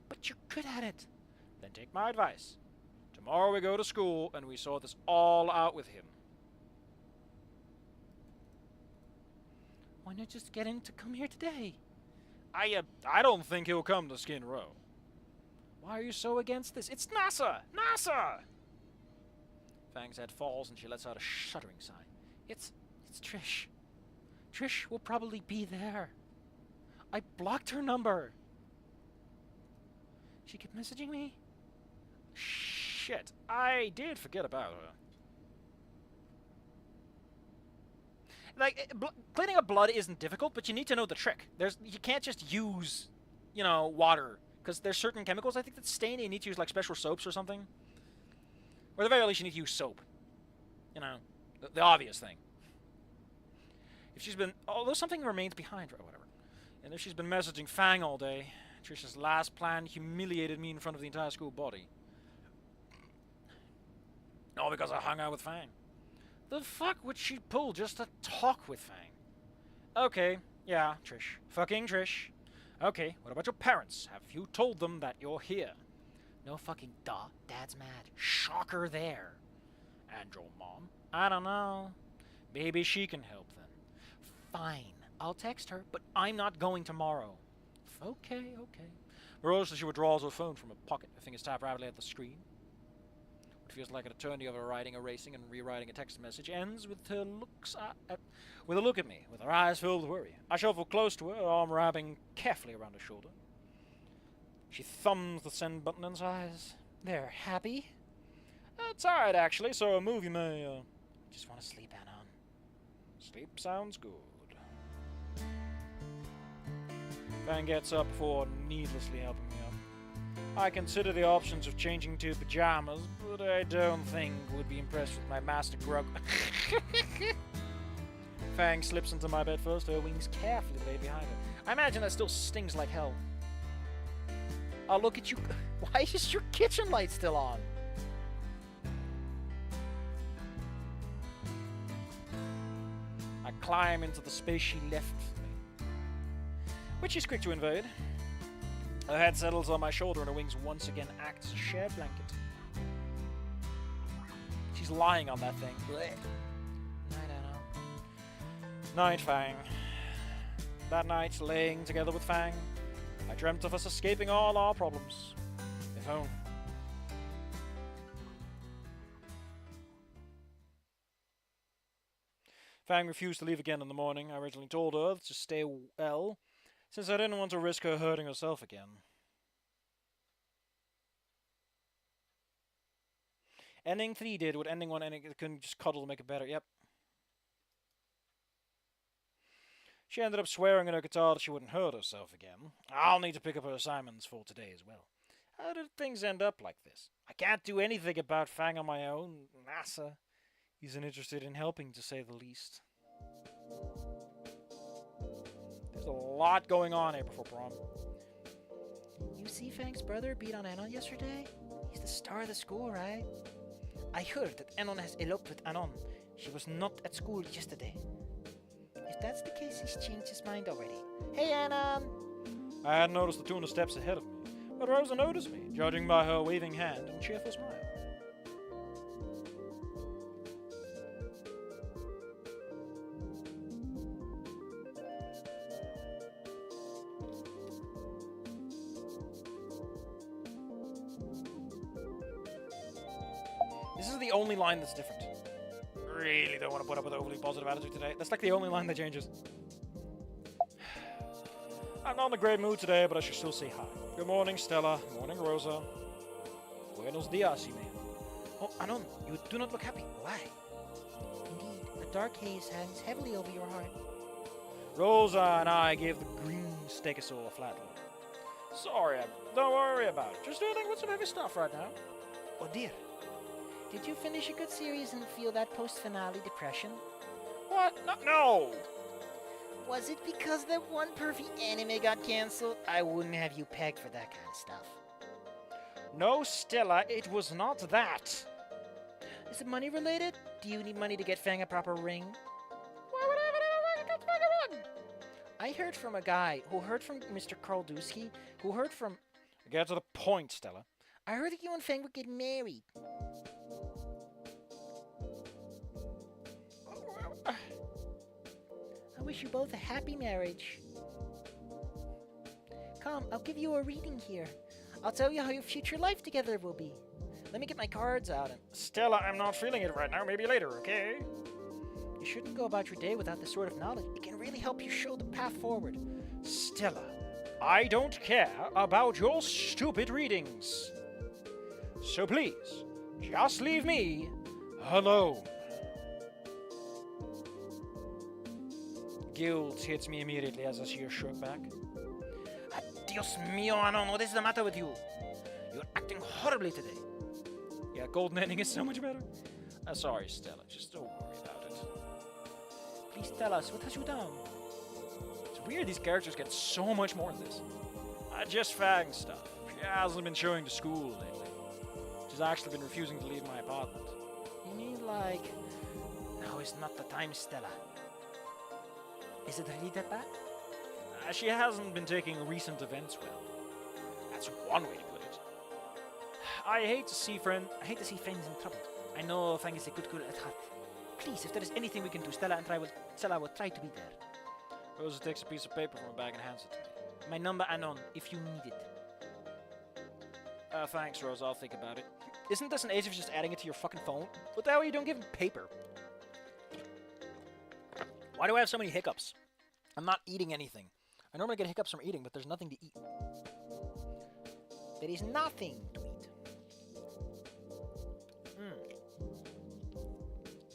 But you're good at it. Then take my advice. Tomorrow we go to school and we sort this all out with him. Why not just get him to come here today? I don't think he'll come to Skin Row. Why are you so against this? It's NASA! NASA! Fang's head falls and she lets out a shuddering sigh. It's Trish. Trish will probably be there. I blocked her number. She kept messaging me. Shit, I did forget about her. Like, cleaning up blood isn't difficult, but you need to know the trick. You can't just use, water. Because there's certain chemicals, I think, that stain it. You need to use, like, special soaps or something. Or at the very least, you need to use soap. The obvious thing. If she's been... Although something remains behind her or whatever. And if she's been messaging Fang all day, Trish's last plan humiliated me in front of the entire school body. All because I hung out with Fang. The fuck would she pull just to talk with Fang? Okay, yeah, Trish. Fucking Trish. Okay, what about your parents? Have you told them that you're here? No fucking duh. Dad's mad. Shocker there. And your mom? I don't know. Maybe she can help then. Fine. I'll text her, but I'm not going tomorrow. Okay. Morosely, she withdraws her phone from her pocket. Her fingers tap rapidly at the screen. What feels like an eternity of writing, erasing, and rewriting a text message ends with her with a look at me, with her eyes filled with worry. I shuffle close to her arm wrapping carefully around her shoulder. She thumbs the send button and sighs. There, happy? Tired, actually, so a movie may, Just want to sleep, Anon. Sleep sounds good. Fang gets up before needlessly helping me up. I consider the options of changing to pajamas, but I don't think would be impressed with my master grug. Fang slips into my bed first, her wings carefully laid behind her. I imagine that still stings like hell. Oh, look at you. Why is your kitchen light still on? I climb into the space she left for me, which is quick to invade. Her head settles on my shoulder and her wings once again act as a shared blanket. She's lying on that thing. Blech. Night, Fang. That night, laying together with Fang, I dreamt of us escaping all our problems. If only. Fang refused to leave again in the morning. I originally told her to stay well, since I didn't want to risk her hurting herself again. Ending 3 did what ending 1 ending couldn't just cuddle to make it better. Yep. She ended up swearing in her guitar that she wouldn't hurt herself again. I'll need to pick up her assignments for today as well. How did things end up like this? I can't do anything about Fang on my own. NASA isn't interested in helping, to say the least. There's a lot going on here before prom. You see Fang's brother beat on Anon yesterday? He's the star of the school, right? I heard that Anon has eloped with Anon. She was not at school yesterday. If that's the case, he's changed his mind already. Hey, Anon! I hadn't noticed the 200 steps ahead of me, but Rosa noticed me, judging by her waving hand and cheerful smile. This is the only line that's different. Really don't want to put up with overly positive attitude today. That's like the only line that changes. I'm not in a great mood today, but I should still say hi. Good morning, Stella. Good morning, Rosa. Buenos dias, man. Oh, Anon, you do not look happy. Why? Indeed, dark haze hangs heavily over your heart. Rosa and I gave the green stegosaur a flat look. Sorry, don't worry about it. Just dealing with some heavy stuff right now. Oh dear. Did you finish a good series and feel that post-finale depression? What? No! Was it because that one pervy anime got cancelled? I wouldn't have you pegged for that kind of stuff. No, Stella, it was not that. Is it money related? Do you need money to get Fang a proper ring? Why would I have anything to get Fang a ring? I heard from a guy who heard from Mr. Karldusky, who heard from... Get to the point, Stella. I heard that you and Fang were getting married. I wish you both a happy marriage. Come, I'll give you a reading here. I'll tell you how your future life together will be. Let me get my cards out and... Stella, I'm not feeling it right now. Maybe later, okay? You shouldn't go about your day without this sort of knowledge. It can really help you show the path forward. Stella, I don't care about your stupid readings. So please, just leave me alone. Guilt hits me immediately as I see her shrug back. Dios mío, Anon, what is the matter with you? You're acting horribly today. Yeah, golden ending is so much better. Sorry, Stella, just don't worry about it. Please tell us, what has you done? It's weird these characters get so much more in this. Just Fang stuff. She hasn't been showing to school lately. She's actually been refusing to leave my apartment. You mean like... Now is not the time, Stella. Is it really that bad? She hasn't been taking recent events well. That's one way to put it. I hate to see friends in trouble. I know Fang is a good girl at heart. Please, if there is anything we can do, Stella will try to be there. Rosa takes a piece of paper from her bag and hands it to me. My number, Anon, if you need it. Thanks, Rosa. I'll think about it. Isn't this an age of just adding it to your fucking phone? What the hell are you doing giving paper? Why do I have so many hiccups? I'm not eating anything. I normally get hiccups from eating, but there's nothing to eat. There is nothing to eat.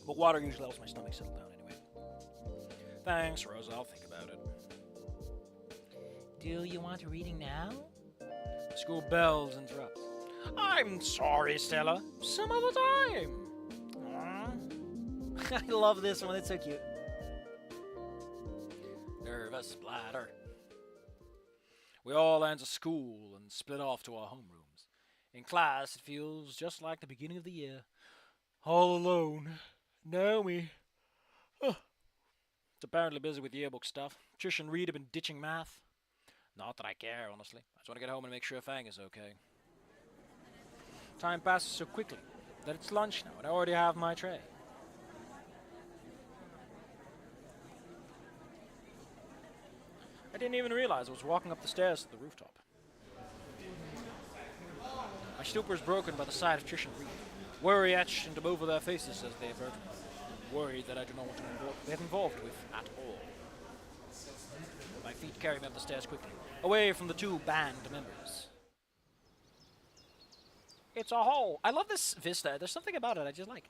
But water usually helps my stomach settle down anyway. Thanks, Rosa. I'll think about it. Do you want a reading now? The school bells interrupt. I'm sorry, Stella. Some other time. I love this one. It's so cute. Nervous bladder. We all enter school and split off to our homerooms. In class, it feels just like the beginning of the year. All alone. Naomi. It's apparently busy with yearbook stuff. Trish and Reed have been ditching math. Not that I care, honestly. I just want to get home and make sure Fang is okay. Time passes so quickly that it's lunch now, and I already have my tray. I didn't even realize I was walking up the stairs to the rooftop. My stupor is broken by the sight of Trish and Reed, worry etched into both of their faces as they avert me. Worried that I do not want to get involved with at all. My feet carry me up the stairs quickly, away from the two band members. It's a hole. I love this vista. There's something about it I just like.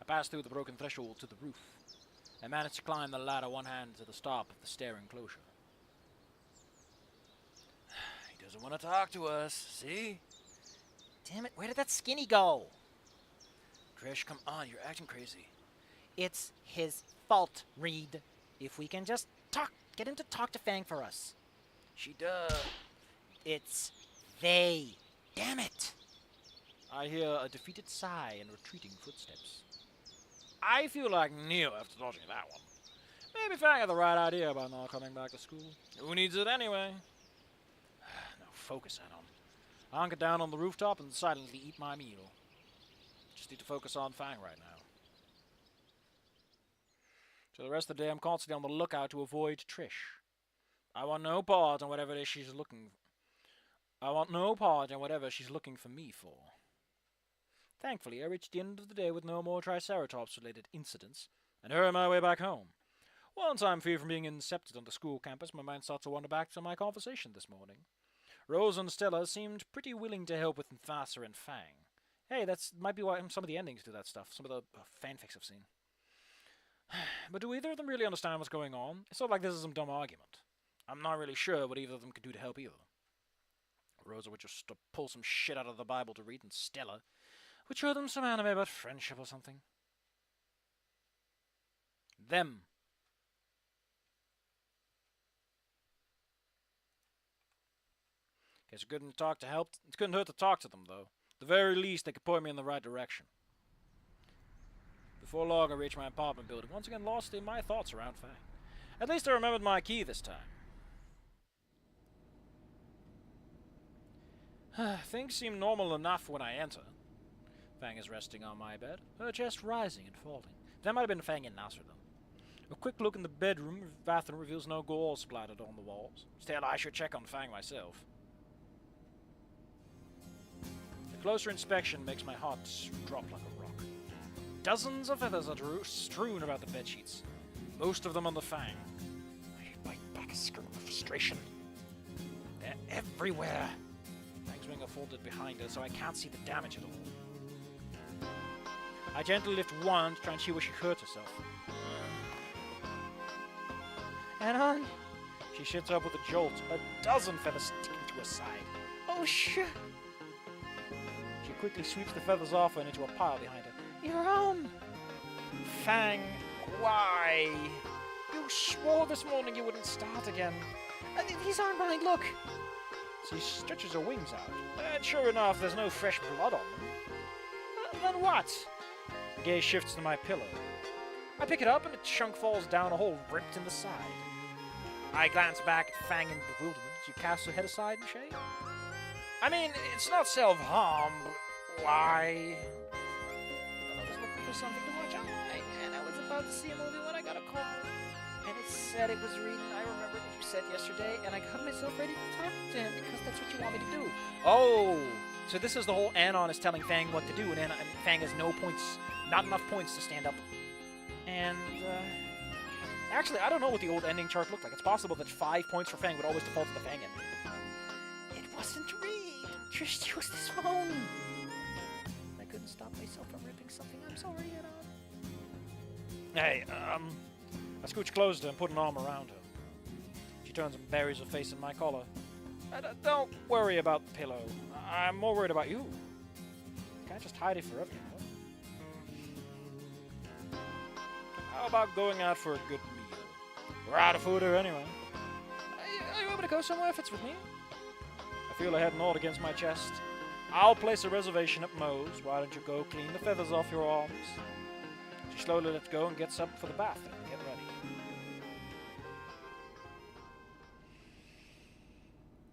I pass through the broken threshold to the roof. I manage to climb the ladder one hand to the stop of the stair enclosure. He doesn't want to talk to us, see? Damn it, where did that skinny go? Trish, come on, you're acting crazy. It's his fault, Reed. If we can just get him to talk to Fang for us. She does. It's they. Damn it. I hear a defeated sigh and retreating footsteps. I feel like Neo after dodging that one. Maybe Fang had the right idea about not coming back to school. Who needs it anyway? No focus, Anon. I hunker down on the rooftop and silently eat my meal. Just need to focus on Fang right now. So the rest of the day I'm constantly on the lookout to avoid Trish. I want no part in whatever it is she's looking for me for. Thankfully, I reached the end of the day with no more Triceratops-related incidents, and hurry my way back home. Once I'm free from being incepted on the school campus, my mind starts to wander back to my conversation this morning. Rose and Stella seemed pretty willing to help with Thassa and Fang. Hey, that might be why some of the endings do that stuff, some of the fanfics I've seen. But do either of them really understand what's going on? It's not like this is some dumb argument. I'm not really sure what either of them could do to help either. Rosa would just pull some shit out of the Bible to read, and Stella would show them some anime about friendship or something. Them. Guess it couldn't hurt to talk to them, though. At the very least, they could point me in the right direction. Before long, I reached my apartment building, once again lost in my thoughts around Fang. At least I remembered my key this time. Things seem normal enough when I enter. Fang is resting on my bed, her chest rising and falling. That might have been Fang and Nasser, though. A quick look in the bathroom reveals no gore splattered on the walls. Still, I should check on Fang myself. A closer inspection makes my heart drop like a rock. Dozens of feathers are strewn about the bedsheets, most of them on the Fang. I bite back a scream of frustration. They're everywhere. Fang's wing are folded behind her, so I can't see the damage at all. I gently lift one to try and see where she hurt herself. Anon? She shits up with a jolt, a dozen feathers sticking to her side. Oh, shit. She quickly sweeps the feathers off and into a pile behind her. You're home. Fang, why? You swore this morning you wouldn't start again. These aren't mine, look. She stretches her wings out, and sure enough, there's no fresh blood on them. Then what? The gaze shifts to my pillow. I pick it up, and a chunk falls down a hole ripped in the side. I glance back at Fang in bewilderment as you cast her head aside in shame. I mean, it's not self-harm, but why? I was looking for something to watch online, and I was about to see a movie when I got a call. And it said it was reading I remember what you said yesterday, and I got myself ready to talk to him because that's what you want me to do. Oh, so this is the whole Anon is telling Fang what to do, and Fang has no points, not enough points to stand up. And, actually, I don't know what the old ending chart looked like. It's possible that 5 points for Fang would always default to the Fang ending. It wasn't read. Trish used this phone. I couldn't stop myself from ripping something. I'm sorry, Anon. Hey, I scooch closer to her and put an arm around her. She turns and buries her face in my collar. Don't worry about the pillow. I'm more worried about you. Can't just hide it forever, you know? How about going out for a good meal? We're out of food here anyway. Are you able to go somewhere if it's with me? I feel a head nod against my chest. I'll place a reservation at Moe's. Why don't you go clean the feathers off your arms? She slowly lets go and gets up for the bath and get ready.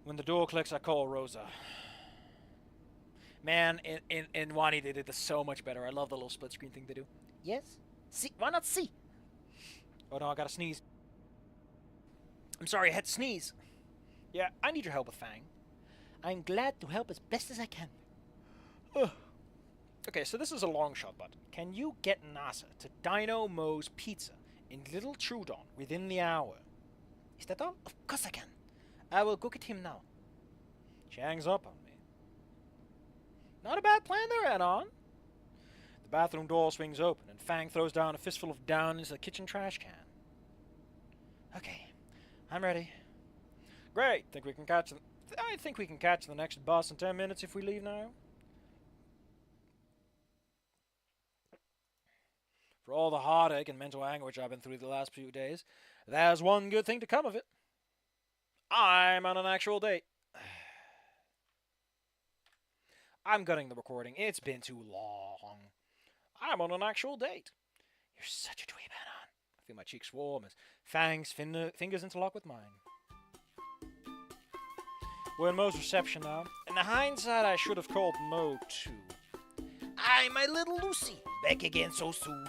When the door clicks, I call Rosa. Man, in Wani they did this so much better. I love the little split screen thing they do. Yes? See? Why not see? Oh no, I gotta sneeze. I'm sorry, I had to sneeze. Yeah, I need your help with Fang. I'm glad to help as best as I can. Okay, so this is a long shot, but can you get NASA to Dino Moe's Pizza in Little Trudon within the hour? Is that all? Of course I can. I will go get him now. She hangs up on me. Not a bad plan there, Anon. The bathroom door swings open, and Fang throws down a fistful of down into the kitchen trash can. Okay, I'm ready. Great. I think we can catch the next bus in 10 minutes if we leave now. For all the heartache and mental anguish I've been through the last few days, there's one good thing to come of it. I'm on an actual date. I'm gutting the recording. It's been too long. I'm on an actual date. You're such a dweeb, Anon. I feel my cheeks warm as Fang's fingers interlock with mine. We're in Moe's reception now. In hindsight, I should have called Moe too. Hi, my little Lucy. Back again so soon.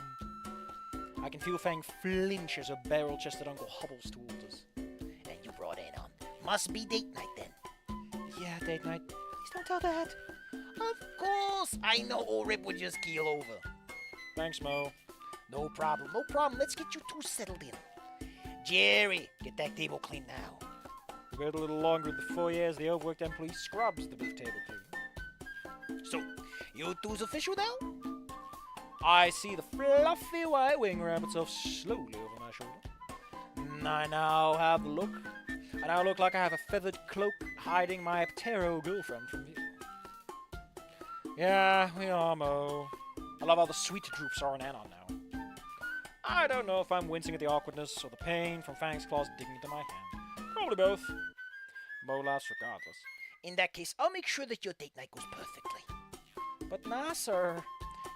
I can feel Fang flinch as her barrel-chested uncle hobbles towards us. And you brought Anon. Must be date night then. Yeah, date night. Please don't tell Dad. Of course. I know old Rip would just keel over. Thanks, Moe. No problem, no problem. Let's get you two settled in. Jerry, get that table clean now. We wait a little longer in the foyer as the overworked employee scrubs the booth table clean. So, you two's official now? I see the fluffy white wing wrap itself slowly over my shoulder. I now have the look. I now look like I have a feathered cloak hiding my ptero girlfriend from view. Yeah, we are, Mo. I love how the sweet droops are an anon now. I don't know if I'm wincing at the awkwardness or the pain from Fang's claws digging into my hand. Probably both. Mo laughs regardless. In that case, I'll make sure that your date night goes perfectly. But nah, sir.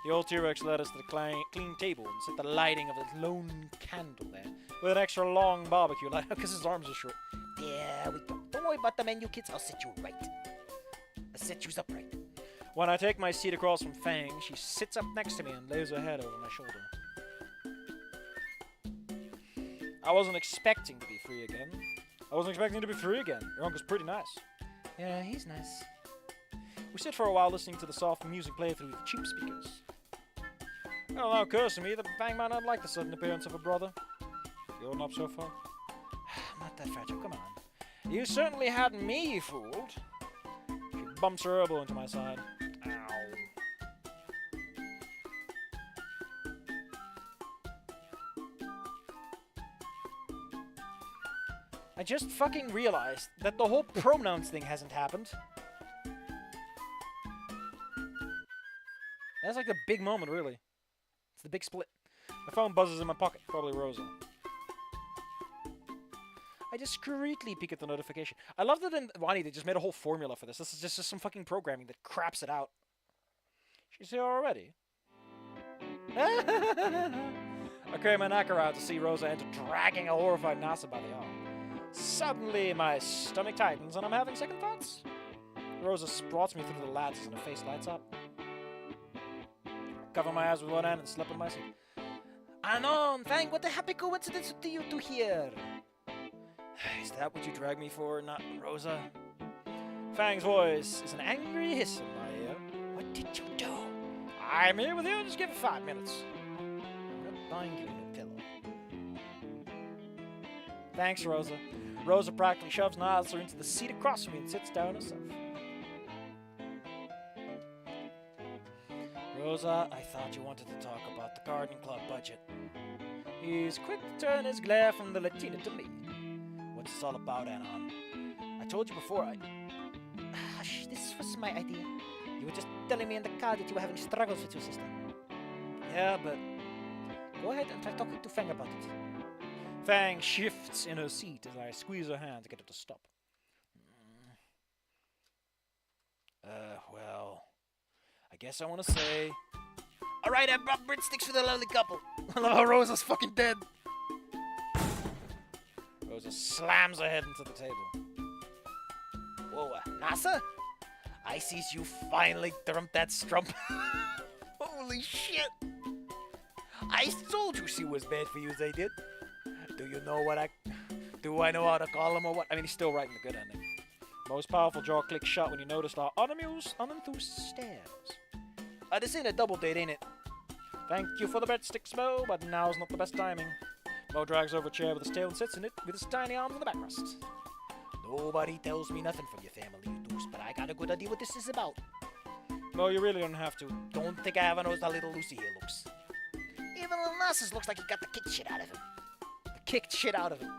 The old T-Rex led us to the clean table and set the lighting of a lone candle there, with an extra long barbecue light because his arms are short. There we go. Don't worry about the menu, kids. I'll set you right. I'll set you up right. When I take my seat across from Fang, she sits up next to me and lays her head over my shoulder. I wasn't expecting to be free again. Your uncle's pretty nice. Yeah, he's nice. We sit for a while listening to the soft music play through the cheap speakers. Well, now occurs to me that Fang might not like the sudden appearance of a brother. You holding up so far? I'm not that fragile, come on. You certainly had me fooled. She bumps her elbow into my side. Ow. I just fucking realized that the whole pronouns thing hasn't happened. That's like the big moment, really. It's the big split. My phone buzzes in my pocket. Probably Rosa. I discreetly peek at the notification. I love that in Wani they just made a whole formula for this. This is just some fucking programming that craps it out. She's here already. I crane my neck around to see Rosa enter, dragging a horrified Nasa by the arm. Suddenly, my stomach tightens and I'm having second thoughts. Rosa sprouts me through the lattice and her face lights up. Cover my eyes with one hand and slip in my seat. Anon, Fang, what a happy coincidence to you two here. Is that what you dragged me for, not Rosa? Fang's voice is an angry hiss in my ear. What did you do? I'm here with you, just give it 5 minutes. I'm not buying you a new pillow. Thanks, Rosa. Rosa practically shoves Nasser into the seat across from me and sits down herself. Rosa, I thought you wanted to talk about the garden club budget. He's quick to turn his glare from the Latina to me. What's this all about, Anon? I told you before, Hush, this was my idea. You were just telling me in the car that you were having struggles with your sister. Yeah, but... Go ahead and try talking to Fang about it. Fang shifts in her seat as I squeeze her hand to get her to stop. Well... I guess I want to say... Alright, I brought breadsticks for the lovely couple. I love how Rosa's fucking dead. Rosa slams her head into the table. Whoa, Nasa? I sees you finally dumped that strump. Holy shit! I told you she was bad for you as I did. Do you know what Do I know how to call him or what? I mean, he's still writing the good ending. Most powerful jaw click shot when you noticed our unenthused stares. This ain't a double date, ain't it? Thank you for the breadsticks, Mo, but now's not the best timing. Mo drags over a chair with his tail and sits in it with his tiny arms in the backrest. Nobody tells me nothing from your family, you deuce, but I got a good idea what this is about. Mo, you really don't have to. Don't think I haven't noticed how little Lucy here looks. Even little Narcissus looks like he got the kicked shit out of him. The kicked shit out of him.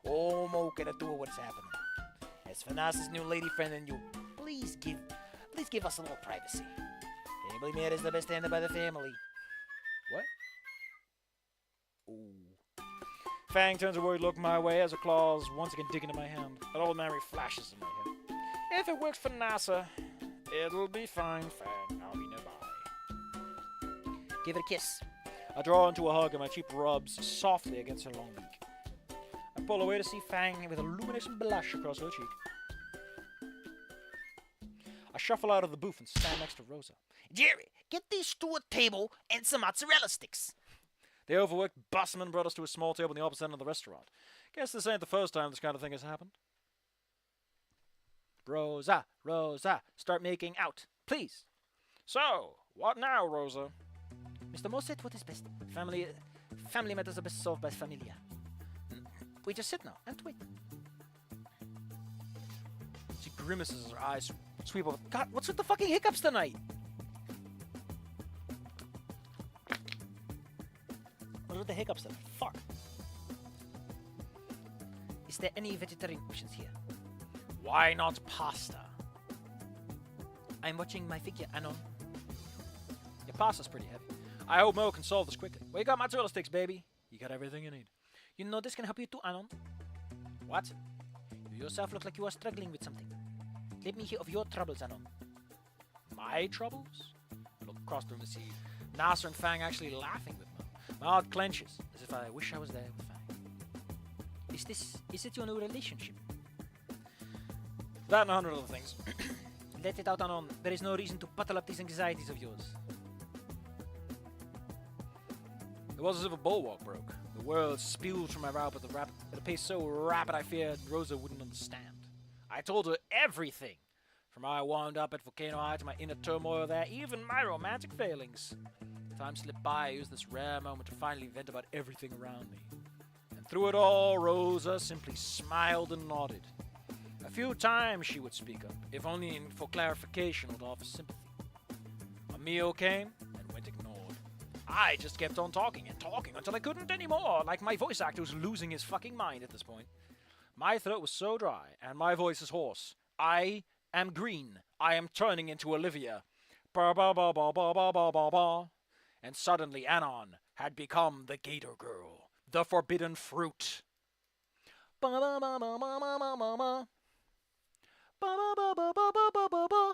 Oh, Mo, can I do what's happening? As for Narcissus' new lady friend and you, please give us a little privacy. Family matters the best handled by the family. What? Ooh. Fang turns a worried look my way as her claws once again dig into my hand. An old memory flashes in my head. If it works for NASA, it'll be fine, Fang. I'll be nearby. Give it a kiss. I draw into a hug and my cheek rubs softly against her long beak. I pull away to see Fang with a luminescent blush across her cheek. I shuffle out of the booth and stand next to Rosa. Jerry, get these to a table and some mozzarella sticks. The overworked busman brought us to a small table on the opposite end of the restaurant. Guess this ain't the first time this kind of thing has happened. Rosa, start making out, please. So, what now, Rosa? Mr. Mosset, what is best? Family matters are best solved by familia. We just sit now and wait. She grimaces as her eyes sweep over. God, what's with the fucking hiccups tonight? the hiccups then. Fuck. Is there any vegetarian options here? Why not pasta? I'm watching my figure, Anon. Your pasta's pretty heavy. I hope Mo can solve this quickly. Well, you got mozzarella sticks, baby. You got everything you need. You know this can help you too, Anon. What? You yourself look like you are struggling with something. Let me hear of your troubles, Anon. My troubles? I look across the room to see Nasser and Fang actually laughing with Mo. My heart clenches, as if I wish I was there with Fang. Is it your new relationship? That and 100 other things. Let it out, Anon. There is no reason to bottle up these anxieties of yours. It was as if a bulwark broke. The words spewed from my mouth at a pace so rapid I feared Rosa wouldn't understand. I told her everything, from how I wound up at Volcano High to my inner turmoil there, even my romantic failings. Time slipped by. I used this rare moment to finally vent about everything around me. And through it all, Rosa simply smiled and nodded. A few times she would speak up, if only for clarification or to offer sympathy. A meal came and went ignored. I just kept on talking and talking until I couldn't anymore, like my voice actor was losing his fucking mind at this point. My throat was so dry, and my voice is hoarse. I am green. I am turning into Olivia. Ba ba ba ba ba ba ba ba ba. And suddenly Anon had become the Gator Girl, the forbidden fruit. Ba ba ba ba ba ba ba ba ba. Ba ba ba ba ba ba ba ba ba.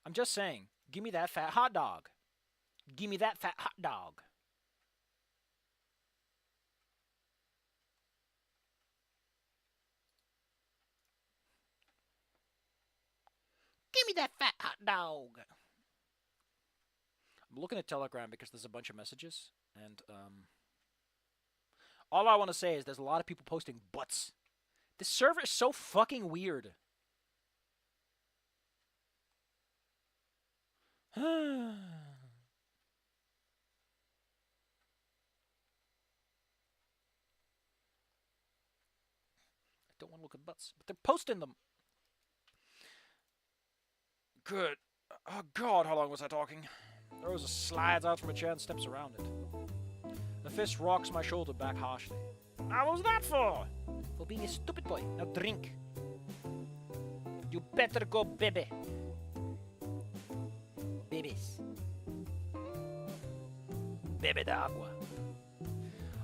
I'm just saying, give me that fat hot dog. Give me that fat hot dog. Give me that fat hot dog. I'm looking at Telegram because there's a bunch of messages, and all I want to say is there's a lot of people posting butts. This server is so fucking weird. I don't want to look at butts, but they're posting them. Good. Oh God, how long was I talking? Rosa slides out from a chair and steps around it. The fist rocks my shoulder back harshly. How was that for? For being a stupid boy. Now drink. You better go, baby. Babies. Bebe de agua.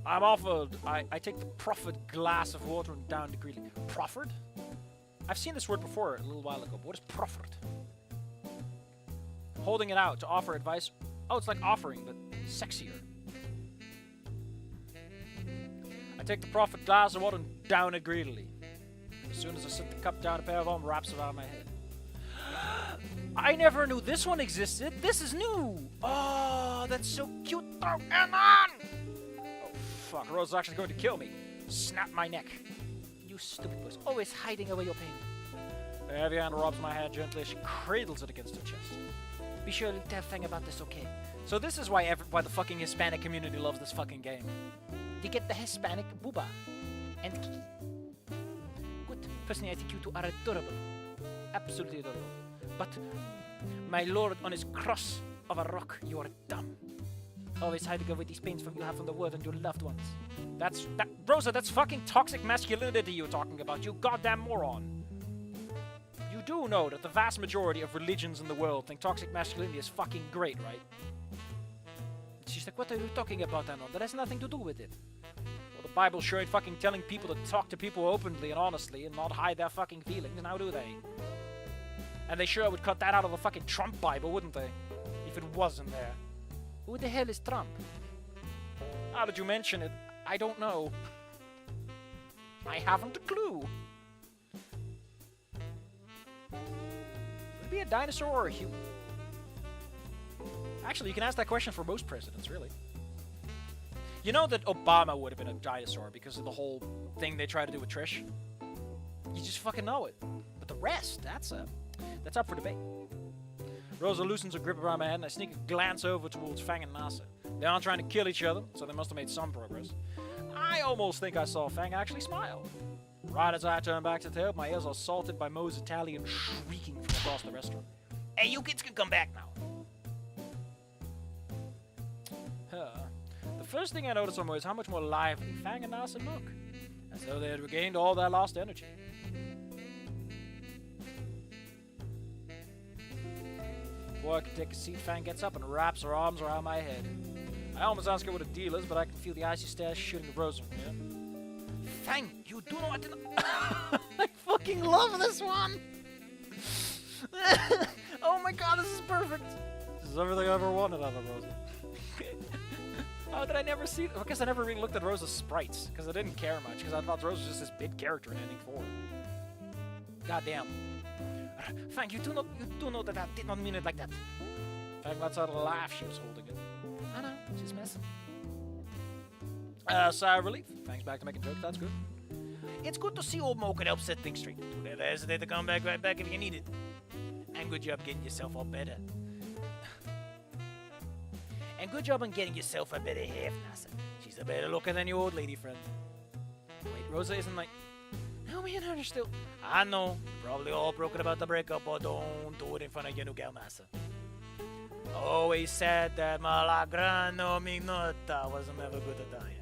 I'm offered. I take the proffered glass of water and down greedily. Proffered? I've seen this word before a little while ago, but what is proffered? Holding it out to offer advice. Oh, it's like offering, but sexier. I take the proffered glass of water and down it greedily. As soon as I set the cup down, a pair of arms wraps around my head. I never knew this one existed. This is new. Oh, that's so cute. Oh, Anon! Oh, fuck. Rosa's actually going to kill me. Snap my neck. You stupid boys. Always hiding away your pain. The heavy hand rubs my head gently as she cradles it against her chest. Be sure to tell Fang about this, okay? So this is why the fucking Hispanic community loves this fucking game. You get the Hispanic booba and Kiki. Good. Personally, I think you two are adorable. Absolutely adorable. But, my lord, on his cross of a rock, you are dumb. Always hiding away these pains from you have from the world and your loved ones. Rosa, that's fucking toxic masculinity you're talking about, you goddamn moron. You do know that the vast majority of religions in the world think toxic masculinity is fucking great, right? She's like, what are you talking about, Anon? That has nothing to do with it. Well, the Bible sure ain't fucking telling people to talk to people openly and honestly and not hide their fucking feelings, now do they? And they sure would cut that out of the fucking Trump Bible, wouldn't they? If it wasn't there. Who the hell is Trump? How did you mention it? I don't know. I haven't a clue. Would it be a dinosaur or a human? Actually, you can ask that question for most presidents, really. You know that Obama would have been a dinosaur because of the whole thing they tried to do with Trish? You just fucking know it. But the rest, that's up for debate. Rosa loosens her grip around my head and I sneak a glance over towards Fang and Nasser. They aren't trying to kill each other, so they must have made some progress. I almost think I saw Fang actually smile. Right as I turn back to the table, my ears are assaulted by Mo's Italian shrieking from across the restaurant. Hey, you kids can come back now. first thing I noticed on was how much more lively Fang and Nasa look, as though they had regained all their lost energy. Before I can take a seat, Fang gets up and wraps her arms around my head. I almost ask her what a deal is, but I can feel the icy stare shooting the Rosa from here. Fang, you do not... I fucking love this one! Oh my god, this is perfect! This is everything I ever wanted out of Rosa. How did I never see... I guess I never really looked at Rosa's sprites, because I didn't care much, because I thought Rose was just this big character in Ending 4. Goddamn. Fang, you do know that I did not mean it like that. Fang lets out a laugh. She was holding it. I know, she's messing. Sigh of relief. Fang's back to making jokes. That's good. It's good to see old Mo can help set things straight. Don't ever hesitate to come back right back if you need it. And good job getting yourself all better. And good job on getting yourself a better half, Nasa. She's a better looker than your old lady friend. Wait, Rosa isn't like... Naomi and her are still... I know. Probably all broken about the breakup, but don't do it in front of your new gal, Nasa. Always said that my la gran Naomi wasn't never good at dying.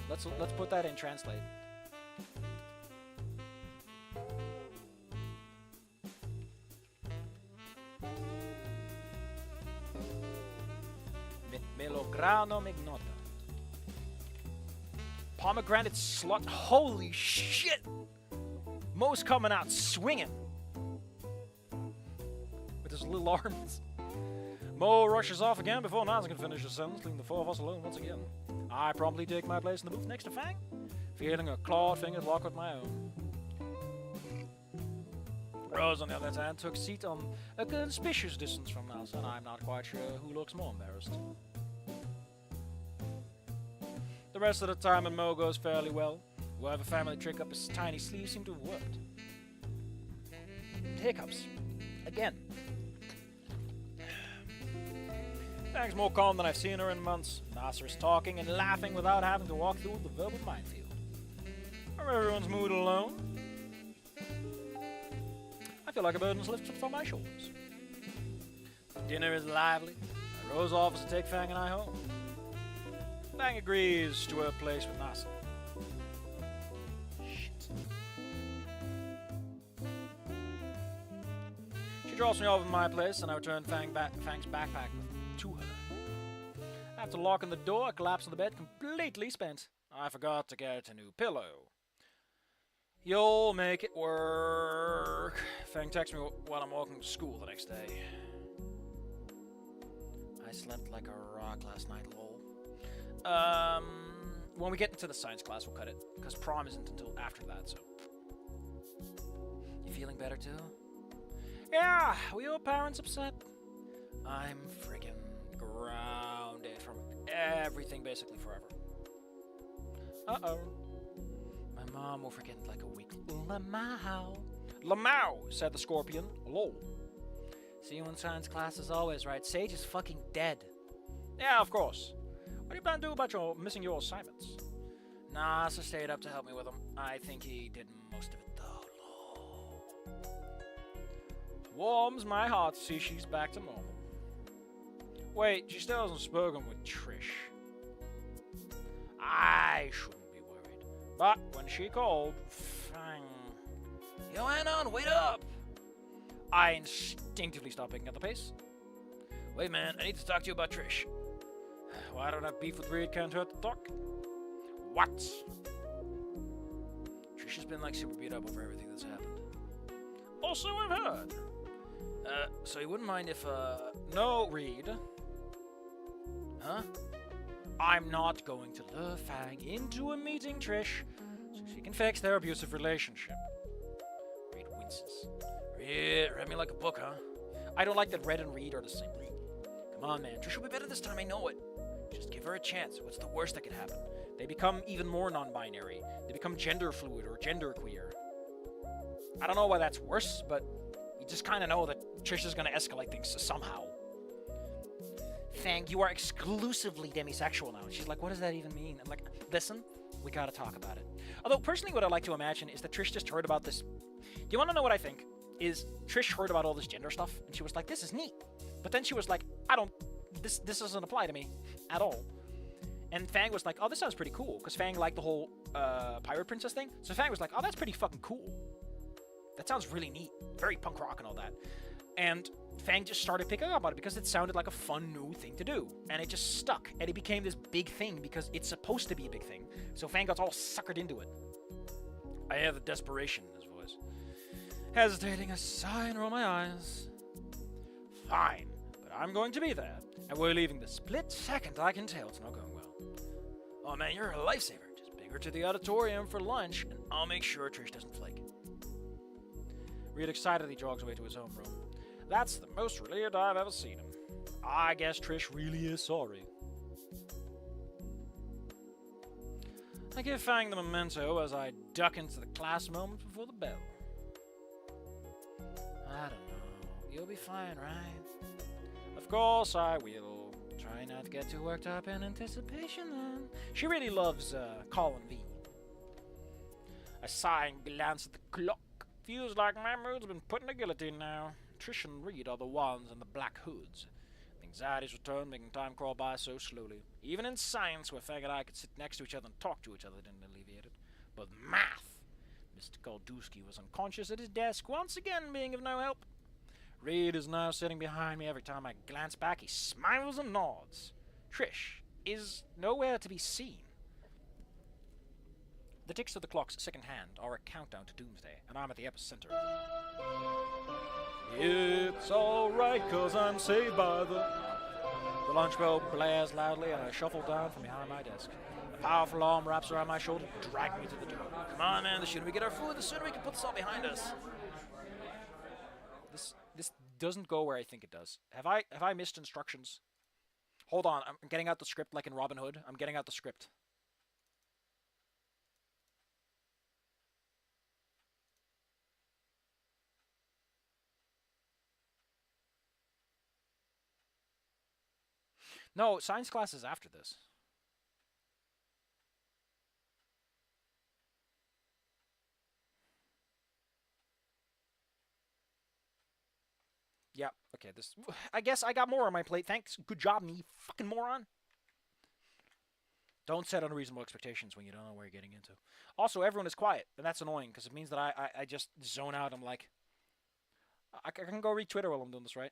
Let's put that in translate. Melograno mignota. Pomegranate slut. Holy shit! Mo's coming out swinging with his little arms. Mo rushes off again before Nasa can finish his sentence, leaving the four of us alone once again. I promptly take my place in the booth next to Fang, feeling her clawed fingers lock with my own. Rose, on the other hand, took a seat on a conspicuous distance from us, and I'm not quite sure who looks more embarrassed. The rest of the time, and Mo goes fairly well. Whatever family trick up his tiny sleeve seemed to have worked. Hiccups. Again. Fang's more calm than I've seen her in months. Nasser is talking and laughing without having to walk through the verbal minefield. Are everyone's mood alone? I feel like a burden's lifted from my shoulders. Dinner is lively, and Rose offers to take Fang and I home. Fang agrees to her place with Nasser. Shit. She drops me off at my place, and I return Fang's backpack to her. After locking the door, I collapse on the bed, completely spent. I forgot to get a new pillow. You'll make it work. Fang texts me while I'm walking to school the next day. I slept like a rock last night, lol. When we get into the science class, we'll cut it, because prom isn't until after that, so. You feeling better too? Yeah, were your parents upset? I'm friggin' grounded from everything basically forever. Uh-oh. My mom will forget in like a week. Lamau. Lamau, said the scorpion. Lol. See you in science class as always, right? Sage is fucking dead. Yeah, of course. What do you plan to do about missing your assignments? Nasa stayed up to help me with them. I think he did most of it though. Lol. Warms my heart to see she's back to normal. Wait, she still hasn't spoken with Trish. I shouldn't be worried. But when she called, Fang. Yo, Anon, wait up! I instinctively stopped picking up the pace. Wait, man, I need to talk to you about Trish. Why don't I have beef with Reed? Can't hurt the talk. What? Trish has been like super beat up over everything that's happened. Also, I've heard. So you wouldn't mind if, no, Reed. Huh? I'm not going to lure Fang into a meeting, Trish, so she can fix their abusive relationship. Reed winces. Reed, read me like a book, huh? I don't like that Red and Reed are the same. Come on, man. Trish will be better this time, I know it. Just give her a chance. What's the worst that could happen? They become even more non-binary. They become gender fluid or genderqueer. I don't know why that's worse, but you just kind of know that Trish is going to escalate things somehow. Fang, you are exclusively demisexual now. She's like, what does that even mean? I'm like, listen, we gotta talk about it. Although, personally, what I like to imagine is that Trish just heard about this. Do you want to know what I think? Is Trish heard about all this gender stuff, and she was like, this is neat. But then she was like, I don't this doesn't apply to me at all. And Fang was like, oh, this sounds pretty cool, because Fang liked the whole pirate princess thing. So Fang was like, oh, that's pretty fucking cool. That sounds really neat, very punk rock and all that. And Fang just started picking up on it because it sounded like a fun new thing to do. And it just stuck. And it became this big thing because it's supposed to be a big thing. So Fang got all suckered into it. I hear the desperation in his voice. Hesitating, a sigh and roll my eyes. Fine, but I'm going to be there. And we're leaving the split second I can tell it's not going well. Oh man, you're a lifesaver. Just bring her to the auditorium for lunch, and I'll make sure Trish doesn't flake. Reed excitedly jogs away to his home room. That's the most relieved I've ever seen him. I guess Trish really is sorry. I give Fang the memento as I duck into the class moments before the bell. I don't know. You'll be fine, right? Of course I will. Try not to get too worked up in anticipation then. She really loves Colin V. I sigh and glance at the clock. Feels like my mood's been put in the guillotine now. Trish and Reed are the ones in the black hoods. The anxiety's returned, making time crawl by so slowly. Even in science, where Fang and I could sit next to each other and talk to each other, didn't alleviate it. But math! Mr. Goldusky was unconscious at his desk, once again being of no help. Reed is now sitting behind me. Every time I glance back, he smiles and nods. Trish is nowhere to be seen. The ticks of the clock's second hand are a countdown to doomsday, and I'm at the epicenter of it. It's alright, 'cause I'm saved by the lunch bell blares loudly, and I shuffle down from behind my desk. A powerful arm wraps around my shoulder, drag me to the door. Come on, man, the sooner we get our food, the sooner we can put this all behind us. This doesn't go where I think it does. Have I missed instructions? Hold on, I'm getting out the script like in Robin Hood. I'm getting out the script. No, science class is after this. Yeah, okay, this... I guess I got more on my plate. Thanks. Good job, me fucking moron. Don't set unreasonable expectations when you don't know where you're getting into. Also, everyone is quiet, and that's annoying, because it means that I just zone out. I'm like... I can go read Twitter while I'm doing this, right?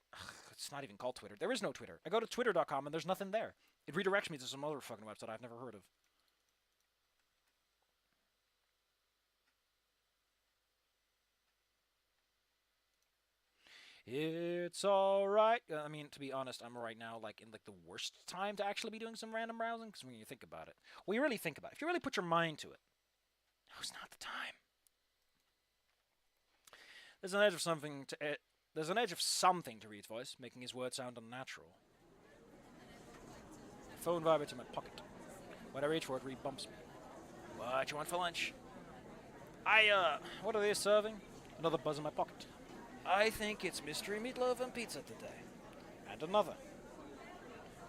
It's not even called Twitter. There is no Twitter. I go to twitter.com and there's nothing there. It redirects me to some other fucking website I've never heard of. It's alright. I mean, to be honest, I'm right now like in like the worst time to actually be doing some random browsing, because when you think about it, well, you really think about it. If you really put your mind to it, now's not the time. There's an edge of something to Reed's voice, making his words sound unnatural. The phone vibrates in my pocket. When I reach for it, Reed bumps me. What you want for lunch? What are they serving? Another buzz in my pocket. I think it's mystery meatloaf and pizza today. And another.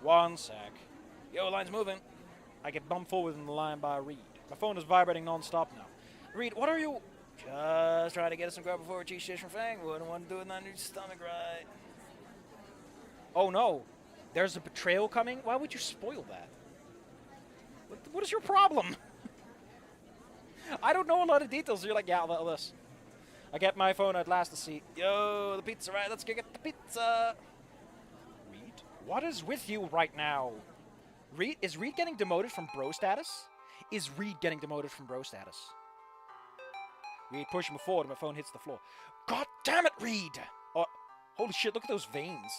One sec. Yo, line's moving. I get bumped forward in the line by Reed. My phone is vibrating non-stop now. Reed, what are you... Just trying to get us some grub before a cheese dish from Fang. Wouldn't want to do it on your stomach, right? Oh no, there's a betrayal coming? Why would you spoil that? What is your problem? I don't know a lot of details, so you're like, yeah, this. I get my phone at last to see, yo, the pizza, right? Let's go get the pizza. Reed? What is with you right now? Is Reed getting demoted from bro status? Is Reed getting demoted from bro status? Reed pushing me forward and my phone hits the floor. God damn it, Reed! Oh, holy shit, look at those veins.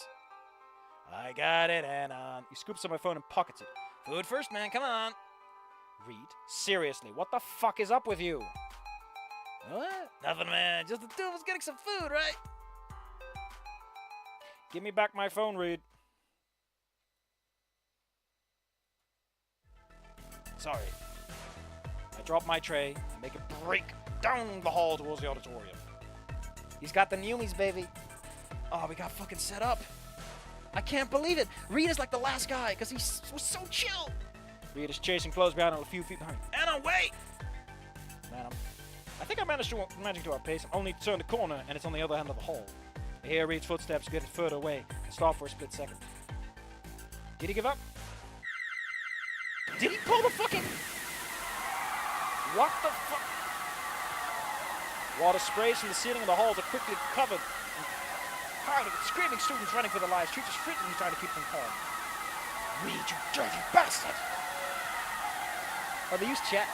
I got it, and he scoops up my phone and pockets it. Food first, man, come on. Reed, seriously, what the fuck is up with you? What? Nothing, man. Just the two of us getting some food, right? Give me back my phone, Reed. Sorry. I drop my tray and make a break down the hall towards the auditorium. He's got the Neumies, baby. Oh, we got fucking set up. I can't believe it. Reed is like the last guy because he was so chill. Reed is chasing close behind and a few feet behind. Anna, wait! Man, I think I managed to outpace him. Only turn the corner and it's on the other end of the hall. I hear Reed's footsteps getting further away and stop for a split second. Did he give up? Did he pull the fucking... What the fuck? Water sprays from the ceiling of the halls are quickly covered. Crowded with screaming students running for their lives. Trish is frequently trying to keep them calm. Reed, you dirty bastard! Oh, they use chat,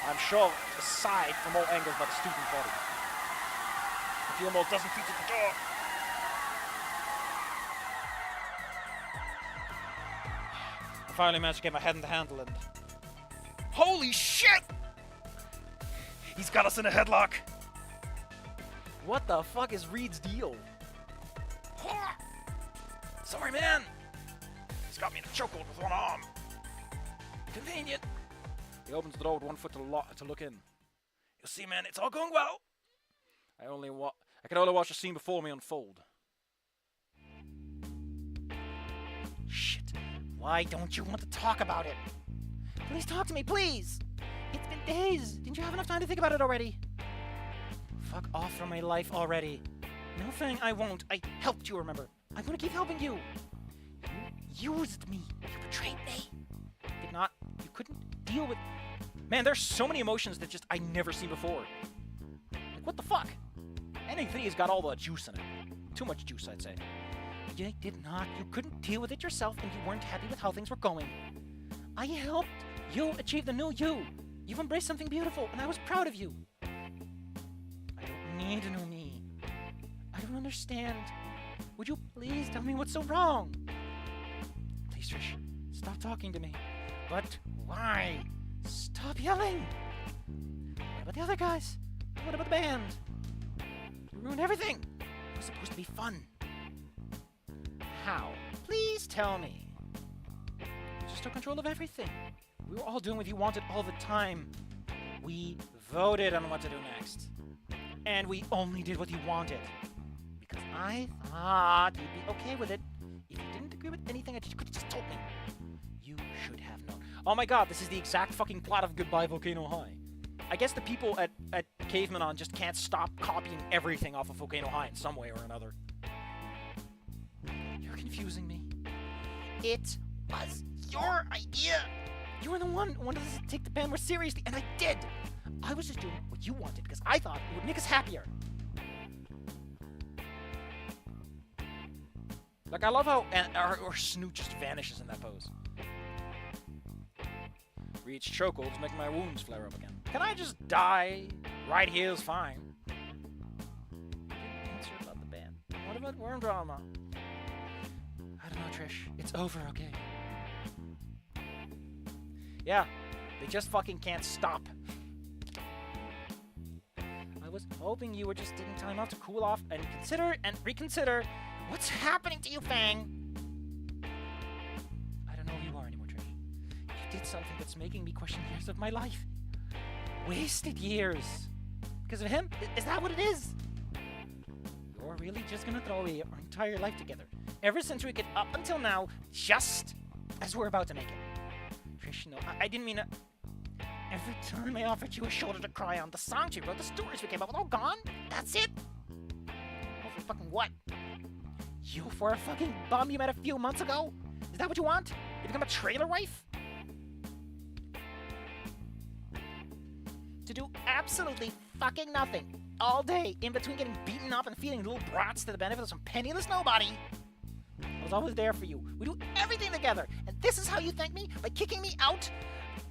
I'm sure, aside from all angles by the student body. A few more dozen feet to the door. I finally managed to get my head in the handle and... Holy shit! He's got us in a headlock. What the fuck is Reed's deal? Sorry, man. He's got me in a chokehold with one arm. Convenient. He opens the door with 1 foot to look in. You'll see, man, it's all going well. I can only watch the scene before me unfold. Shit. Why don't you want to talk about it? Please talk to me, please! It's been days. Didn't you have enough time to think about it already? Fuck off from my life already. No, Fang, I won't. I helped you, remember? I'm gonna keep helping you. You used me. You betrayed me. Did not. You couldn't deal with... Man, there's so many emotions that just I never seen before. Like, what the fuck? NA3's got all the juice in it. Too much juice, I'd say. You did not. You couldn't deal with it yourself, and you weren't happy with how things were going. I helped you achieve the new you. You've embraced something beautiful, and I was proud of you. I don't need a new me. I don't understand. Would you please tell me what's so wrong? Please, Trish, stop talking to me. But why? Stop yelling. What about the other guys? What about the band? You ruined everything. It was supposed to be fun. How? Please tell me. You just took control of everything. We were all doing what you wanted all the time. We voted on what to do next. And we only did what you wanted. Because I thought you'd be okay with it. If you didn't agree with anything, you could have just told me. You should have known. Oh my god, this is the exact fucking plot of Goodbye Volcano High. I guess the people at Caveman just can't stop copying everything off of Volcano High in some way or another. You're confusing me. It was your idea. You were the one who wanted us to take the band more seriously, and I did. I was just doing what you wanted because I thought it would make us happier. Like, I love how or Snoot just vanishes in that pose. Reed's chokeholds make my wounds flare up again. Can I just die? Right here is fine. Answer about the band. What about Worm Drama? I don't know, Trish. It's over, okay? Yeah, they just fucking can't stop. I was hoping you were just taking time off to cool off and consider and reconsider. What's happening to you, Fang? I don't know who you are anymore, Trish. You did something that's making me question years of my life. Wasted years. Because of him? Is that what it is? You're really just gonna throw away our entire life together. Ever since we get up until now, just as we're about to make it. Trish, no, I didn't mean to... Every time I offered you a shoulder to cry on, the songs we wrote, the stories we came up with, all gone? That's it? Oh, for fucking what? You for a fucking bum you met a few months ago? Is that what you want? You become a trailer wife? To do absolutely fucking nothing all day in between getting beaten up and feeding little brats to the benefit of some penniless nobody. I was always there for you. We do everything together. And this is how you thank me? By kicking me out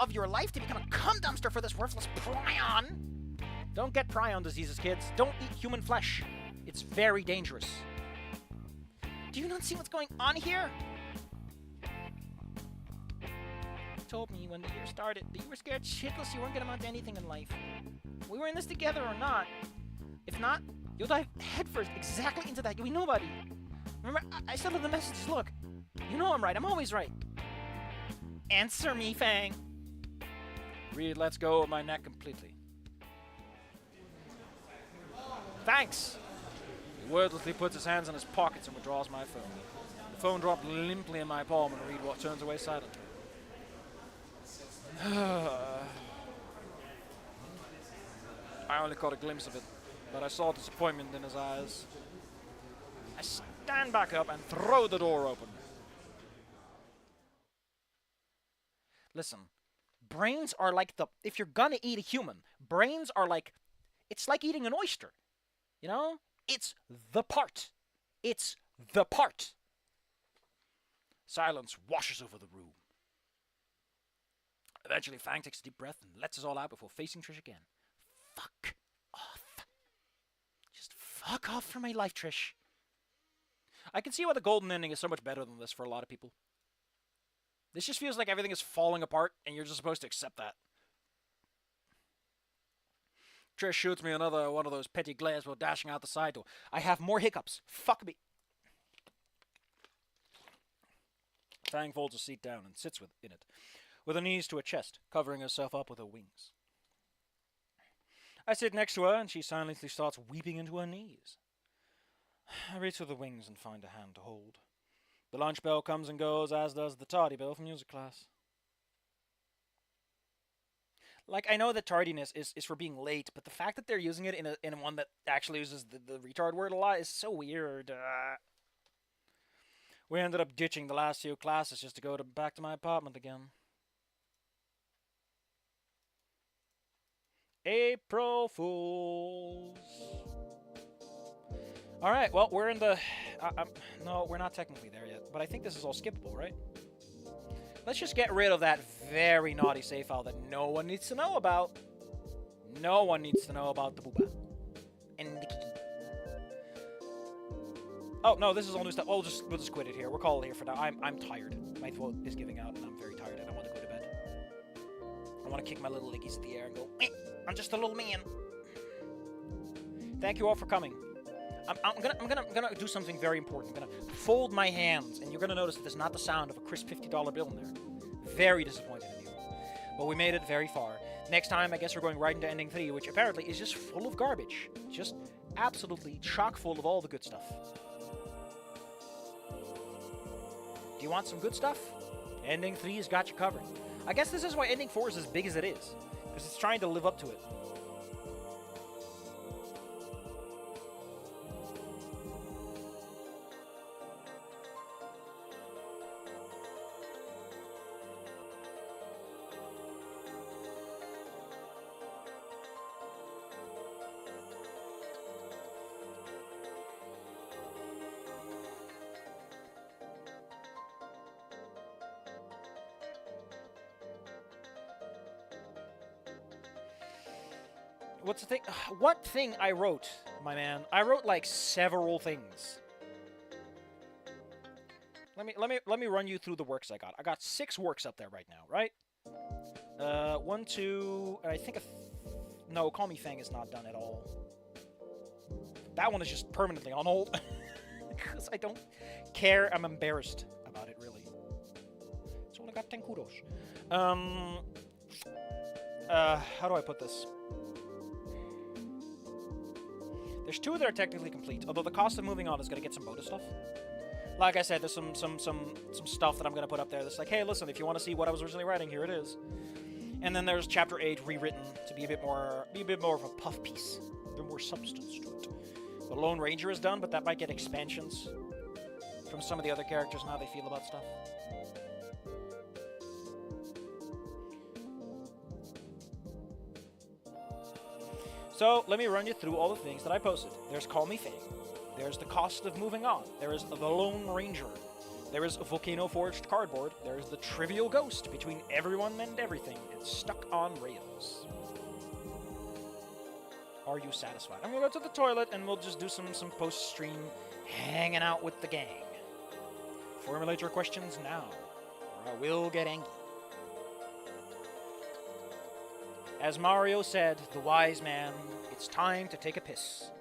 of your life to become a cum dumpster for this worthless prion? Don't get prion diseases, kids. Don't eat human flesh. It's very dangerous. Do you not see what's going on here? You told me when the year started that you were scared shitless you weren't going to amount to anything in life. We were in this together or not. If not, you'll dive headfirst exactly into that. You'll be nobody. Remember, I said in the messages, look, you know I'm right. I'm always right. Answer me, Fang. Reed lets go of my neck completely. Thanks! He wordlessly puts his hands in his pockets and withdraws my phone. The phone dropped limply in my palm and Reed turns away silently. I only caught a glimpse of it, but I saw disappointment in his eyes. I stand back up and throw the door open. Listen, brains are like if you're gonna eat a human, brains are like, it's like eating an oyster. You know? It's the part. It's the part. Silence washes over the room. Eventually, Fang takes a deep breath and lets us all out before facing Trish again. Fuck off. Just fuck off from my life, Trish. I can see why the golden ending is so much better than this for a lot of people. This just feels like everything is falling apart, and you're just supposed to accept that. Trish shoots me another one of those petty glares while dashing out the side door. I have more hiccups. Fuck me. Fang folds a seat down and sits in it, with her knees to her chest, covering herself up with her wings. I sit next to her, and she silently starts weeping into her knees. I reach for the wings and find a hand to hold. The lunch bell comes and goes, as does the tardy bell for music class. Like, I know that tardiness is for being late, but the fact that they're using it in one that actually uses the retard word a lot is so weird. We ended up ditching the last few classes just to go back to my apartment again. April Fools. Alright, well, we're in the... no, we're not technically there yet, but I think this is all skippable, right? Let's just get rid of that very naughty save file that no one needs to know about. No one needs to know about the booba. And the kiki. Oh, no, this is all new stuff. We'll just quit it here. We'll call it here for now. I'm tired. My throat is giving out, and I'm very tired, and I want to go to bed. I want to kick my little leggies in the air and go, I'm just a little man. Thank you all for coming. I'm gonna do something very important. I'm gonna fold my hands, and you're gonna notice that there's not the sound of a crisp $50 bill in there. Very disappointed in you. But we made it very far. Next time, I guess we're going right into ending 3, which apparently is just full of garbage. Just absolutely chock full of all the good stuff. Do you want some good stuff? Ending 3's got you covered. I guess this is why ending 4 is as big as it is, because it's trying to live up to it. What's the thing? What thing I wrote, my man? I wrote like several things. Let me run you through the works I got. I got 6 works up there right now, right? 1, 2, I think no, Call Me Fang is not done at all. That one is just permanently on hold because I don't care. I'm embarrassed about it, really. It's only got 10 kudos. How do I put this? There's 2 that are technically complete, although the cost of moving on is going to get some bonus stuff. Like I said, there's some stuff that I'm going to put up there that's like, hey, listen, if you want to see what I was originally writing, here it is. And then there's Chapter 8 rewritten to be a bit more of a puff piece. There's more substance to it. The Lone Ranger is done, but that might get expansions from some of the other characters and how they feel about stuff. So, let me run you through all the things that I posted. There's Call Me Fang. There's The Cost of Moving On. There is The Lone Ranger. There is Volcano Forged Cardboard. There is The Trivial Ghost Between Everyone and Everything and Stuck on Rails. Are you satisfied? I'm going to go to the toilet and we'll just do some post-stream hanging out with the gang. Formulate your questions now, or I will get angry. As Mario said, the wise man, it's time to take a piss.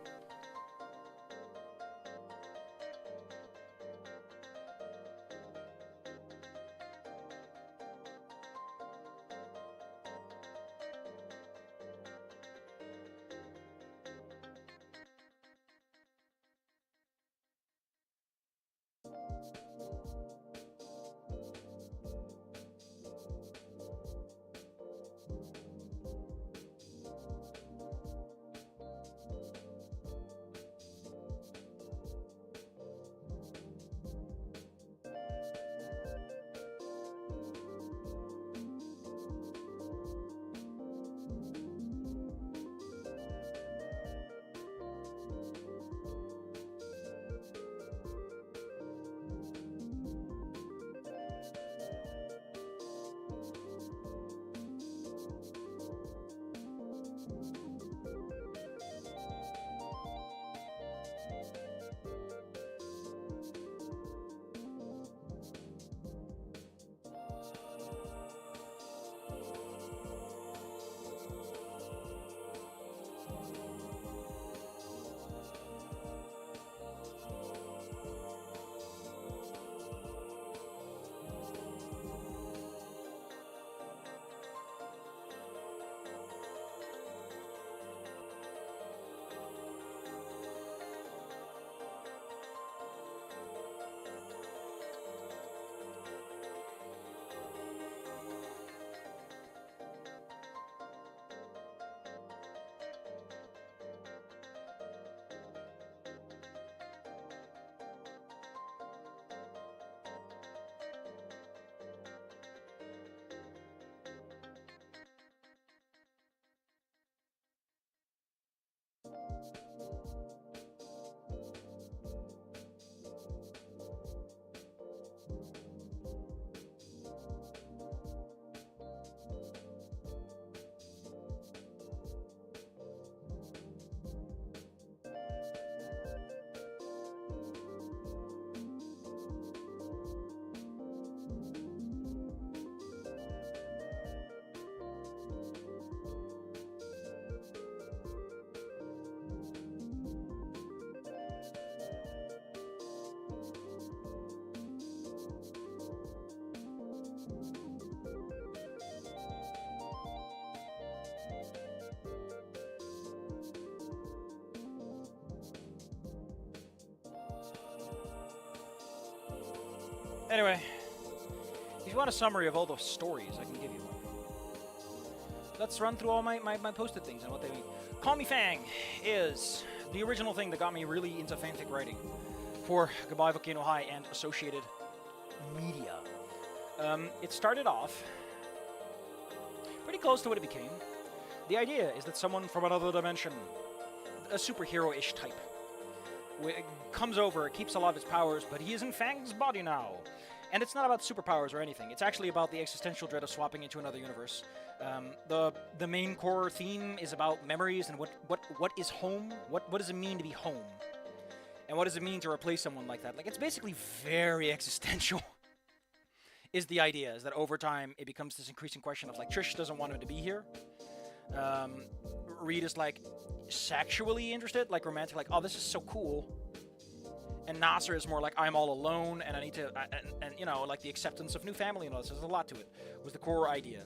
Anyway, if you want a summary of all those stories, I can give you one. Let's run through all my posted things and what they mean. Call Me Fang is the original thing that got me really into fanfic writing for Goodbye Volcano High and associated media. It started off pretty close to what it became. The idea is that someone from another dimension, a superhero-ish type, comes over, keeps a lot of his powers, but he is in Fang's body now. And it's not about superpowers or anything. It's actually about the existential dread of swapping into another universe. The main core theme is about memories and what is home? What does it mean to be home? And what does it mean to replace someone like that? Like, it's basically very existential. Is the idea, is that over time it becomes this increasing question of, like, Trish doesn't want him to be here. Reed is, like, sexually interested, like romantic, like, oh, this is so cool. And Nasser is more like, I'm all alone, and I need to, and you know, like the acceptance of new family and all this. There's a lot to it. Was the core idea.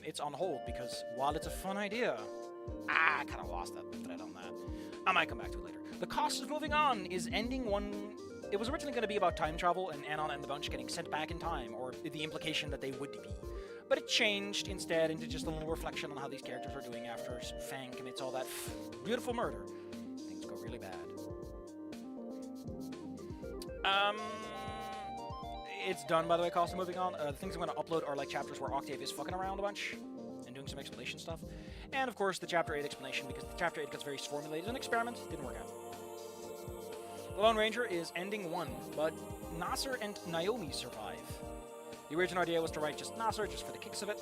It's on hold because while it's a fun idea, I kind of lost that thread on that. I might come back to it later. The Cost of Moving On is ending one. It was originally going to be about time travel and Anon and the Bunch getting sent back in time, or the implication that they would be. But it changed instead into just a little reflection on how these characters are doing after Fang commits all that beautiful murder. Things go really bad. It's done, by the way, Cost of Moving On. The things I'm going to upload are like chapters where Octave is fucking around a bunch and doing some explanation stuff. And, of course, the Chapter 8 explanation, because the Chapter 8 gets very formulated. An experiment. Didn't work out. The Lone Ranger is ending one, but Nasser and Naomi survive. The original idea was to write just Nasser, just for the kicks of it.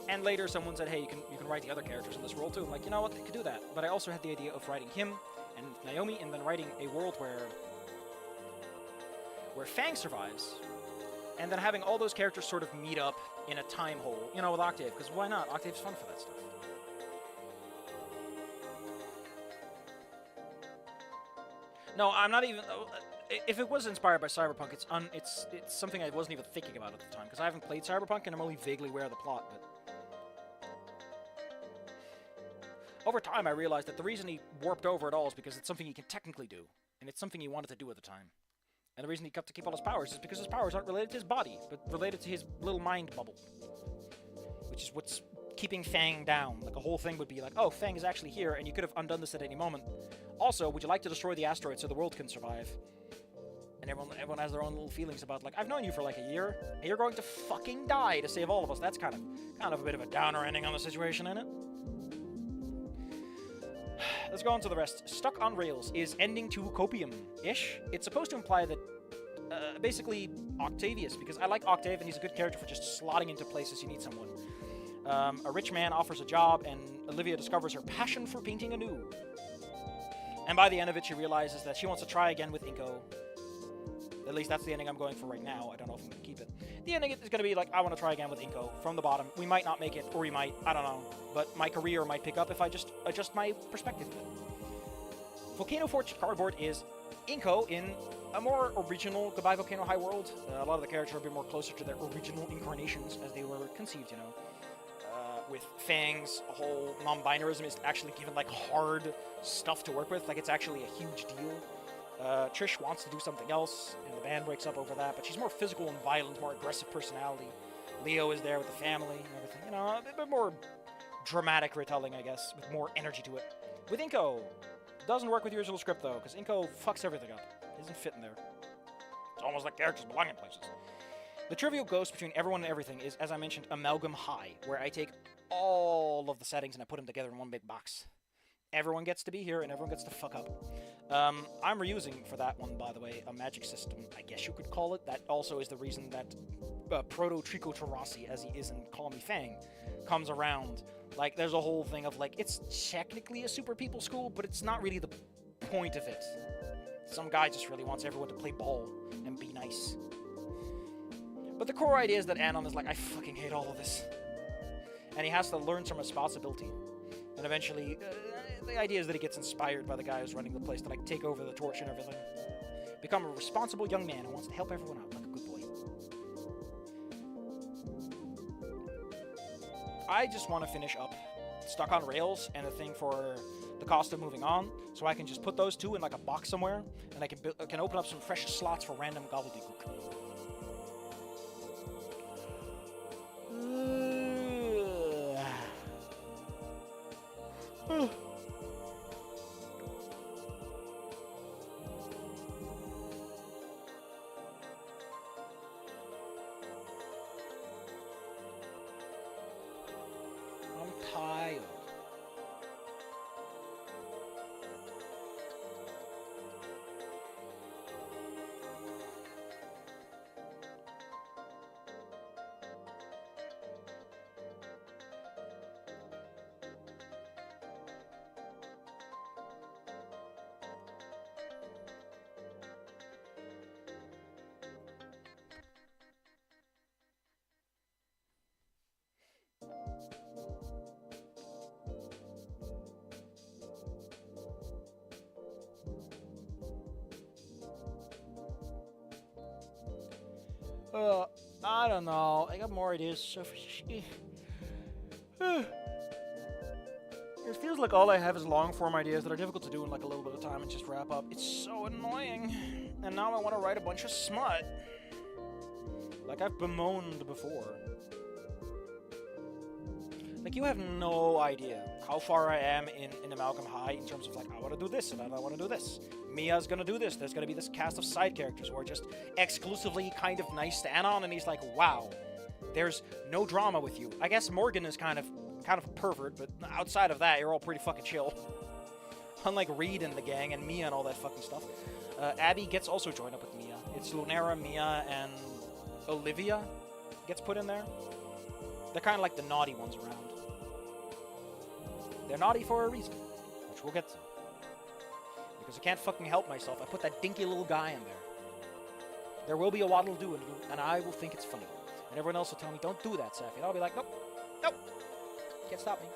And later someone said, hey, you can write the other characters in this world too. I'm like, you know what, they could do that. But I also had the idea of writing him and Naomi, and then writing a world where Fang survives, and then having all those characters sort of meet up in a time hole, you know, with Octave, because why not? Octave's fun for that stuff. No, I'm not even. If it was inspired by Cyberpunk, it's something I wasn't even thinking about at the time, because I haven't played Cyberpunk and I'm only vaguely aware of the plot. But over time, I realized that the reason he warped over at all is because it's something he can technically do, and it's something he wanted to do at the time. And the reason he got to keep all his powers is because his powers aren't related to his body, but related to his little mind bubble, which is what's keeping Fang down. Like, a whole thing would be like, oh, Fang is actually here, and you could have undone this at any moment. Also, would you like to destroy the asteroid so the world can survive? And everyone has their own little feelings about, like, I've known you for like a year, and you're going to fucking die to save all of us. That's kind of a bit of a downer ending on the situation, isn't it? Let's go on to the rest. Stuck on Rails is ending to copium-ish. It's supposed to imply that, basically, Octavius, because I like Octave, and he's a good character for just slotting into places you need someone. A rich man offers a job, and Olivia discovers her passion for painting anew. And by the end of it, she realizes that she wants to try again with Inko. At least that's the ending I'm going for right now. I don't know if I'm going to keep it. The ending is going to be like, I want to try again with Inko from the bottom. We might not make it, or we might. I don't know. But my career might pick up if I just adjust my perspective to it. Volcano Forge Cardboard is Inko in a more original Goodbye Volcano High world. A lot of the characters are a bit more closer to their original incarnations as they were conceived, you know. With Fang's whole non-binarism is actually given, like, hard stuff to work with. Like, it's actually a huge deal. Trish wants to do something else, and the band breaks up over that, but she's more physical and violent, more aggressive personality. Leo is there with the family and everything, you know, a bit more dramatic retelling, I guess, with more energy to it. With Inko, doesn't work with the original script, though, because Inko fucks everything up. It doesn't fit in there. It's almost like characters belong in places. The trivial ghost between everyone and everything is, as I mentioned, Amalgam High, where I take all of the settings and I put them together in one big box. Everyone gets to be here and everyone gets to fuck up. I'm reusing for that one, by the way, a magic system, I guess you could call it. That also is the reason that Proto-Trico Tarasi, as he is in Call Me Fang, comes around. Like, there's a whole thing of, like, it's technically a super people school, but it's not really the point of it. Some guy just really wants everyone to play ball and be nice. But the core idea is that Anon is like, I fucking hate all of this. And he has to learn some responsibility. And eventually, the idea is that he gets inspired by the guy who's running the place to, like, take over the torch and everything. Become a responsible young man who wants to help everyone out like a good boy. I just want to finish up Stuck on Rails and the thing for the Cost of Moving On, so I can just put those two in, like, a box somewhere, and I can open up some fresh slots for random gobbledygook. I'm tired. I don't know. I got more ideas. So it feels like all I have is long form ideas that are difficult to do in like a little bit of time and just wrap up. It's so annoying. And now I want to write a bunch of smut. Like I've bemoaned before. Like, you have no idea how far I am in Amalgam High in terms of, like, I want to do this and I want to do this. Mia's going to do this. There's going to be this cast of side characters who are just exclusively kind of nice to Anon, and he's like, wow, there's no drama with you. I guess Morgan is kind of a pervert, but outside of that, you're all pretty fucking chill. Unlike Reed and the gang and Mia and all that fucking stuff. Abby gets also joined up with Mia. It's Lunera, Mia, and Olivia gets put in there. They're kind of like the naughty ones around. They're naughty for a reason, which we'll get to. Because I can't fucking help myself. I put that dinky little guy in there. There will be a waddle do, and I will think it's funny. And everyone else will tell me, don't do that, Safi. And I'll be like, nope, nope, can't stop me.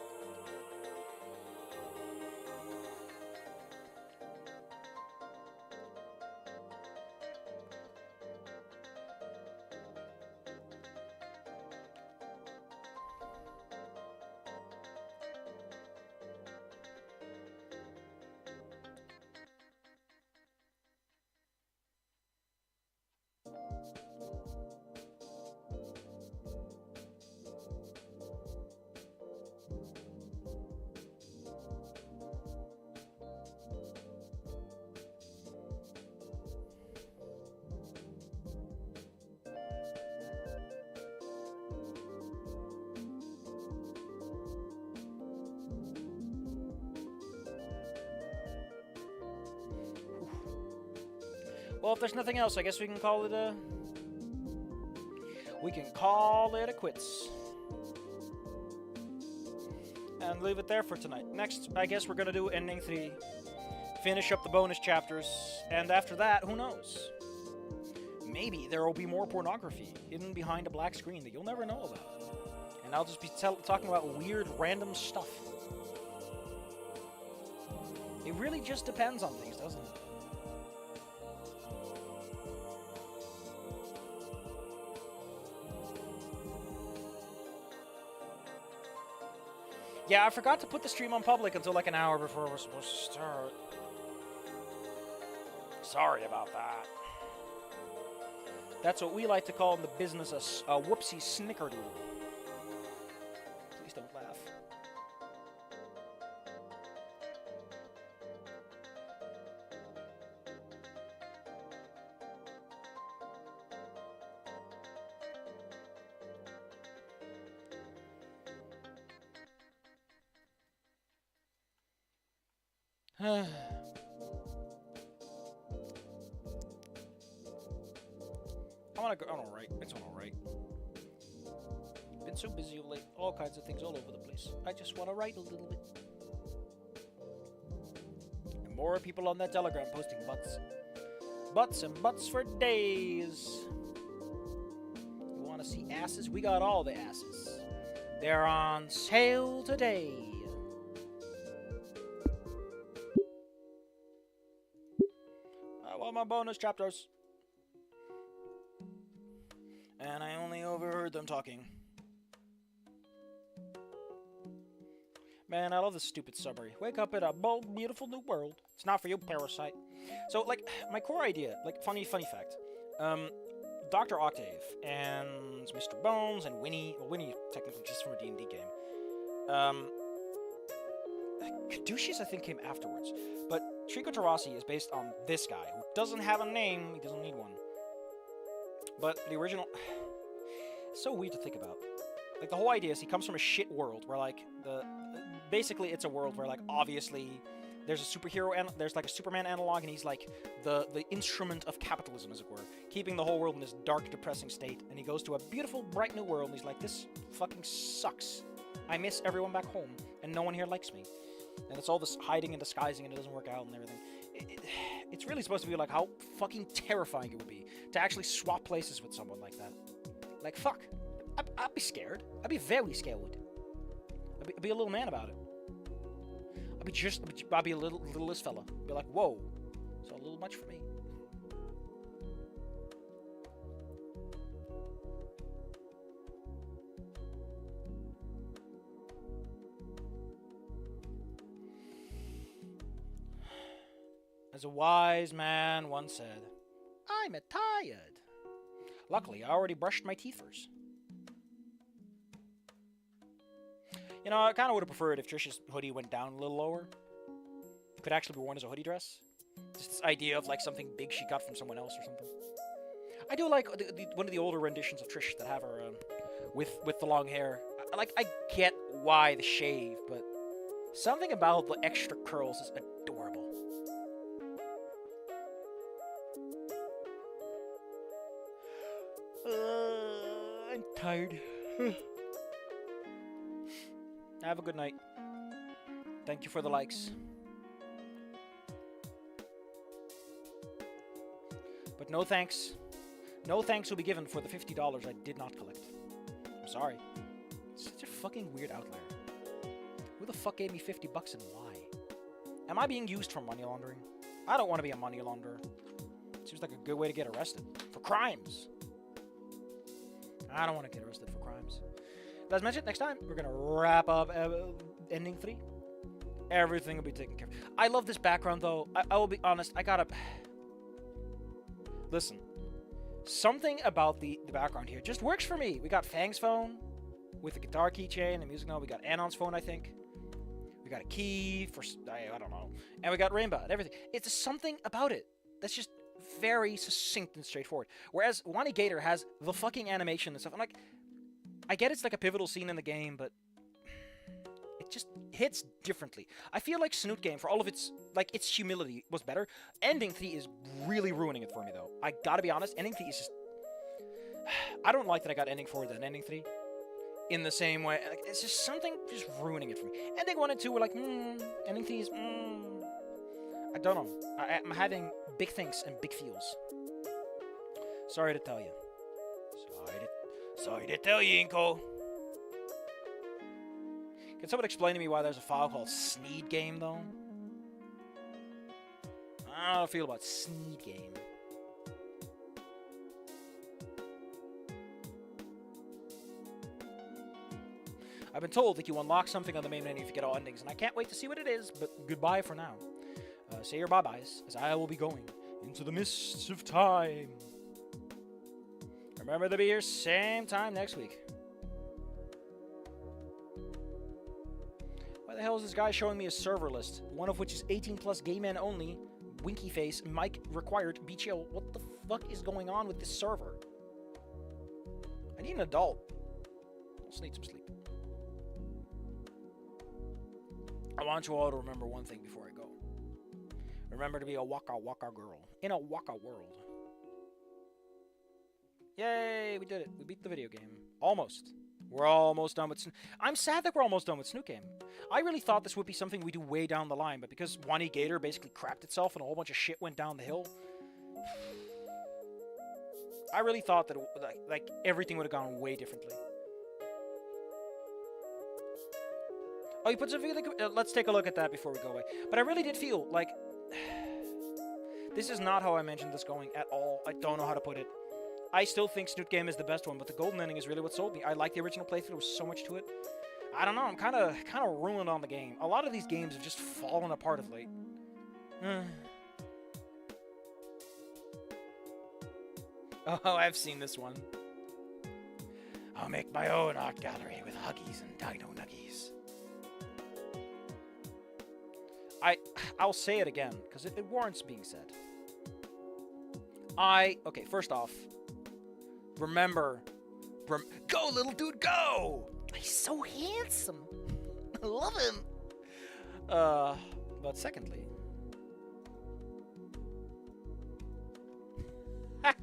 Well, if there's nothing else, I guess we can call it a... We can call it a quits. And leave it there for tonight. Next, I guess we're going to do Ending 3. Finish up the bonus chapters. And after that, who knows? Maybe there will be more pornography hidden behind a black screen that you'll never know about. And I'll just be talking about weird, random stuff. It really just depends on things, doesn't it? Yeah, I forgot to put the stream on public until like an hour before we're supposed to start. Sorry about that. That's what we like to call in the business a whoopsie snickerdoodle. Please don't laugh. I want to go on alright. It's on alright. Been so busy of late. All kinds of things all over the place. I just want to write a little bit. And more people on that Telegram posting butts. Butts and butts for days. You want to see asses? We got all the asses. They're on sale today. I want my bonus chapters. And I only overheard them talking. Man, I love this stupid summary. Wake up in a bold, beautiful new world. It's not for you, parasite. So, like, my core idea, like, funny fact. Dr. Octave and Mr. Bones and Winnie, well, Winnie technically just from a D&D game. Caduceus, I think, came afterwards. But Trico Tarasi is based on this guy, who doesn't have a name. He doesn't need one. But the original... It's so weird to think about. Like, the whole idea is he comes from a shit world where, like, basically it's a world where, like, obviously there's a superhero and there's like a Superman analog, and he's like the instrument of capitalism, as it were, keeping the whole world in this dark, depressing state. And he goes to a beautiful, bright new world, and he's like, this fucking sucks. I miss everyone back home, and no one here likes me. And it's all this hiding and disguising, and it doesn't work out and everything. It's really supposed to be like how fucking terrifying it would be to actually swap places with someone like that. Like, fuck. I'd be scared. I'd be very scared. I'd be a little man about it. I'd be a littlest fella. Be like, whoa, it's a little much for me. As a wise man once said, I'm tired. Luckily, I already brushed my teeth first. You know, I kind of would have preferred if Trish's hoodie went down a little lower. It could actually be worn as a hoodie dress. Just this idea of, like, something big she got from someone else or something. I do like one of the older renditions of Trish that have her with the long hair. I get why the shave, but something about the extra curls is adorable. I'm tired. Have a good night. Thank you for the likes. But no thanks. No thanks will be given for the $50 I did not collect. I'm sorry. It's such a fucking weird outlier. Who the fuck gave me $50 and why? Am I being used for money laundering? I don't want to be a money launderer. Seems like a good way to get arrested. For crimes. I don't want to get arrested for crimes. As mentioned, next time, we're going to wrap up ending 3. Everything will be taken care of. I love this background, though. I will be honest, I gotta... Listen. Something about the background here just works for me. We got Fang's phone with the guitar keychain and music note. We got Anon's phone, I think. We got a key for... I don't know. And we got Rainbow and everything. It's just something about it that's just very succinct and straightforward. Whereas Wani Gator has the fucking animation and stuff. I'm like... I get it's like a pivotal scene in the game, but it just hits differently. I feel like Snoot game, for all of its humility, was better. Ending 3 is really ruining it for me, though. I gotta be honest, Ending 3 is just... I don't like that I got Ending 4 than Ending 3. In the same way. Like, it's just something just ruining it for me. Ending 1 and 2 were like, Ending 3 is, I don't know. I'm having big things and big feels. Sorry to tell you. Sorry to tell you, Inko. Can someone explain to me why there's a file called Sneed Game, though? I don't know how I feel about Sneed Game. I've been told that you unlock something on the main menu if you get all endings, and I can't wait to see what it is, but goodbye for now. Say your bye-byes, as I will be going into the mists of time. Remember to be here same time next week. Why the hell is this guy showing me a server list? One of which is 18 plus gay men only, winky face, mic required, be chill. What the fuck is going on with this server? I need an adult. I just need some sleep. I want you all to remember one thing before I go. Remember to be a waka waka girl in a waka world. Yay, we did it. We beat the video game. Almost. We're almost done with... I'm sad that we're almost done with Snoot Game. I really thought this would be something we do way down the line, but because Wani Gator basically crapped itself and a whole bunch of shit went down the hill, I really thought that like everything would have gone way differently. Oh, you put something... let's take a look at that before we go away. But I really did feel like... This is not how I mentioned this going at all. I don't know how to put it. I still think Snoot Game is the best one, but the golden ending is really what sold me. I like the original playthrough. There was so much to it. I don't know. I'm kind of ruined on the game. A lot of these games have just fallen apart of late. Oh, I've seen this one. I'll make my own art gallery with Huggies and Dino Nuggies. I'll say it again because it warrants being said. Okay, first off, remember, Go, little dude, go! he's so handsome. I love him. But secondly, what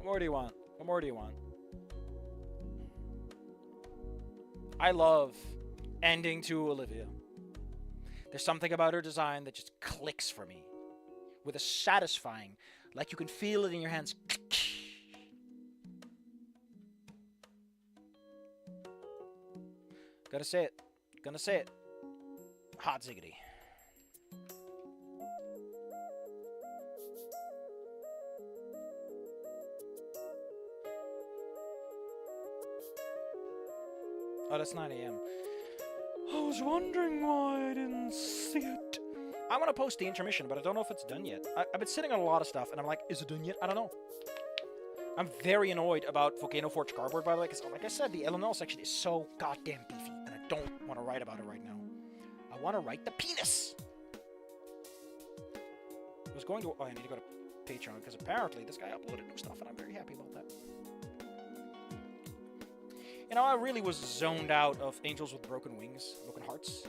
more do you want? What more do you want? I love ending to Olivia. There's something about her design that just clicks for me. With a satisfying, like you can feel it in your hands. Gotta say it. Gonna say it. Hot ziggity. Oh, that's 9 a.m. I was wondering why I didn't see it. I'm gonna post the intermission, but I don't know if it's done yet. I've been sitting on a lot of stuff, and I'm like, is it done yet? I don't know. I'm very annoyed about Volcano Forge cardboard, by the way, because, like I said, the LNL section is so goddamn beefy, and I don't want to write about it right now. I want to write the penis. I was going to... Oh, I need to go to Patreon, because apparently this guy uploaded new stuff, and I'm very happy about that. You know, I really was zoned out of Angels with Broken Wings, Broken Hearts.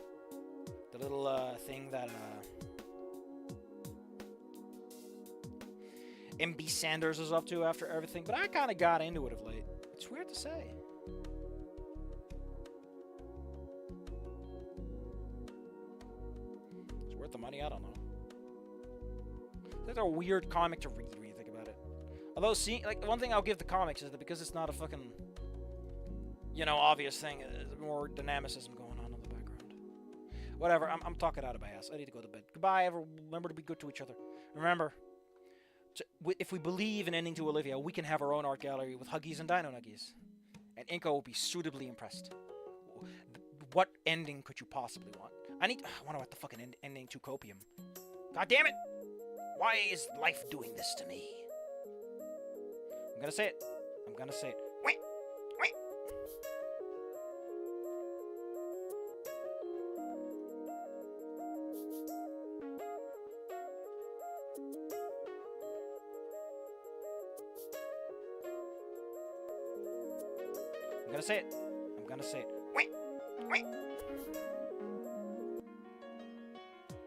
The little thing that MB Sanders is up to after everything, but I kind of got into it of late. It's weird to say. It's worth the money? I don't know. It's a weird comic to read when you think about it. Although, see, like, one thing I'll give the comics is that because it's not a fucking, you know, obvious thing, there's more dynamicism going on in the background. Whatever, I'm talking out of my ass. I need to go to bed. Goodbye, everyone. Remember to be good to each other. Remember, if we believe in ending to Olivia, we can have our own art gallery with Huggies and Dino Nuggies. And Inko will be suitably impressed. What ending could you possibly want? I wonder what the fucking ending to Copium. God damn it! Why is life doing this to me? I'm gonna say it. I'm gonna say it. Wait! Wait! I'm gonna say it. I'm gonna say it. Wait! Wait!